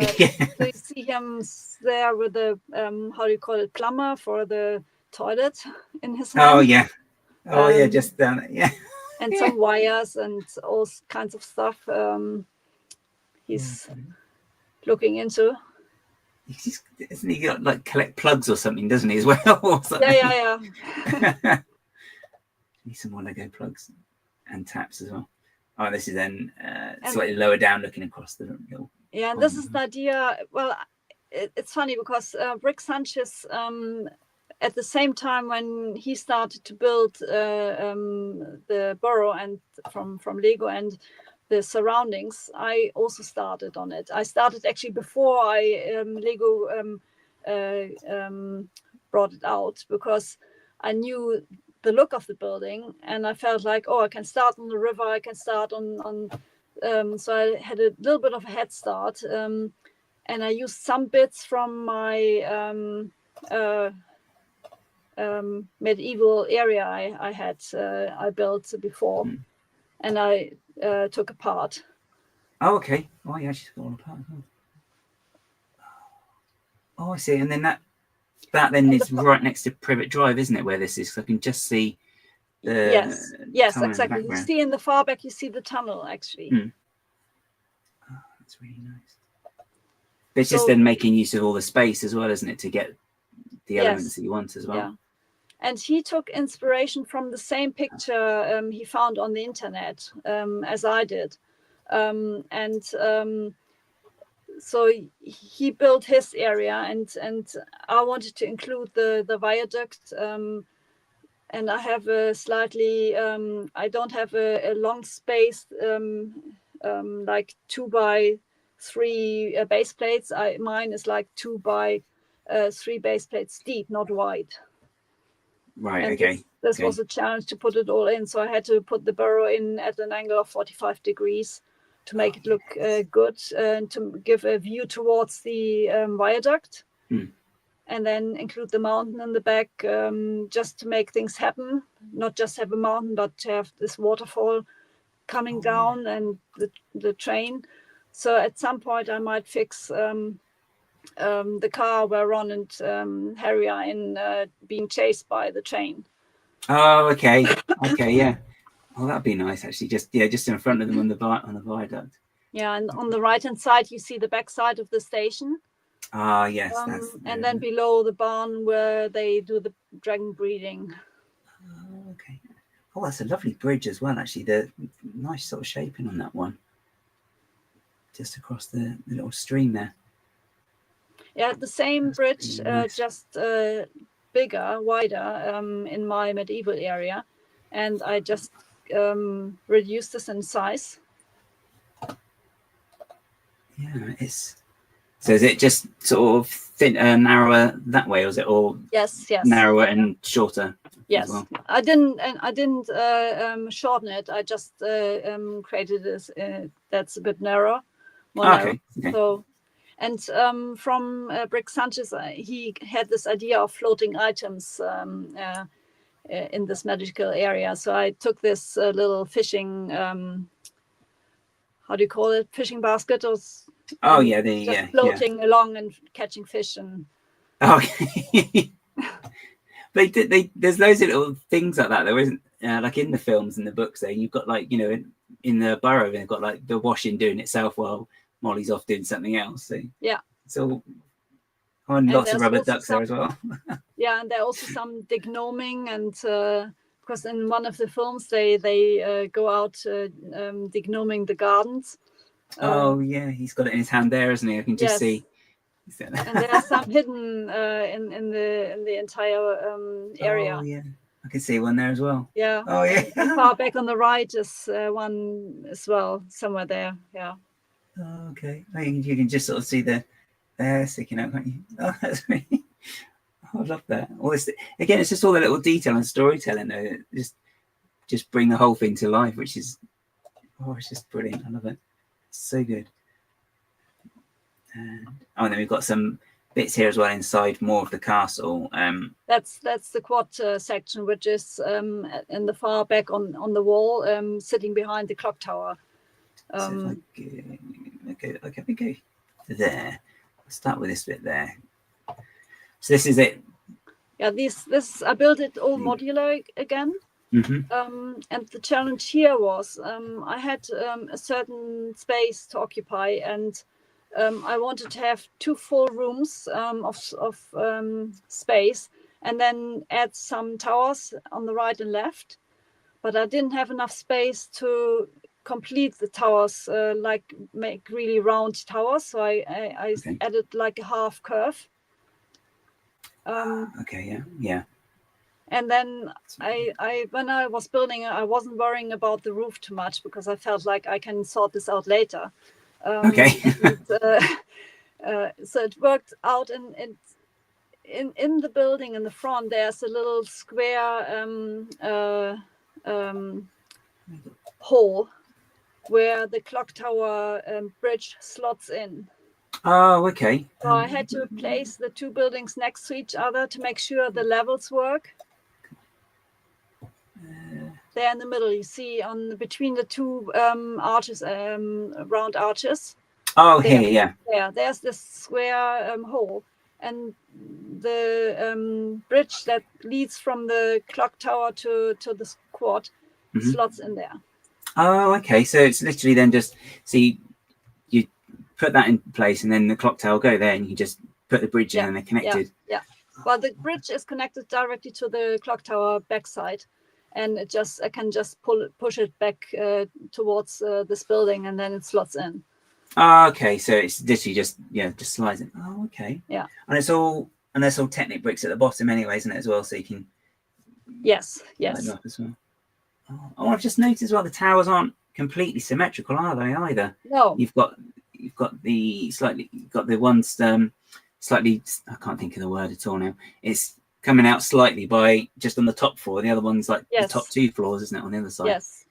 you see him there with the how do you call it, plumber for the toilet in his hand. Just down it. Yeah. And some wires and all kinds of stuff he's looking into. Isn't he got like collect plugs or something, doesn't he, as well? Or something? Yeah. Need some more Lego plugs and taps as well. This is then slightly lower down, looking across the hill. Yeah, and this is the idea. Well, it's funny because Rick Sanchez, at the same time when he started to build the borough and from Lego and the surroundings, I also started on it. I started actually before Lego brought it out, because I knew the look of the building, and I felt like, I can start on the river, I can start on so I had a little bit of a head start, and I used some bits from my medieval area I had I built before, and I took apart. Okay. You actually took it all apart. I see. And then that then is right next to Privet Drive, isn't it, where this is? So I can just see the yes, exactly. You see in the far back, you see the tunnel actually. That's really nice. But it's just then making use of all the space as well, isn't it, to get the elements that you want as well. Yeah. And he took inspiration from the same picture he found on the internet as I did. So he built his area, and I wanted to include the viaduct. And I have a slightly, I don't have a long space, like 2x3 base plates. Mine is like 2x3 base plates deep, not wide. Right, and okay. This was a challenge to put it all in. So I had to put the burrow in at an angle of 45 degrees to make it look good, and to give a view towards the viaduct. And then include the mountain in the back, just to make things happen. Not just have a mountain, but to have this waterfall coming down and the train. So at some point I might fix the car where Ron and Harry are in, being chased by the train. Oh, okay. Okay, yeah. Oh, that'd be nice, actually. Just in front of them on the viaduct. Yeah, and on the right-hand side, you see the backside of the station. Ah, yes. And then below the barn where they do the dragon breeding. Oh, okay. Oh, that's a lovely bridge as well, actually. The nice sort of shaping on that one. Just across the little stream there. Yeah, the same That's bridge, nice. just bigger, wider, in my medieval area. And I just reduced this in size. Yeah, so is it just sort of thin, narrower that way, or is it all narrower and shorter? Yes, as well? I didn't shorten it. I just created this that's a bit narrow, more narrow. Okay. So, and from Brick Sanchez, he had this idea of floating items in this magical area. So I took this little fishing, how do you call it, fishing basket, or floating along and catching fish. And okay. There's loads of little things like that. There isn't, like in the films and the books. There, you've got like, in the burrow, they've got like the washing doing itself while Molly's off doing something else. So yeah, so and lots of rubber ducks there as well. Yeah, and there are also some dignoming, and because in one of the films they go out dignoming the gardens. Oh yeah, he's got it in his hand there, isn't he? I can just see. And there are some hidden in the entire area. Oh yeah, I can see one there as well. Yeah. Oh yeah. Far back on the right is one as well, somewhere there. Yeah. Oh, okay. You can just sort of see the hair sticking out, can't you? Oh, that's really. I love that. All this, again, it's just all the little detail and storytelling there. Just bring the whole thing to life, which is, it's just brilliant. I love it. It's so good. And then we've got some bits here as well inside more of the castle. That's the quad section, which is in the far back on the wall, sitting behind the clock tower. So if we go there, I'll start with this bit there. So this is it. Yeah, this I built it all modular again. Mm-hmm. And the challenge here was I had a certain space to occupy, and I wanted to have 2 full rooms of space, and then add some towers on the right and left. But I didn't have enough space to complete the towers, like make really round towers. So I added like a half curve. Yeah. And then I when I was building, I wasn't worrying about the roof too much, because I felt like I can sort this out later. So it worked out, and in the building in the front there's a little square hole where the clock tower bridge slots in. Oh, okay. So I had to place the 2 buildings next to each other to make sure the levels work. There in the middle, you see between the 2 arches, round arches. Oh, here, yeah. There's this square hole, and the bridge that leads from the clock tower to the quad slots in there. Oh, okay. So it's literally then just you put that in place, and then the clock tower will go there, and you just put the bridge in, and they're connected. Yeah. Well, the bridge is connected directly to the clock tower backside, and I can just push it back towards this building, and then it slots in. Okay, so it's literally just slides in. Oh, okay. Yeah. And it's all Technic bricks at the bottom anyway, isn't it, as well? So you can yes. light them up as well. Oh, I've just noticed as well the towers aren't completely symmetrical, are they either? No. You've got the ones slightly, I can't think of the word at all now. It's coming out slightly by just on the top floor. The other one's like the top 2 floors, isn't it, on the other side? Yes.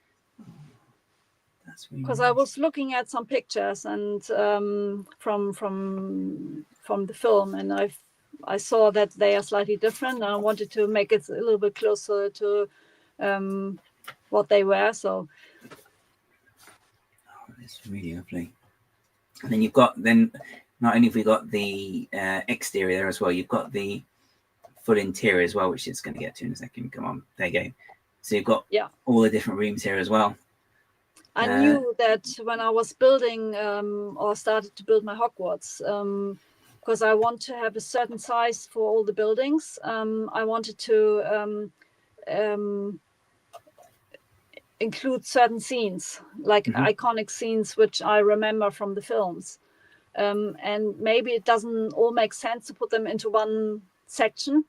That's really because nice. I was looking at some pictures and from the film, and I saw that they are slightly different, and I wanted to make it a little bit closer to what they were. So it's really lovely. And then you've got not only have we got the exterior there as well, you've got the full interior as well, which it's going to get to in a second. Come on, there you go. So you've got all the different rooms here as well. I knew that when I was building or started to build my Hogwarts, because I want to have a certain size for all the buildings. I wanted to include certain scenes, like iconic scenes, which I remember from the films. And maybe it doesn't all make sense to put them into one section,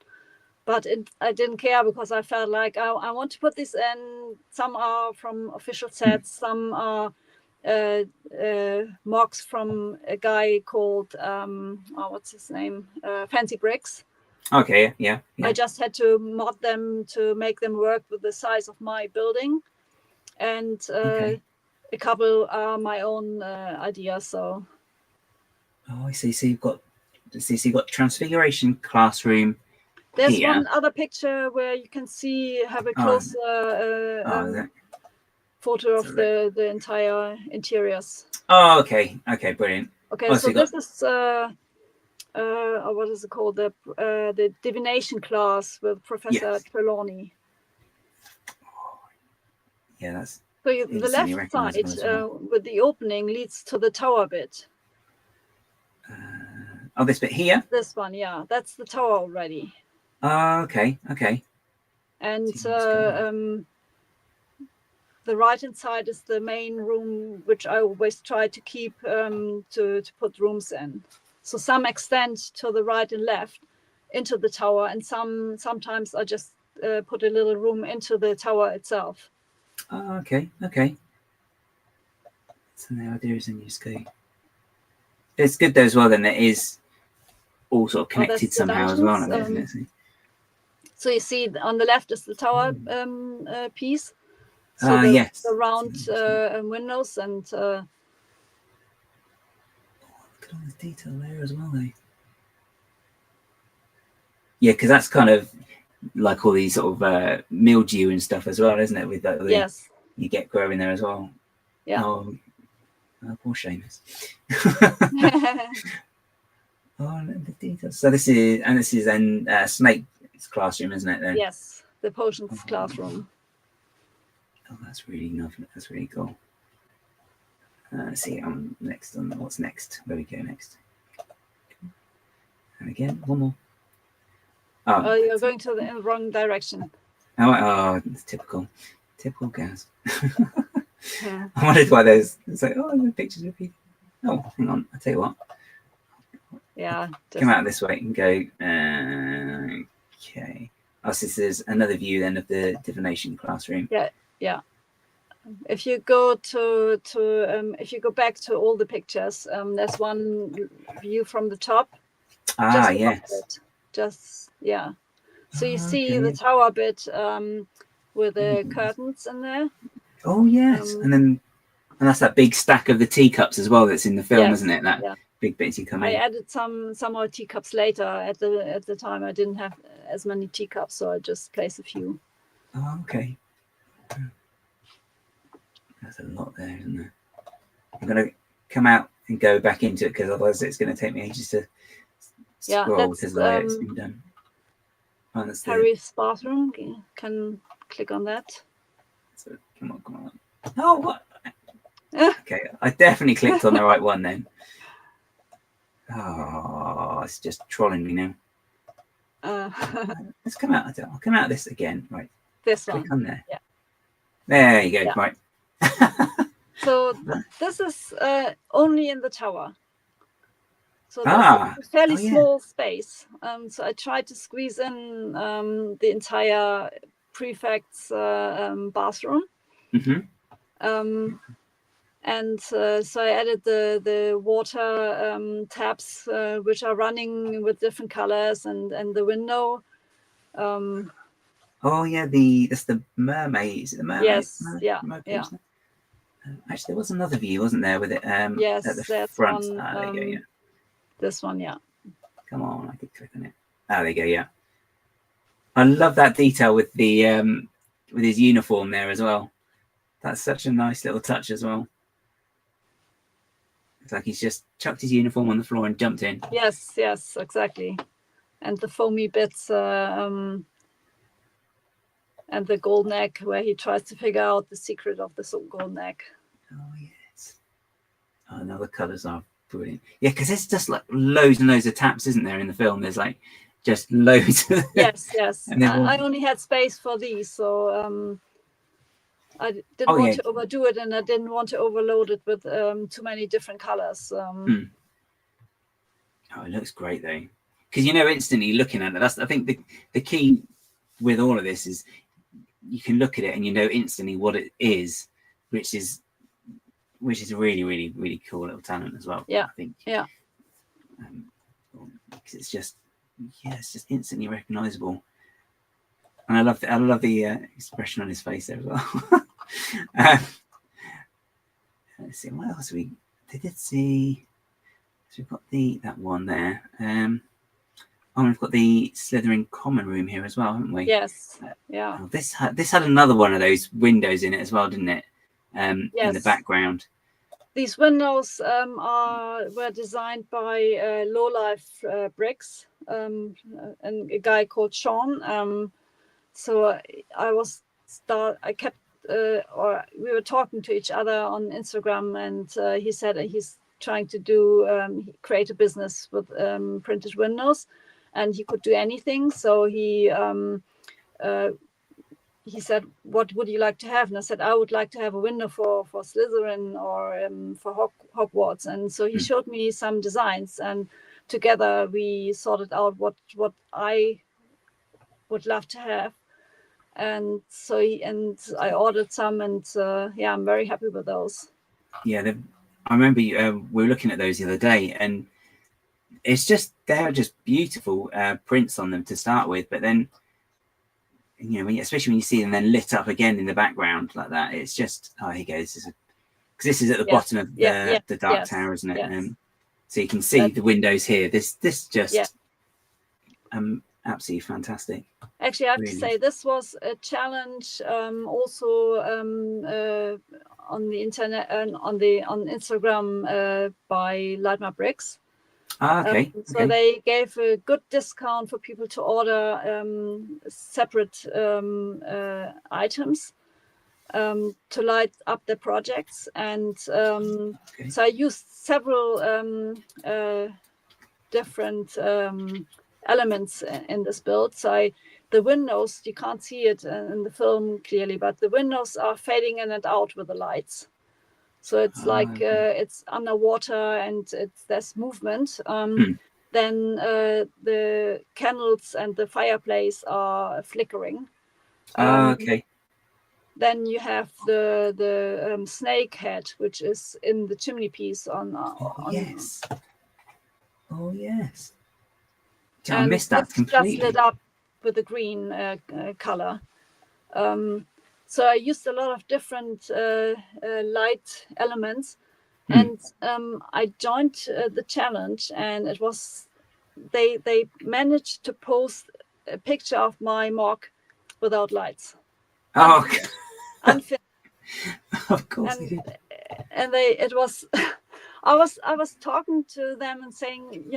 but I didn't care, because I felt like I want to put this in. Some are from official sets, some are MOCs from a guy called, what's his name? Fancy Bricks. Okay, yeah. I just had to mod them to make them work with the size of my building. And a couple are my own ideas. So. Oh, I see. So you've got Transfiguration Classroom. There's here. one other picture where you can have a closer photo of the entire interiors. Oh, okay, brilliant. Okay, so this is what is it called? The divination class with Professor Trelawney. Yeah, that's. So the left side with the opening leads to the tower bit. This bit here. This one, yeah, that's the tower already. Okay. And the right-hand side is the main room, which I always try to keep to put rooms in. So some extend to the right and left into the tower, and sometimes I just put a little room into the tower itself. Okay. So the idea is, then you just go. It's good though as well. Then it is all sort of connected somehow as well, isn't it? So you see on the left is the tower piece. So the round windows and. Look at all the detail there as well, though. Yeah, because that's kind of like all these sort of mildew and stuff as well, isn't it? With that, you get growing there as well. Yeah. Oh poor Seamus. The details. So this is then Snape's classroom, isn't it? Then? Yes, the potions classroom. Oh, that's really lovely. That's really cool. Let's see. I'm next on what's next. Where we go next? And again, one more. Oh, you're going to the wrong direction. Oh, it's typical gas. Yeah. I wondered why there's. It's like, the pictures of people. Oh, hang on. I'll tell you what. Yeah. Come out this way and go. Okay. Oh, so this is another view then of the divination classroom. Yeah. If you go if you go back to all the pictures, there's one view from the top. Yes. So you see the tower bit with the curtains in there. Oh yes, and that's that big stack of the teacups as well that's in the film, isn't it? That big bits you come in. I added some more teacups later. At the time, I didn't have as many teacups, so I just placed a few. Oh, okay. There's a lot there, isn't there? I'm going to come out and go back into it, because otherwise it's going to take me ages to scroll because the way it's been done. Oh, Harry's bathroom. You can click on that. So, come on. Oh, what? Okay, I definitely clicked on the right one then. Oh, it's just trolling me now. Let's come out. I'll come out of this again. Right. This Click one. on there. Yeah. There you go. Yeah. Right. So this is only in the tower. So there's a fairly small space. So I tried to squeeze in the entire prefect's bathroom. And so I added the water taps, which are running with different colors, and the window. Oh yeah, that's the mermaid. Is it the mermaid? Yes, yeah. Actually, there was another view, wasn't there, with it? Yes, at the that's front. one. There you go. Yeah. This one, yeah. Come on, I could click on it. There you go. Yeah. I love that detail with the with his uniform there as well. That's such a nice little touch as well. It's like he's just chucked his uniform on the floor and jumped in. Yes, exactly. And the foamy bits and the gold neck, where he tries to figure out the secret of the gold neck. Oh, yes. Oh, no, the colours are brilliant. Yeah, because there's just like loads and loads of taps, isn't there, in the film? There's like just loads. Yes. All... I only had space for these, so I didn't want to overdo it, and I didn't want to overload it with too many different colors. Oh, it looks great though, because instantly looking at it. That's, I think, the key with all of this is you can look at it and instantly what it is, which is a really, really, really cool little talent as well. Yeah, I think. Yeah. Because it's just instantly recognizable. And I love the expression on his face there as well. Let's see, what else we did see. So we've got that one there. We've got the Slytherin common room here as well, haven't we? Yes. Yeah. Oh, this had another one of those windows in it as well, didn't it? In the background. These windows were designed by Low Life Bricks, and a guy called Sean. So we were talking to each other on Instagram, and he said he's trying to create a business with printed windows, and he could do anything. So he said, "What would you like to have?" And I said, "I would like to have a window for Slytherin or for Hogwarts." And so he showed me some designs, and together we sorted out what I would love to have. And so I ordered some, and I'm very happy with those. Yeah, I remember we were looking at those the other day, and they're just beautiful prints on them to start with, but then especially when you see them then lit up again in the background like that, it's just, here you go. This is at the bottom of the Dark Tower, isn't it? Yes. So you can see the windows here. This just absolutely fantastic. Actually, I have to say this was a challenge also on the internet and on Instagram by Lightmap Bricks. Okay. So they gave a good discount for people to order separate items to light up their projects, and so I used several different elements in this build. So the windows, you can't see it in the film clearly, but the windows are fading in and out with the lights. So it's like it's underwater and there's movement. Then the candles and the fireplace are flickering. Then you have the snake head, which is in the chimney piece yes. Oh yes. I missed that completely. Just lit up with the green color. So I used a lot of different light elements, and I joined the challenge, and it was they managed to post a picture of my MOC without lights. Oh, unfinished. Of course. And it was. I was talking to them and saying,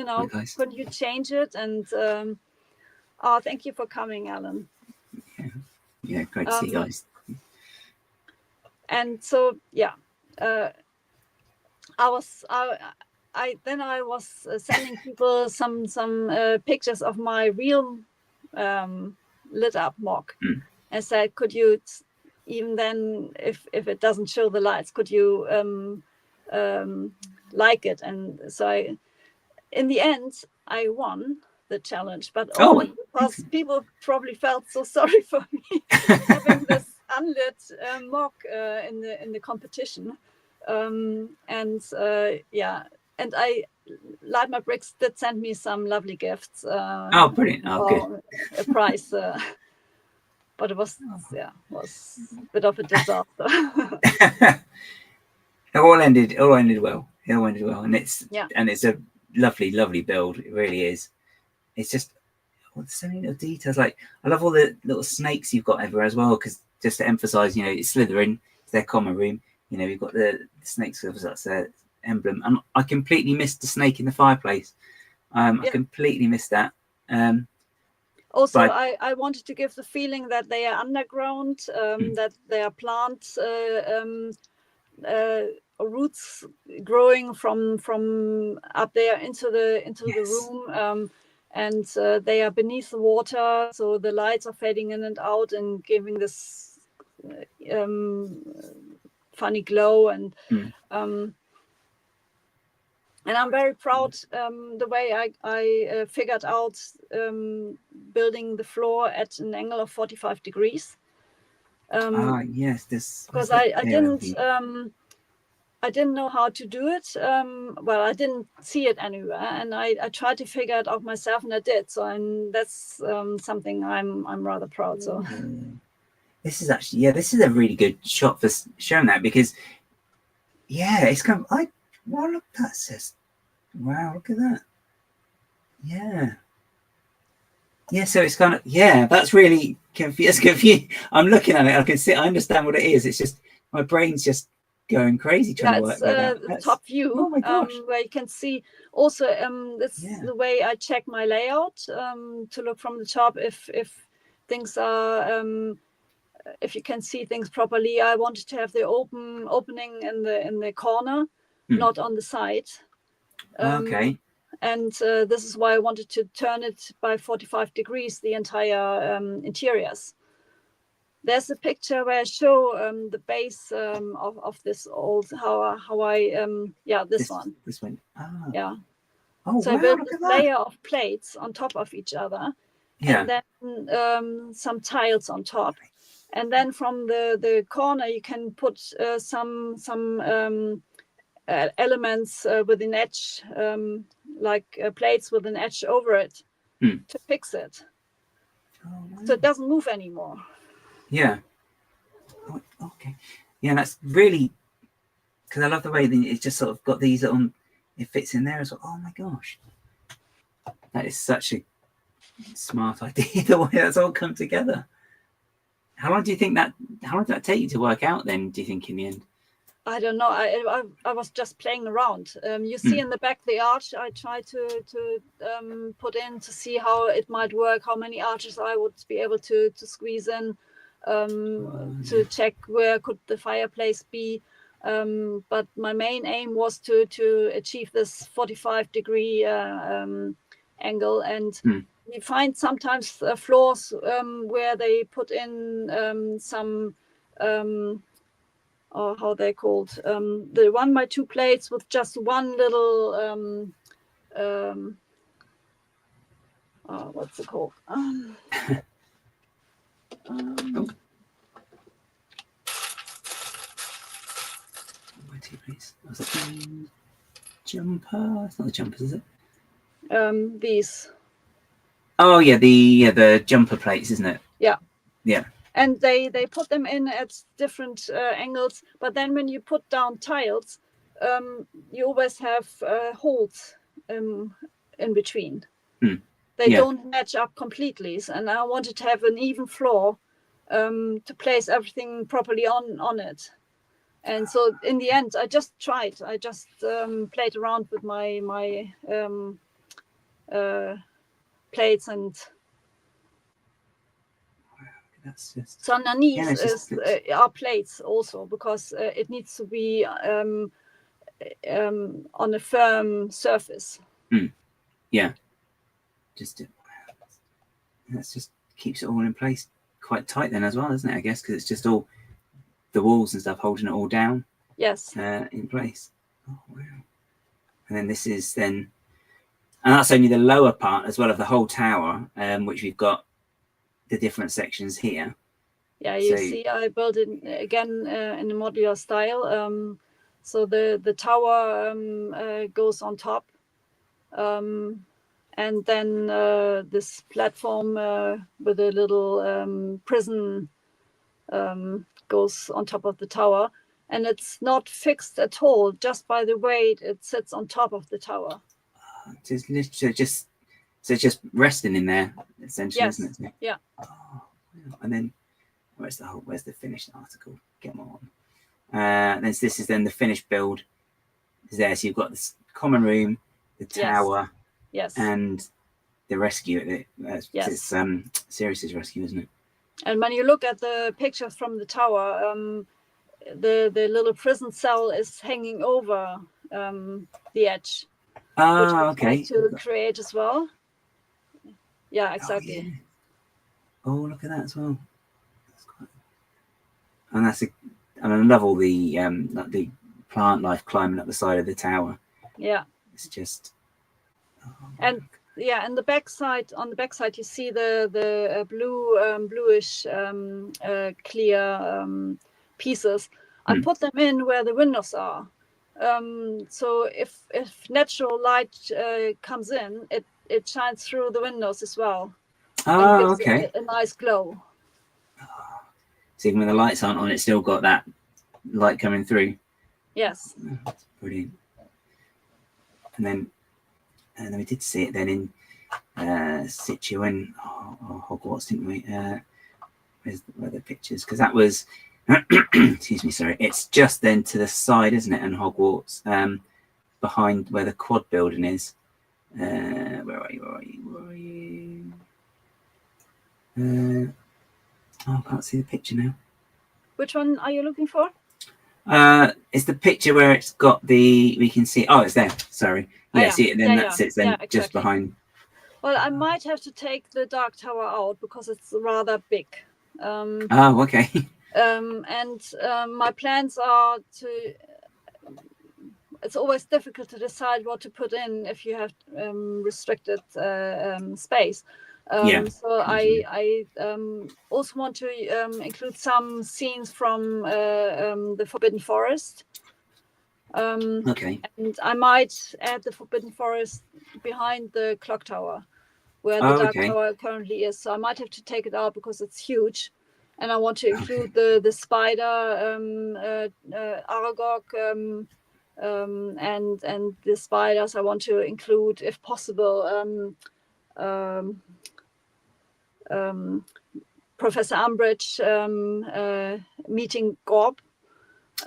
could you change it? And thank you for coming, Alan. Yeah, great to see you guys. And so I was sending people some pictures of my real lit up MOC, and said, could you, even then, if it doesn't show the lights, could you like it? And so in the end, I won the challenge, but only because people probably felt so sorry for me having this unlit MOC in the competition. And I Light My Bricks did send me some lovely gifts. Brilliant! Good. A prize, but it was was a bit of a disaster. It all ended well. And it's a lovely build. It really is. It's just so many little details. Like, I love all the little snakes you've got everywhere as well, because just to emphasize, it's Slytherin, it's their common room. We've got the snakes, that's their emblem. And I completely missed the snake in the fireplace. I completely missed that. Also, I wanted to give the feeling that they are underground, that they are plants, roots growing from up there into the room, and they are beneath the water, so the lights are fading in and out and giving this funny glow. And I'm very proud the way I figured out building the floor at an angle of 45 degrees. Yes, this because I didn't know how to do it. Well, I didn't see it anywhere, and I tried to figure it out myself, and I did. So that's something I'm rather proud. So this is actually this is a really good shot for showing that, because it's kind of wow, look, that says, wow, look at that. So it's kind of that's really confusing. I'm looking at it, I understand what it is. It's just my brain's just going crazy trying to work that out. The top view, oh my gosh, where you can see also this is the way I check my layout, to look from the top if things are if you can see things properly. I wanted to have the opening in the corner, not on the side. Okay. And this is why I wanted to turn it by 45 degrees, the entire interiors. There's a picture where I show the base of this old, how I this one. Oh, so wow, I built a layer of plates on top of each other, and then some tiles on top, and then from the corner you can put some elements with an edge, like plates with an edge over it, to fix it, so it doesn't move anymore. Okay. That's really, because I love the way that it's just sort of got these on. It fits in there as well. Oh my gosh, that is such a smart idea. The way that's all come together. How long did that take you to work out? Then, do you think, in the end? I don't know. I was just playing around. You see in the back the arch I tried to put in to see how it might work, how many arches I would be able to squeeze in, to check where could the fireplace be. But my main aim was to achieve this 45 degree angle. And you find sometimes floors where they put in some or how they're called, the 1x2 plates with just one little what's it called? Please. Was it the jumper? It's not the jumpers, is it? These. Oh yeah, the jumper plates, isn't it? Yeah. And they put them in at different angles, but then when you put down tiles, you always have holes in between. They don't match up completely, and I wanted to have an even floor to place everything properly on it. And so in the end, I just tried. I just played around with my plates, and that's just... so underneath are plates also, because it needs to be on a firm surface. Yeah. Just That just keeps it all in place quite tight then as well, doesn't it? I guess because it's just all the walls and stuff holding it all down. Yes. In place. Oh wow! And then this is then, and that's only the lower part as well of the whole tower, which we've got the different sections here. Yeah, you see, I built it again in a modular style. So the tower goes on top, and then this platform with a little prison goes on top of the tower, and it's not fixed at all. Just by the weight, it sits on top of the tower. Just resting in there essentially, yes. Isn't it? Yeah. Oh, and then where's the finished article? Get on. Then this is then the finished build. Is there? So you've got this common room, the tower, yes, and the rescue. Yes. It's Sirius's rescue, isn't it? And when you look at the pictures from the tower, the little prison cell is hanging over the edge. Which I okay. to create as well. Yeah, exactly. Oh, yeah. Oh, look at that as well. And I love all the like the plant life climbing up the side of the tower. Yeah. It's just. And yeah, and the backside, on the backside, you see the bluish clear pieces. I put them in where the windows are. So if natural light comes in, it shines through the windows as well. Oh, and gives a nice glow. So even when the lights aren't on, it's still got that light coming through. Yes. That's brilliant. And then we did see it then in situ and Hogwarts, didn't we? Where the pictures? Because that was. Excuse me, sorry. It's just then to the side, isn't it? And Hogwarts, behind where the quad building is. Where are you? I can't see the picture now. Which one are you looking for? It's the picture where it's got we can see. Oh, it's there. Sorry. Yeah, see it. Then that sits then exactly. just behind. Well, I might have to take the dark tower out because it's rather big. Oh, okay. And my plans are to. It's always difficult to decide what to put in if you have restricted space. So I also want to include some scenes from the Forbidden Forest. Okay. And I might add the Forbidden Forest behind the clock tower, where the dark tower currently is. So I might have to take it out because it's huge. And I want to include the spider, Aragog, and the spiders. I want to include, if possible, Professor Umbridge meeting Gorb.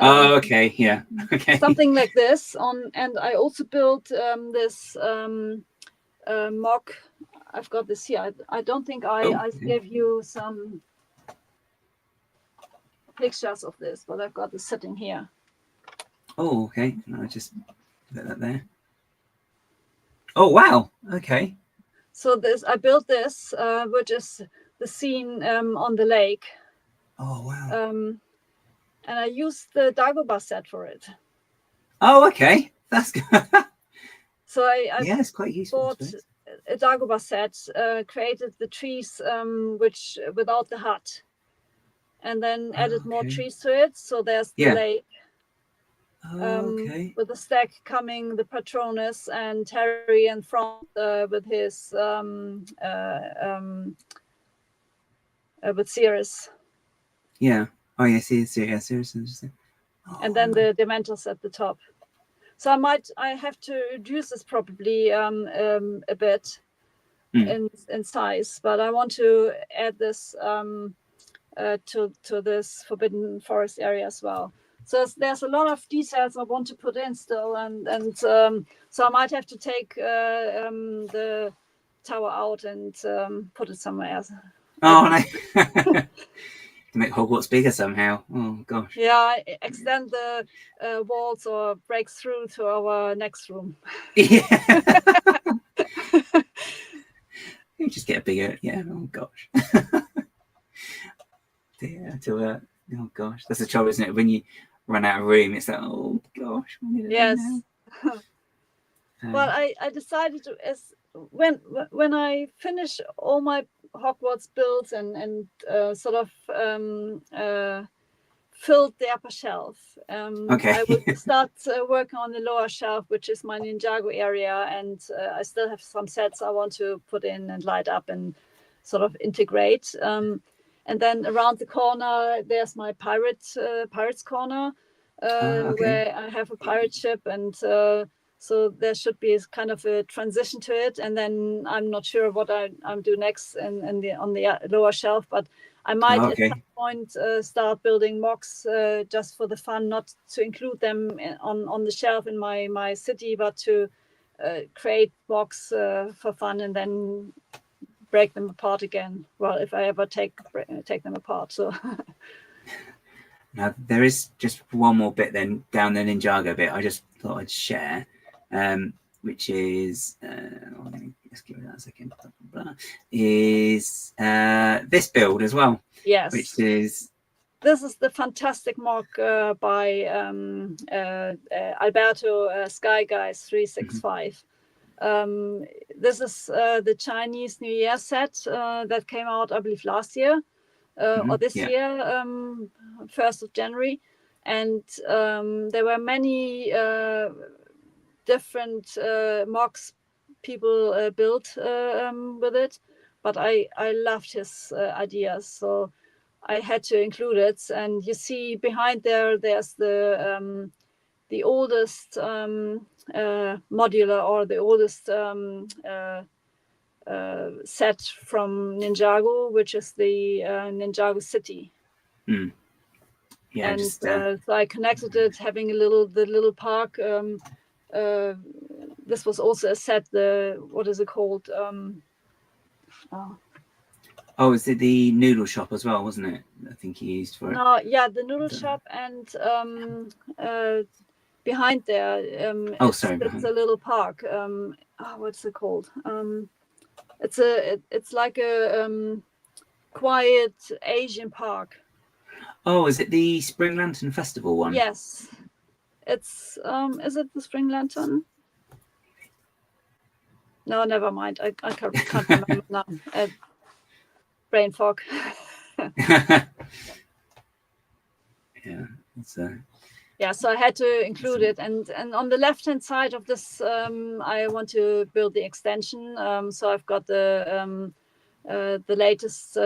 Okay, yeah, okay. Something like this. And I also built this MOC. I've got this here. I don't think I gave you some pictures of this, but I've got this sitting here. Oh, okay. I just put that there. Oh, wow. Okay. So I built this, which is the scene on the lake. Oh, wow. And I used the Dagobah set for it. Oh, okay. That's good. So I it's quite useful. Bought a Dagobah set, created the trees which without the hut, and then added more trees to it. So there's the lake. With the stack coming, the Patronus and Harry in front with his with Sirius. Yeah. Oh, yeah. Sirius. And then the Dementors at the top. So I have to reduce this probably a bit in size, but I want to add this to this Forbidden Forest area as well. So there's a lot of details I want to put in still, and so I might have to take the tower out and put it somewhere else. Oh, no. To make Hogwarts bigger somehow. Oh, gosh. Yeah, extend the walls or break through to our next room. Yeah. You just get a bigger, yeah. Oh gosh. Yeah, oh gosh, that's the trouble, isn't it? When you run out of room, it's like, oh gosh, what do I do now? Well, I decided to, as when I finish all my Hogwarts builds and sort of filled the upper shelf, I would start working on the lower shelf, which is my Ninjago area, and I still have some sets I want to put in and light up and sort of integrate. And then around the corner, there's my pirates corner, where I have a pirate ship, and so there should be kind of a transition to it. And then I'm not sure what I'm do next on the lower shelf, but I might at some point start building MOCs just for the fun, not to include them on the shelf in my city, but to create MOCs for fun and then break them apart again. Well, if I ever take them apart. So now there is just one more bit then down the Ninjago bit I just thought I'd share, which is let's give it that a second. Is this build as well? Yes. Which is this is the fantastic MOC by Alberto Sky Guys 365. This is the Chinese New Year set that came out, I believe, last year or this year, 1st of January. And there were many different MOCs people built with it, but I loved his ideas, so I had to include it. And you see behind there's the oldest modular, or the oldest set from Ninjago, which is the Ninjago City. Yeah, and so I connected it, having the little park. This was also a set. What is it called? Oh, is it the noodle shop as well, wasn't it? I think he used for it. No, yeah, the noodle shop, and behind there, it's a little park. What's it called? It's like a quiet Asian park. Oh, is it the Spring Lantern Festival one? Yes, it's is it the Spring Lantern? No, never mind. I can't remember now. Brain fog. Yeah, it's yeah, so I had to include it, and on the left hand side of this, I want to build the extension. So I've got the latest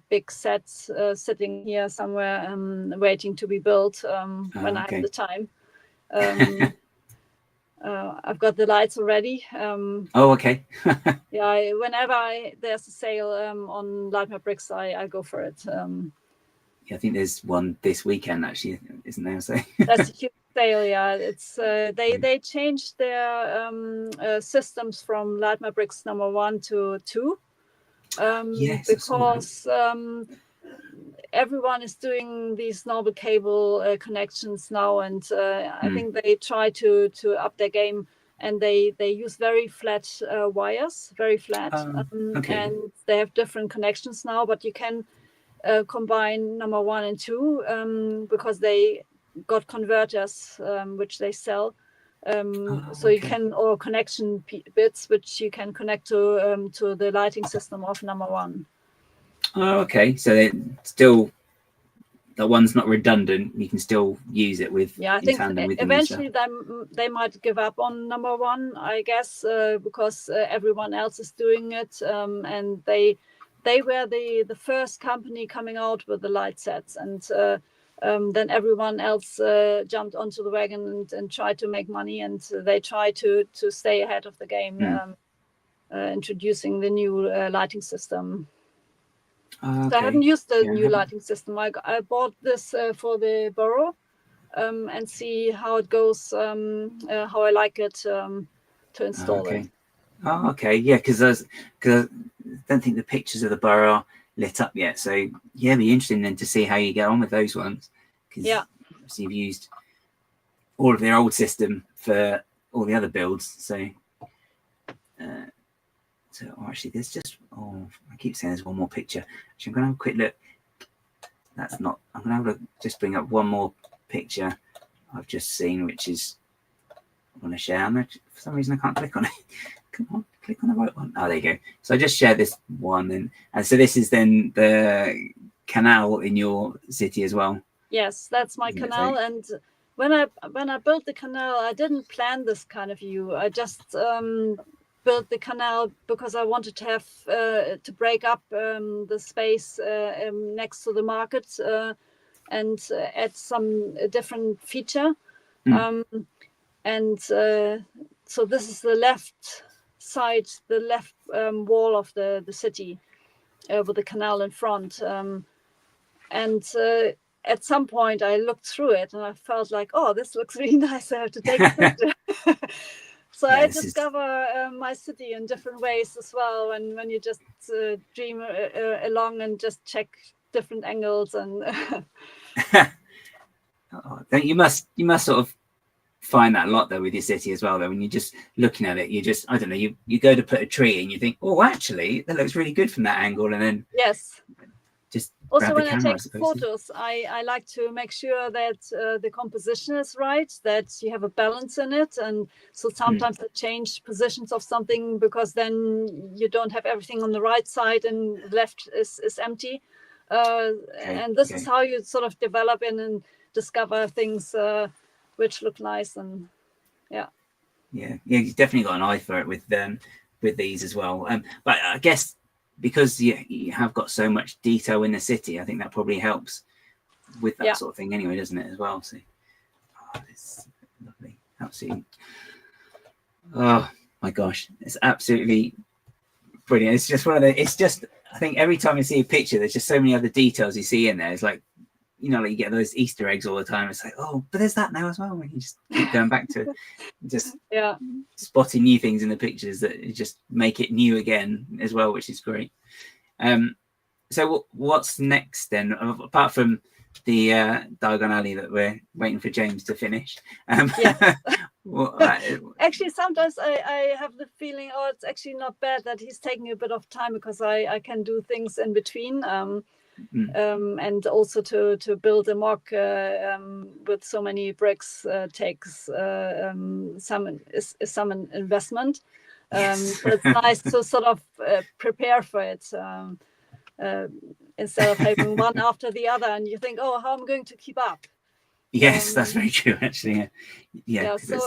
big sets sitting here somewhere, waiting to be built when I have the time. I've got the lights already. okay. Yeah, whenever there's a sale on Light My Bricks, I go for it. Yeah, I think there's one this weekend actually, isn't there? So that's a huge sale. Yeah, it's they changed their systems from Light My Bricks number 1 to 2. Yes, because everyone is doing these normal cable connections now, and I think they try to up their game, and they use very flat wires, very flat, and they have different connections now. But you can combine number 1 and 2 because they got converters which they sell. So you can, or connection bits which you can connect to the lighting system of number 1. Oh, okay. So it still, that one's not redundant. You can still use it with. Yeah, I think eventually they might give up on number 1, I guess, because everyone else is doing it, and they were the first company coming out with the light sets, and then everyone else jumped onto the wagon and tried to make money, and they tried to stay ahead of the game, introducing the new lighting system. So I haven't used the new lighting system. I bought this for the borough and see how it goes, how I like it to install it. Oh, okay. Yeah, because I don't think the pictures of the borough are lit up yet. So yeah, it'd be interesting then to see how you get on with those ones. Because obviously you've used all of their old system for all the other builds. So So actually, there's just I keep saying there's one more picture. Actually, I'm gonna have a quick look. That's not. I'm gonna have to just bring up one more picture I've just seen, which is I want to share. For some reason, I can't click on it. Come on, click on the right one. Oh, there you go. So I just share this one, and so this is then the canal in your city as well. Yes, that's my canal. And when I built the canal, I didn't plan this kind of view. I just built the canal because I wanted to have to break up the space next to the market and add some different feature. And so this is the left side, the left wall of the city with the canal in front. And at some point I looked through it and I felt like, oh, this looks really nice. I have to take a picture. So I discover my city in different ways as well. And when you just dream along and just check different angles and you must sort of find that a lot though with your city as well though, when you're just looking at it, you just, I don't know, you go to put a tree and you think, oh, actually that looks really good from that angle, and then yes, just also when I take photos, I like to make sure that the composition is right, that you have a balance in it. And so sometimes I change positions of something because then you don't have everything on the right side and left is empty. And this is how you sort of develop and discover things which look nice. And yeah, you've definitely got an eye for it with these as well. But I guess because you have got so much detail in the city, I think that probably helps with that sort of thing anyway, doesn't it, as well? So it's lovely, absolutely. Oh my gosh, it's absolutely brilliant. It's just I think every time you see a picture, there's just so many other details you see in there. It's like, you know, like you get those Easter eggs all the time. It's like, oh, but there's that now as well. And you just keep going back to just spotting new things in the pictures that just make it new again as well, which is great. So what's next then, apart from the Diagon Alley that we're waiting for James to finish? Actually, sometimes I have the feeling, oh, it's actually not bad that he's taking a bit of time because I can do things in between. And also to build a MOC with so many bricks takes some investment. So it's nice to sort of prepare for it instead of having one after the other, and you think, oh, how am I going to keep up? Yes, that's very true, actually. So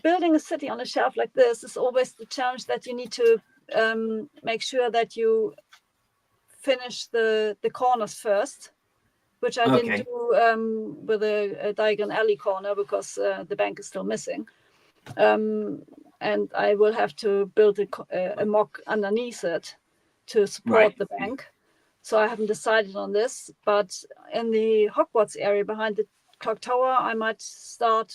building a city on a shelf like this is always the challenge, that you need to make sure that you finish the corners first, which I didn't do with a Diagon Alley corner because the bank is still missing. And I will have to build a MOC underneath it to support the bank. So I haven't decided on this, but in the Hogwarts area behind the clock tower, I might start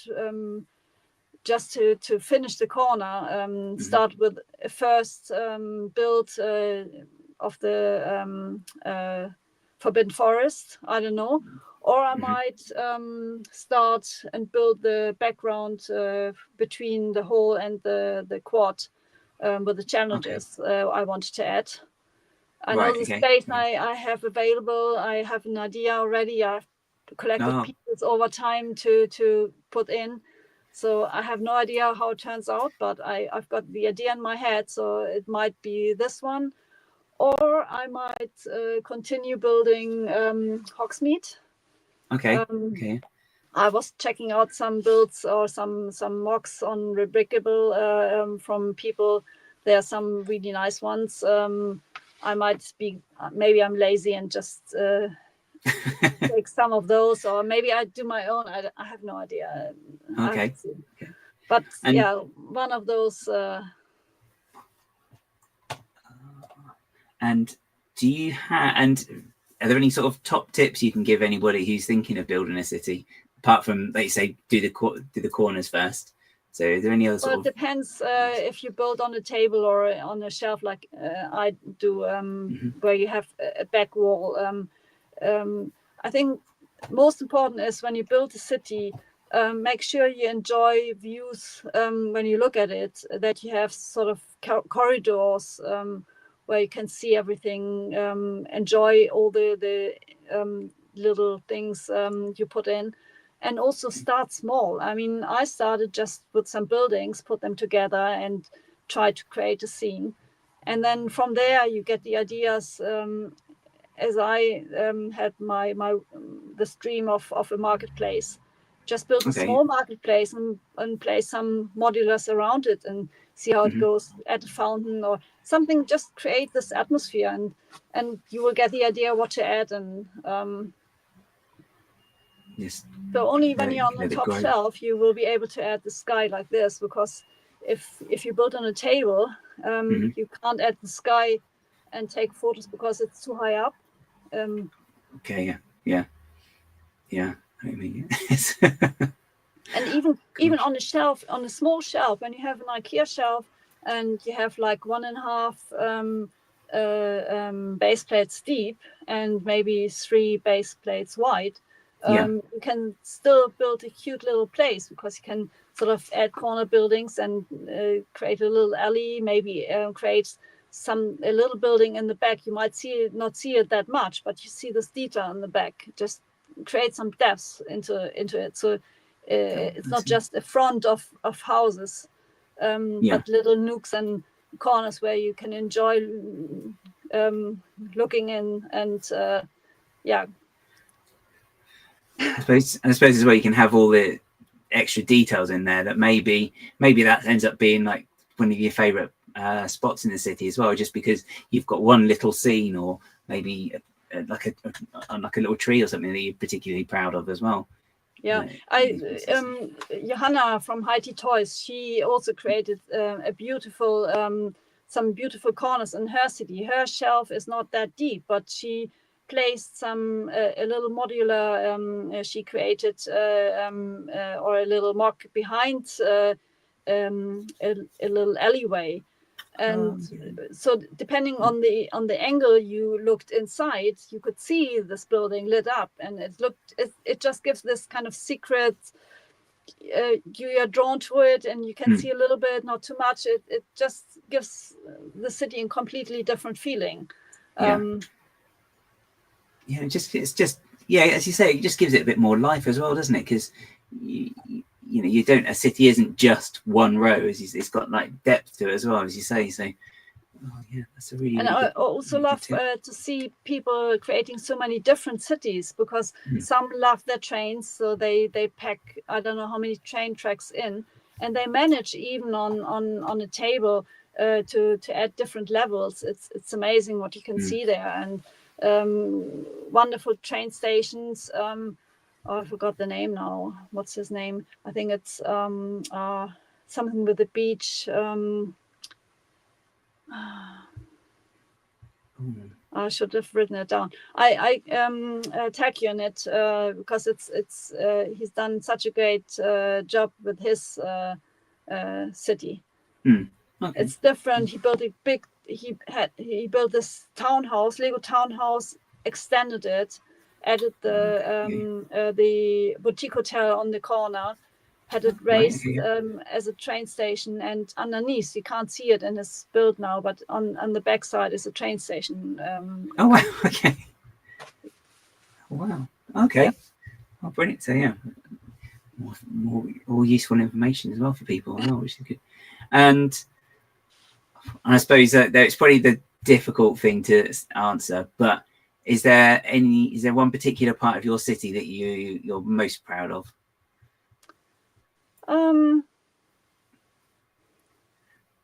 just to finish the corner, start with a first build of the Forbidden Forest, I don't know. Or I might start and build the background between the hall and the quad with the challenges I wanted to add. I know the space I have available. I have an idea already. I've collected pieces over time to put in. So I have no idea how it turns out, but I've got the idea in my head. So it might be this one. Or I might continue building Hogsmeade. I was checking out some builds or some MOCs on Rebrickable from people. There are some really nice ones. I might be, maybe I'm lazy and just take some of those, or maybe I do my own. I have no idea. But one of those. And do you have? And are there any sort of top tips you can give anybody who's thinking of building a city, apart from, like you say, do the corners first? So are there any other sort of... It depends if you build on a table or on a shelf like I do, where you have a back wall. I think most important is when you build a city make sure you enjoy views when you look at it, that you have sort of corridors where you can see everything, enjoy all the little things you put in, and also start small. I mean, I started just with some buildings, put them together and try to create a scene. And then from there you get the ideas, as I had the dream of a marketplace. Just build a small marketplace and place some modulars around it and see how it goes, add a fountain or something, just create this atmosphere, and you will get the idea what to add. And yes. So only when you're on the top shelf you will be able to add the sky like this, because if you build on a table, you can't add the sky and take photos because it's too high up. Okay, yeah. I mean, and even on a shelf, on a small shelf, when you have an IKEA shelf and you have like 1.5 base plates deep and maybe 3 base plates wide, you can still build a cute little place, because you can sort of add corner buildings and create a little alley, maybe create a little building in the back. You might not see it that much, but you see this detail in the back. Just create some depth into it. So it's not just a front of houses, but little nooks and corners where you can enjoy looking in. And I suppose is where you can have all the extra details in there that maybe that ends up being like one of your favorite spots in the city as well, just because you've got one little scene, or maybe like a little tree or something that you're particularly proud of as well. Johanna from Heidi Toys, she also created some beautiful corners in her city. Her shelf is not that deep, but she placed a little modular she created, or a little mock behind a little alleyway. And so depending on the angle you looked inside, you could see this building lit up, and it just gives this kind of secret, you are drawn to it, and you can see a little bit, not too much. It just gives the city a completely different feeling. It's just as you say, it just gives it a bit more life as well, doesn't it? Because a city isn't just one row. It's got like depth to it as well, as you say. So that's a really. And I also love to see people creating so many different cities, because some love their trains, so they pack I don't know how many train tracks in, and they manage even on a table to add different levels. It's amazing what you can see there, and wonderful train stations. I forgot the name now. What's his name? I think it's something with the beach. I should have written it down. I tag you in it because it's he's done such a great job with his city. Okay. It's different. He built he built this townhouse, Lego townhouse, extended it, added the boutique hotel on the corner, had it raised as a train station, and underneath you can't see it in his build now, but on the backside is a train station. Oh wow! Okay. Wow. Okay. Yep. Oh, brilliant. So more useful information as well for people, which is good. And I suppose that it's probably the difficult thing to answer, but is there one particular part of your city that you're most proud of?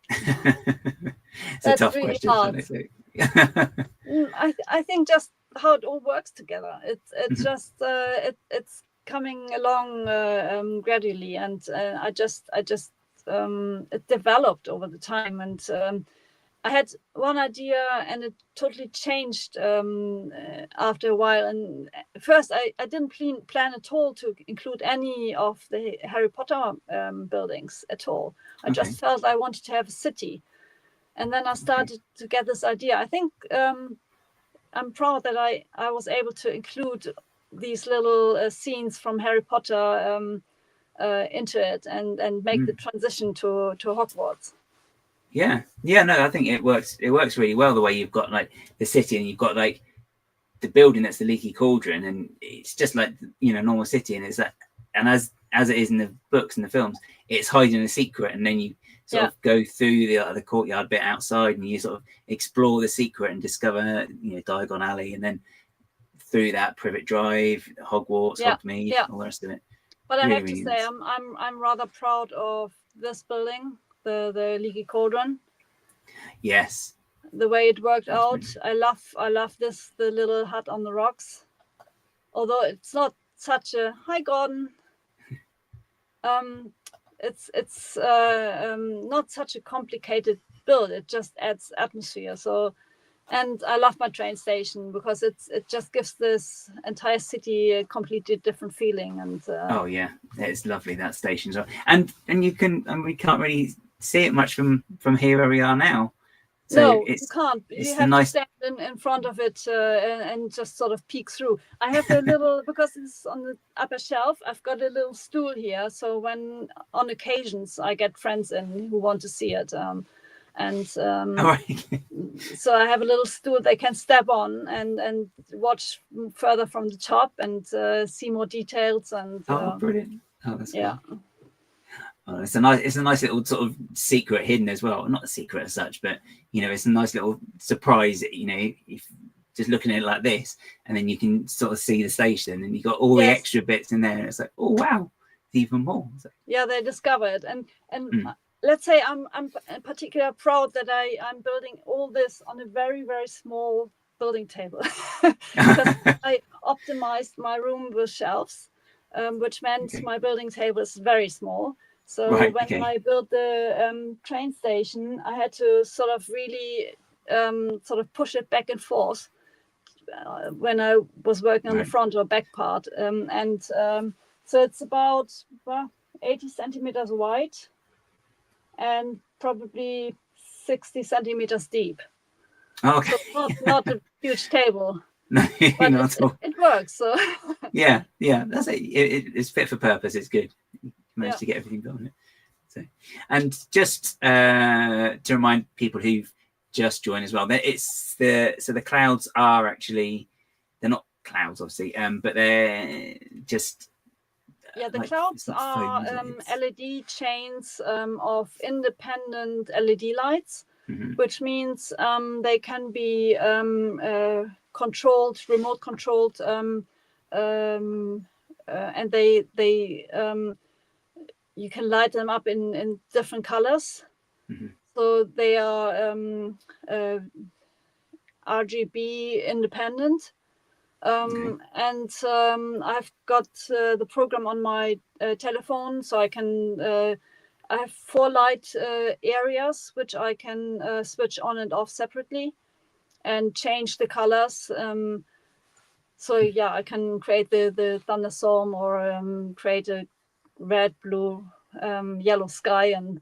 It's a tough really question. Hard. I think just how it all works together. It's just it's coming along gradually, and it developed over the time, and I had one idea and it totally changed after a while. And first I didn't plan at all to include any of the Harry Potter buildings at all. I just felt I wanted to have a city. And then I started to get this idea. I think I'm proud that I was able to include these little scenes from Harry Potter into it and make the transition to Hogwarts. Yeah, no, I think it works really well, the way you've got like the city and you've got like the building that's the leaky cauldron, and it's just like, you know, normal city, and it's like, and as it is in the books and the films, it's hiding a secret, and then you sort of go through the courtyard bit outside, and you sort of explore the secret and discover, you know, Diagon Alley, and then through that Privet Drive, Hogwarts, Hogsmeade, all the rest of it. But I have to say, I'm rather proud of this building, the leaky cauldron. Yes. The way it worked out, I love this, the little hut on the rocks. Although it's not such a hi Gordon. It's not such a complicated build. It just adds atmosphere. So, and I love my train station because it just gives this entire city a completely different feeling. And oh yeah, it's lovely, that station as well. And you can, and we can't really see it much from here where we are now. So no, you can't. You have to stand in front of it and just sort of peek through. I have a little, because it's on the upper shelf, I've got a little stool here. So when on occasions I get friends in who want to see it. So I have a little stool they can step on and watch further from the top and see more details. And brilliant! Oh, that's yeah. Cool. Oh, it's a nice little sort of secret hidden as well. Not a secret as such, but you know, it's a nice little surprise. You know, if just looking at it like this, and then you can sort of see the station, and you got all the extra bits in there, and it's like, oh wow, even more. So. Yeah, they discovered, and let's say I'm particularly proud that I'm building all this on a very, very small building table because I optimized my room with shelves, which meant my building table is very small. So when I built the train station, I had to sort of really sort of push it back and forth when I was working on the front or back part. So it's about 80 centimeters wide and probably 60 centimeters deep. Okay. So not a huge table. No, but not at all. It works. So yeah, that's it. It's fit for purpose. It's good. Managed to get everything done. So, and just to remind people who've just joined as well, it's the clouds are actually, they're not clouds obviously, but they're just the clouds are LED chains of independent LED lights, which means they can be remote controlled, and they you can light them up in different colors. So they are RGB independent. And I've got the program on my telephone, so I can I have 4 light areas which I can switch on and off separately and change the colors. So yeah, I can create the thunderstorm or create a red, blue, yellow sky, and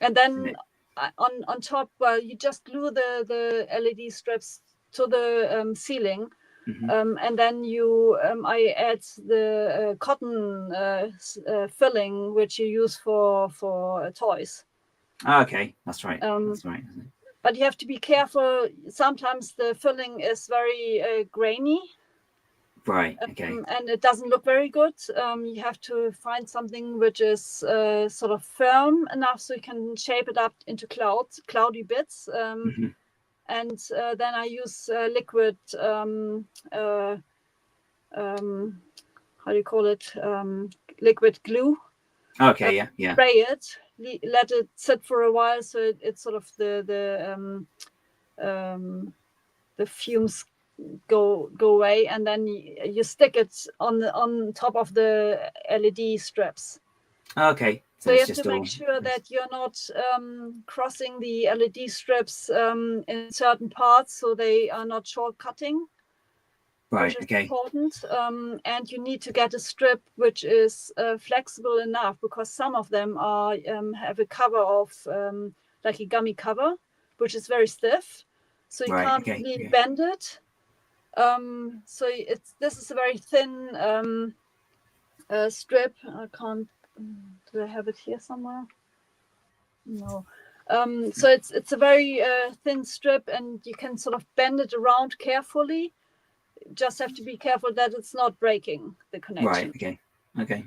then on top, well, you just glue the LED strips to the ceiling, and then I add the cotton filling which you use for toys. Okay, that's right. That's right. Isn't it? But you have to be careful. Sometimes the filling is very grainy. Right. Okay. And it doesn't look very good. You have to find something which is sort of firm enough so you can shape it up into cloudy bits. And then I use liquid, how do you call it? Liquid glue. Okay. Yeah. Spray it, let it sit for a while so it's sort of the fumes go away, and then you stick it on top of the LED strips. Okay. So you have to make sure that you're not crossing the LED strips in certain parts, so they are not short-cutting. Right. Which is important. And you need to get a strip which is flexible enough, because some of them have a cover of like a gummy cover, which is very stiff, so you can't really bend it. So this is a very thin strip. I can't. Do I have it here somewhere? No. So it's a very thin strip, and you can sort of bend it around carefully. Just have to be careful that it's not breaking the connection. Right. Okay.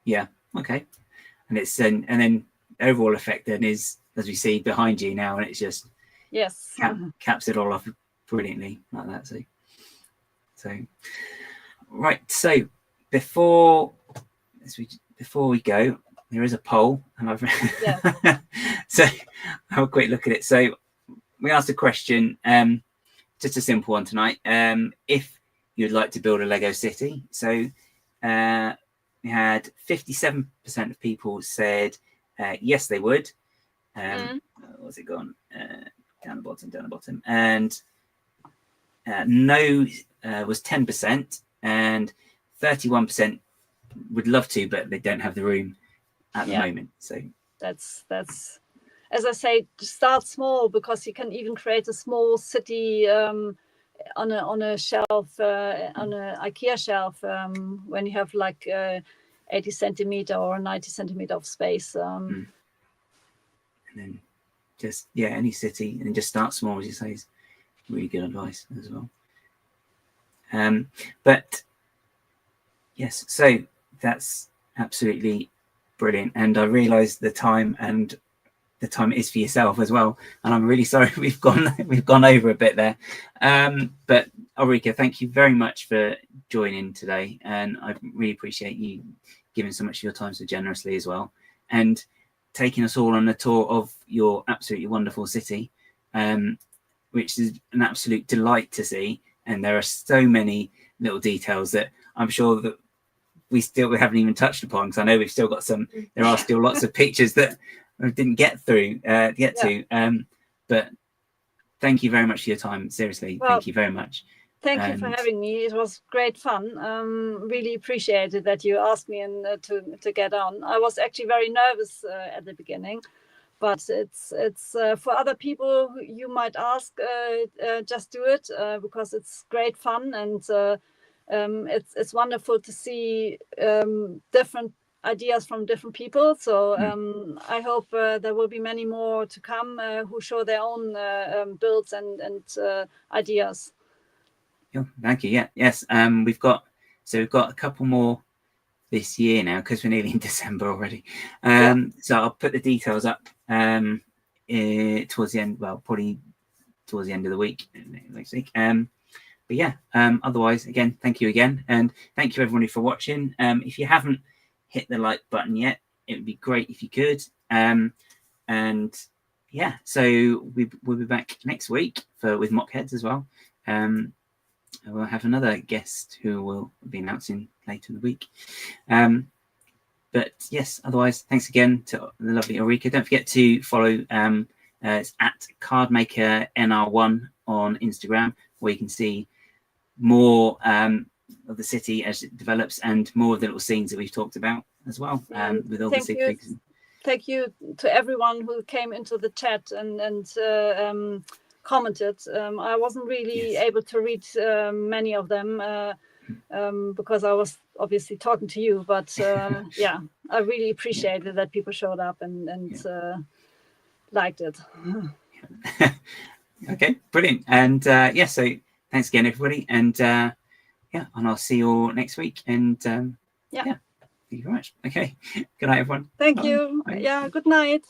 Yeah. Okay. And it's and then overall effect then is, as we see behind you now, and it's just caps it all off brilliantly like that. So right. So before we go, there is a poll, and I've so have a quick look at it. So we asked a question, just a simple one tonight. If you'd like to build a Lego city, so we had 57% of people said yes, they would. What's it gone? Down the bottom. And no was 10%, and 31% would love to, but they don't have the room at the moment. So that's as I say, start small, because you can even create a small city on a shelf, on an IKEA shelf, when you have like 80 centimeter or 90 centimeter of space. And then just any city, and just start small, as you say, is really good advice as well. But yes, so that's absolutely brilliant, and I realise the time is for yourself as well, and I'm really sorry we've gone over a bit there, but Ulrika, thank you very much for joining today, and I really appreciate you giving so much of your time so generously as well, and taking us all on a tour of your absolutely wonderful city, which is an absolute delight to see. And there are so many little details that I'm sure that we haven't even touched upon, because I know we've still got there are still lots of pictures that I didn't get to. But thank you very much for your time. Seriously, thank you very much. Thank you for having me. It was great fun. Really appreciated that you asked me to get on. I was actually very nervous at the beginning, but it's for other people you might ask, just do it, because it's great fun, and it's wonderful to see different ideas from different people. So I hope there will be many more to come who show their own builds and ideas. Yeah, thank you. Yes. We've got a couple more this year now, because we're nearly in December already. So I'll put the details up towards the end. Well, probably towards the end of the week next week. But yeah. Otherwise, again, thank you again, and thank you everybody for watching. If you haven't hit the like button yet, it would be great if you could. And yeah, so we'll be back next week with MOC Heads as well. We'll have another guest who will be announcing later in the week. But yes, otherwise, thanks again to the lovely Ulrika. Don't forget to follow, it's at Cardmakernr1 on Instagram, where you can see more of the city as it develops, and more of the little scenes that we've talked about as well, with all the things. Thank you to everyone who came into the chat and commented. I wasn't really able to read many of them because I was obviously talking to you, but yeah, I really appreciated that people showed up and liked it. Okay, brilliant. And yeah, so thanks again, everybody, and yeah, and I'll see you all next week. And yeah, thank you very much. Okay, good night, everyone. Thank you. Bye. Yeah, good night.